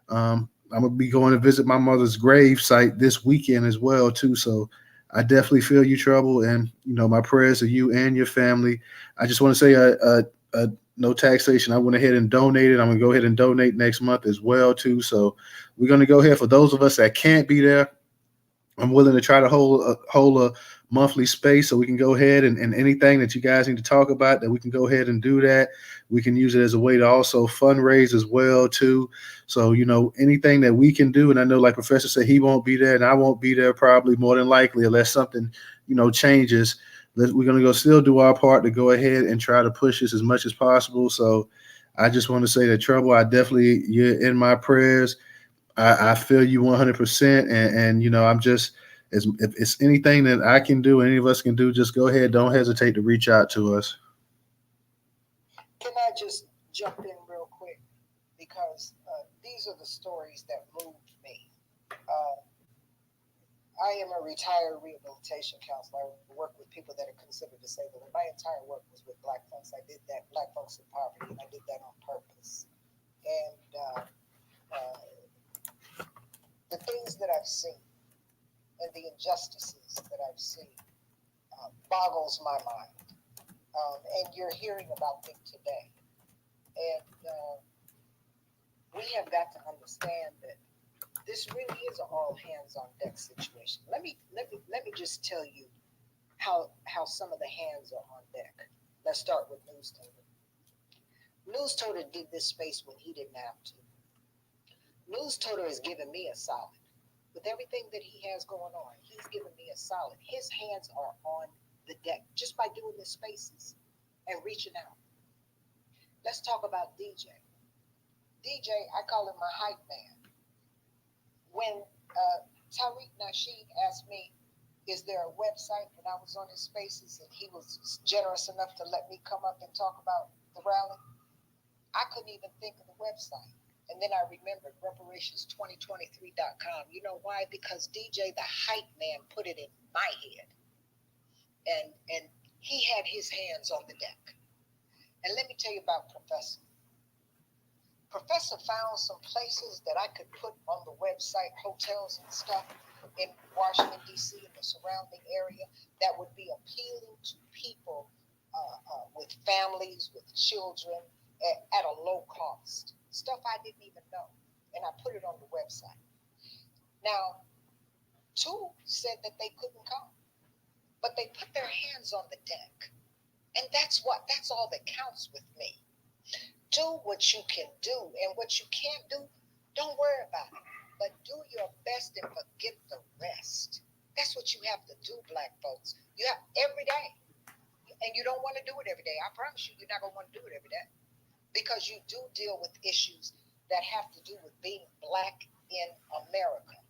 I'm gonna be going to visit my mother's grave site this weekend as well too. So I definitely feel you, Trouble, and my prayers to you and your family. I just want to say no taxation. I went ahead and donated. I'm going to go ahead and donate next month as well, too. So we're going to go ahead. For those of us that can't be there, I'm willing to try to hold a monthly space so we can go ahead and anything that you guys need to talk about, that we can go ahead and do that. We can use it as a way to also fundraise as well, too. So, anything that we can do. And I know, like Professor said, he won't be there and I won't be there probably more than likely unless something, changes. We're going to go still do our part to go ahead and try to push this as much as possible. So I just want to say that, Trouble, you're in my prayers. I feel you 100%. And I'm just, if it's anything that I can do, any of us can do, just go ahead. Don't hesitate to reach out to us. Can I just jump in real quick? Because these are the stories that moved me. I am a retired rehabilitation counselor. I work with people that are considered disabled, and my entire work was with Black folks. I did that, Black folks in poverty, and I did that on purpose. And I've seen and the injustices that I've seen boggles my mind. And you're hearing about them today. And we have got to understand that this really is an all hands on deck situation. Let me just tell you how some of the hands are on deck. Let's start with Newstoter. Newstoter did this space when he didn't have to. Newstoter has given me a solid. With everything that he has going on, he's given me a solid. His hands are on the deck just by doing the spaces and reaching out. Let's talk about DJ. DJ, I call him my hype man. When Tariq Nasheed asked me, is there a website, when I was on his spaces and he was generous enough to let me come up and talk about the rally, I couldn't even think of the website. And then I remembered reparations2023.com. You know why? Because DJ, the hype man, put it in my head. And he had his hands on the deck. And let me tell you about Professor. Professor found some places that I could put on the website, hotels and stuff in Washington, D.C. and the surrounding area that would be appealing to people with families, with children, at a low cost. Stuff I didn't even know. And I put it on the website. Now, two said that they couldn't come, but they put their hands on the deck. And that's all that counts with me. Do what you can do, and what you can't do, don't worry about it. But do your best and forget the rest. That's what you have to do, Black folks. You have every day. And you don't want to do it every day. I promise you, you're not going to want to do it every day. Because you do deal with issues that have to do with being Black in America.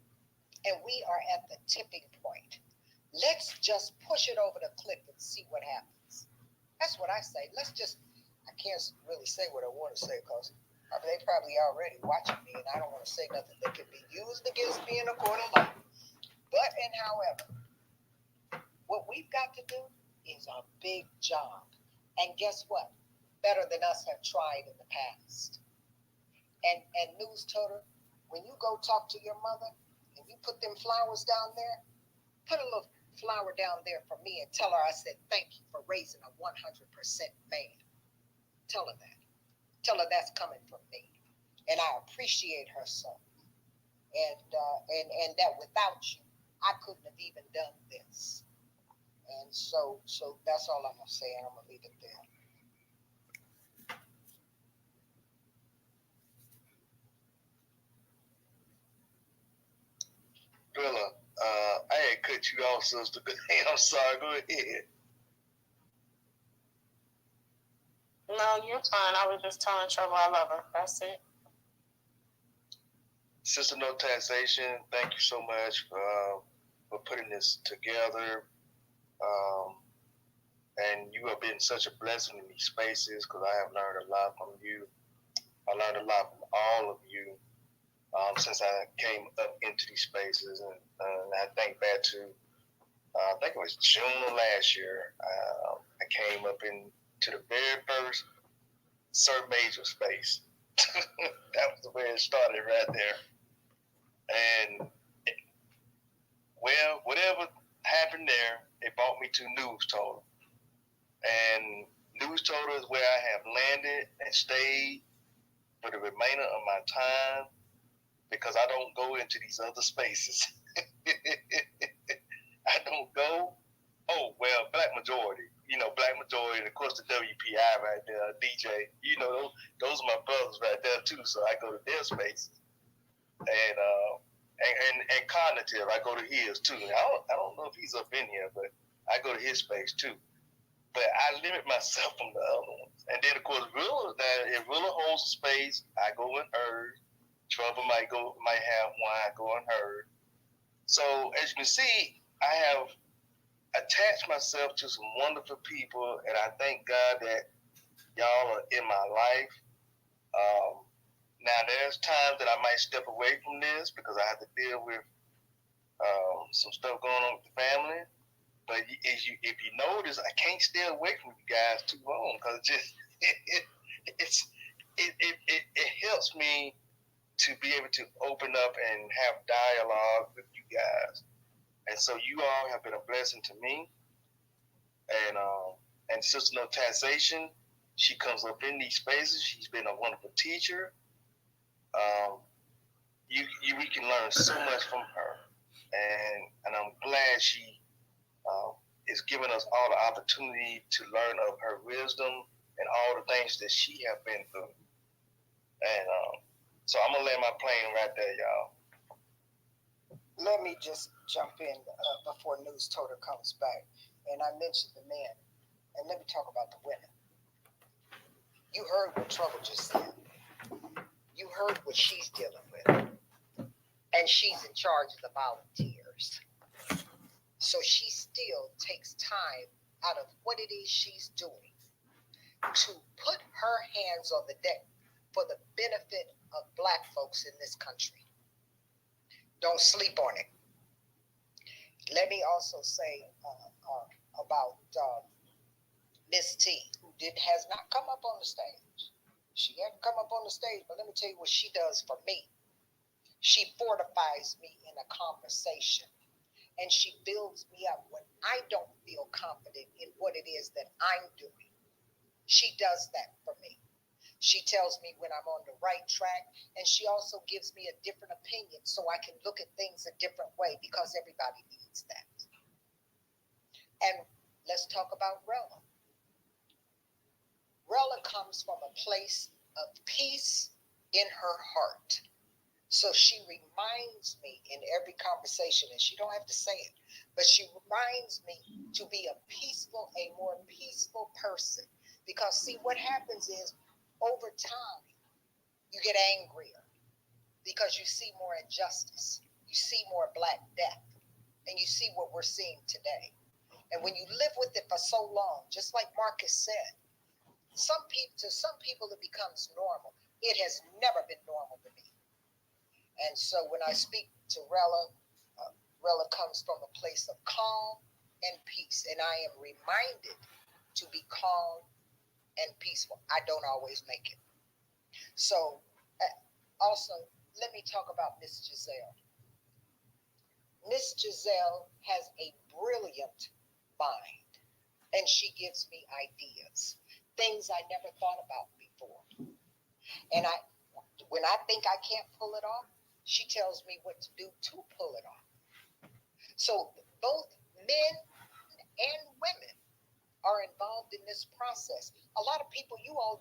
And we are at the tipping point. Let's just push it over the cliff and see what happens. That's what I say. I can't really say what I want to say because they probably already watching me and I don't want to say nothing that could be used against me in a court of law. But, and however, what we've got to do is a big job. And guess what? Better than us have tried in the past. And Newstoter, when you go talk to your mother and you put them flowers down there, put a little flower down there for me and tell her I said thank you for raising a 100% man. Tell her that. Tell her that's coming from me. And I appreciate her so. And that without you, I couldn't have even done this. And so that's all I'm going to say, and I'm going to leave it there. Brilla, I had cut you off, sister. I'm sorry. Go ahead. No, you're fine. I was just telling Trouble I love her. That's it. Sister No Taxation, thank you so much for putting this together. And you have been such a blessing in these spaces because I have learned a lot from you. I learned a lot from all of you since I came up into these spaces. And I think back to, I think it was June of last year, I came up into the very first Sir Major space. That was the way it started right there. And, well, whatever happened there, it brought me to Newstoter. And Newstoter is where I have landed and stayed for the remainder of my time because I don't go into these other spaces. I don't go. Oh, well, Black Majority. Black Majority, and of course the WPI right there, DJ. Those are my brothers right there too, so I go to their spaces. And Cognitive, I go to his too. I don't know if he's up in here, but I go to his space too. But I limit myself from the other ones. And then, of course, if Rilla holds a space, I go in hers. Trouble might have one, I go in hers. So, as you can see, I have attached myself to some wonderful people, and I thank God that y'all are in my life. Now, there's times that I might step away from this because I have to deal with some stuff going on with the family. But if you notice, I can't stay away from you guys too long because it helps me to be able to open up and have dialogue with you guys. And so you all have been a blessing to me. And Sister No Taxation, she comes up in these spaces. She's been a wonderful teacher. We can learn so much from her, and I'm glad she is giving us all the opportunity to learn of her wisdom and all the things that she has been through. And so I'm gonna land my plane right there, y'all. Let me just jump in before Newstoter comes back. And I mentioned the men, and let me talk about the women. You heard what Trouble just said. You heard what she's dealing with. And she's in charge of the volunteers. So she still takes time out of what it is she's doing to put her hands on the deck for the benefit of Black folks in this country. Don't sleep on it. Let me also say about Miss T, who has not come up on the stage. She hasn't come up on the stage, but let me tell you what she does for me. She fortifies me in a conversation, and she builds me up when I don't feel confident in what it is that I'm doing. She does that for me. She tells me when I'm on the right track, and she also gives me a different opinion so I can look at things a different way, because everybody needs that. And let's talk about Rella. Rella comes from a place of peace in her heart. So she reminds me in every conversation, and she don't have to say it, but she reminds me to be a more peaceful person. Because see, what happens is, over time, you get angrier because you see more injustice, you see more Black death, and you see what we're seeing today. And when you live with it for so long, just like Marcus said, to some people it becomes normal. It has never been normal to me. And so when I speak to Rella, Rella comes from a place of calm and peace, and I am reminded to be calm and peaceful. I don't always make it. So also, let me talk about Miss Giselle. Miss Giselle has a brilliant mind, and she gives me ideas, things I never thought about before. And when I think I can't pull it off, she tells me what to do to pull it off. So both men and women are involved in this process. A lot of people you all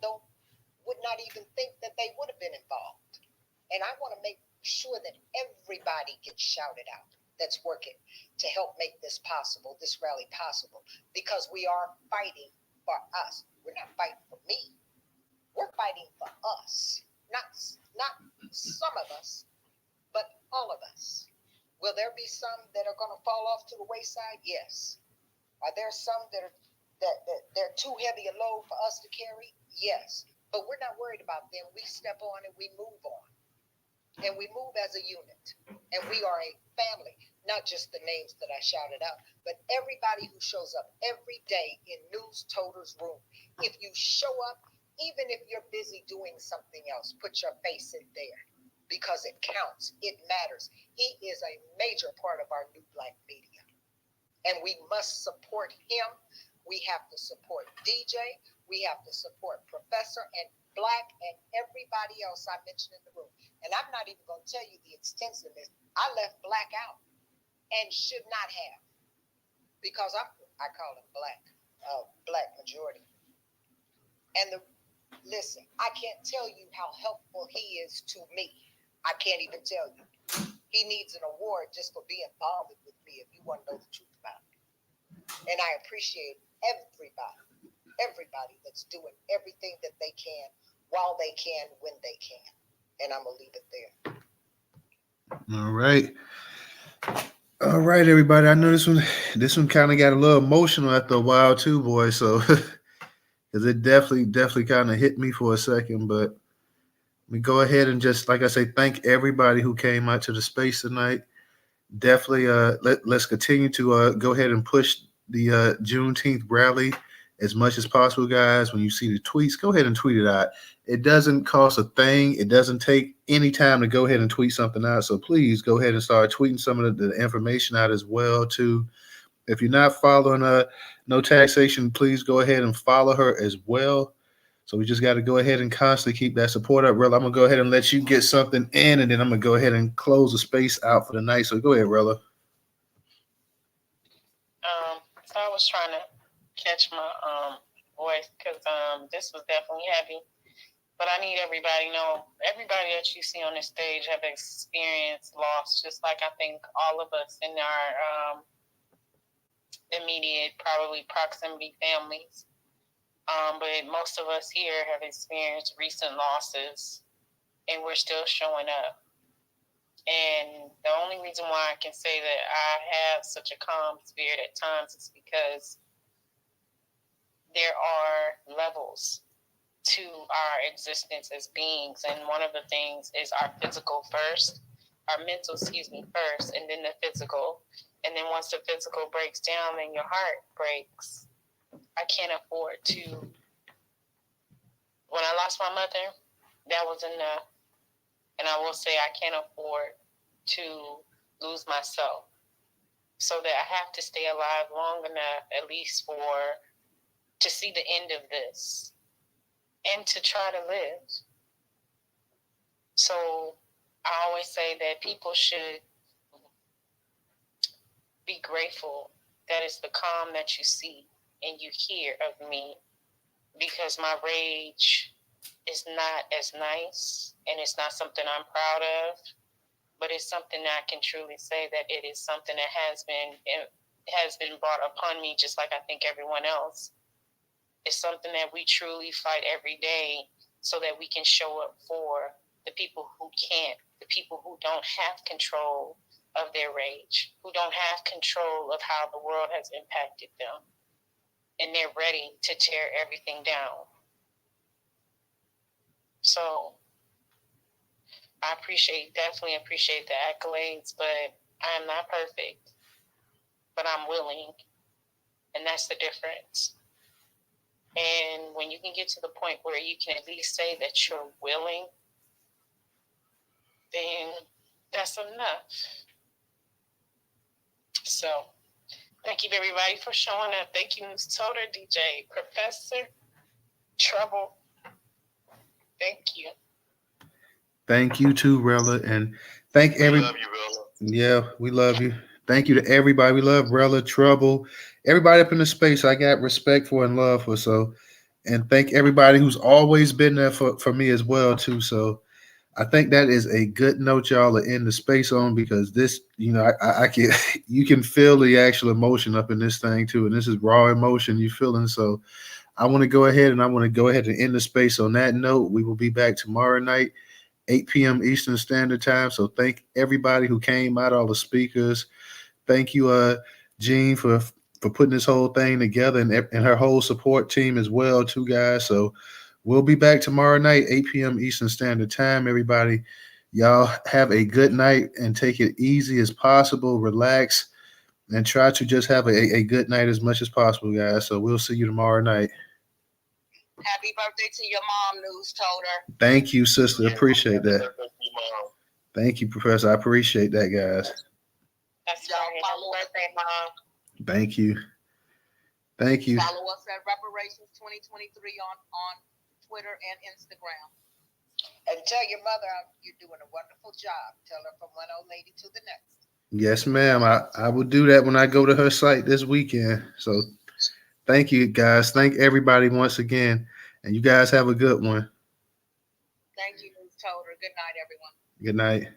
would not even think that they would have been involved. And I want to make sure that everybody gets shouted out that's working to help make this possible, this rally possible, because we are fighting for us. We're not fighting for me. We're fighting for us. Not some of us, but all of us. Will there be some that are going to fall off to the wayside? Yes. Are there some that they're too heavy a load for us to carry? Yes. But we're not worried about them. We step on and we move on. And we move as a unit. And we are a family, not just the names that I shouted out, but everybody who shows up every day in Newstoter's room. If you show up, even if you're busy doing something else, put your face in there, because it counts. It matters. He is a major part of our new Black media. And we must support him. We have to support DJ. We have to support Professor and Black and everybody else I mentioned in the room. And I'm not even going to tell you the extensiveness. I left Black out and should not have, because I call him Black majority. And listen, I can't tell you how helpful he is to me. I can't even tell you. He needs an award just for being bothered with me, if you want to know the truth about it. And I appreciate everybody that's doing everything that they can, while they can, when they can. And I'm going to leave it there. All right. All right, everybody. I know this one kind of got a little emotional after a while too, boy. So, because it definitely kind of hit me for a second. But we go ahead and just, like I say, thank everybody who came out to the space tonight. Definitely, let's continue to go ahead and push the Juneteenth rally as much as possible, guys. When you see the tweets, go ahead and tweet it out. It doesn't cost a thing. It doesn't take any time to go ahead and tweet something out. So please go ahead and start tweeting some of the information out as well too. If you're not following No Taxation, please go ahead and follow her as well. So we just got to go ahead and constantly keep that support up. Rella, I'm gonna go ahead and let you get something in, and then I'm gonna go ahead and close the space out for the night. So go ahead, Rella. So I was trying to catch my voice because this was definitely heavy. But I need everybody to know, everybody that you see on this stage have experienced loss, just like I think all of us in our immediate, probably proximity families. But most of us here have experienced recent losses, and we're still showing up. And the only reason why I can say that I have such a calm spirit at times is because there are levels to our existence as beings. And one of the things is our physical first, our mental, first, and then the physical. And then once the physical breaks down, then your heart breaks. I can't afford to. When I lost my mother, that was enough. And I will say I can't afford to lose myself. So that I have to stay alive long enough, at least to see the end of this and to try to live. So I always say that people should be grateful that it's the calm that you see and you hear of me, because my rage is not as nice and it's not something I'm proud of, but it's something that I can truly say that it is something that has been brought upon me, just like I think everyone else. It's something that we truly fight every day so that we can show up for the people who can't, the people who don't have control of their rage, who don't have control of how the world has impacted them. And they're ready to tear everything down. So I definitely appreciate the accolades, but I am not perfect, but I'm willing. And that's the difference. And when you can get to the point where you can at least say that you're willing, then that's enough. So thank you, everybody, for showing up. Thank you, Newstoter, DJ, Professor, Trouble. Thank you. Thank you too, Rella, and thank everybody. We love you, Rella. Yeah, we love you. Thank you to everybody. We love Rella, Trouble, everybody up in the space. I got respect for and love for. So, and thank everybody who's always been there for me as well too. So, I think that is a good note, y'all, to end the space on, because this, I can, you can feel the actual emotion up in this thing too, and this is raw emotion you feeling. So, I want to go ahead and end the space on that note. We will be back tomorrow night, 8 p.m. Eastern Standard Time. So thank everybody who came out, all the speakers. Thank you, Jean, for putting this whole thing together, and her whole support team as well, too, guys. So we'll be back tomorrow night, 8 p.m. Eastern Standard Time, everybody. Y'all have a good night and take it easy as possible. Relax and try to just have a good night as much as possible, guys. So we'll see you tomorrow night. Happy birthday to your mom, Newstoter. Thank you, sister. Appreciate that. Thank you, Professor. I appreciate that, guys. That's right. Happy birthday, Mom. Thank you. Thank you. Follow us at Reparations 2023 on Twitter and Instagram. And tell your mother you're doing a wonderful job. Tell her from one old lady to the next. Yes, ma'am. I will do that when I go to her site this weekend. So thank you, guys. Thank everybody once again. And you guys have a good one. Thank you, Ms. Toder. Good night, everyone. Good night.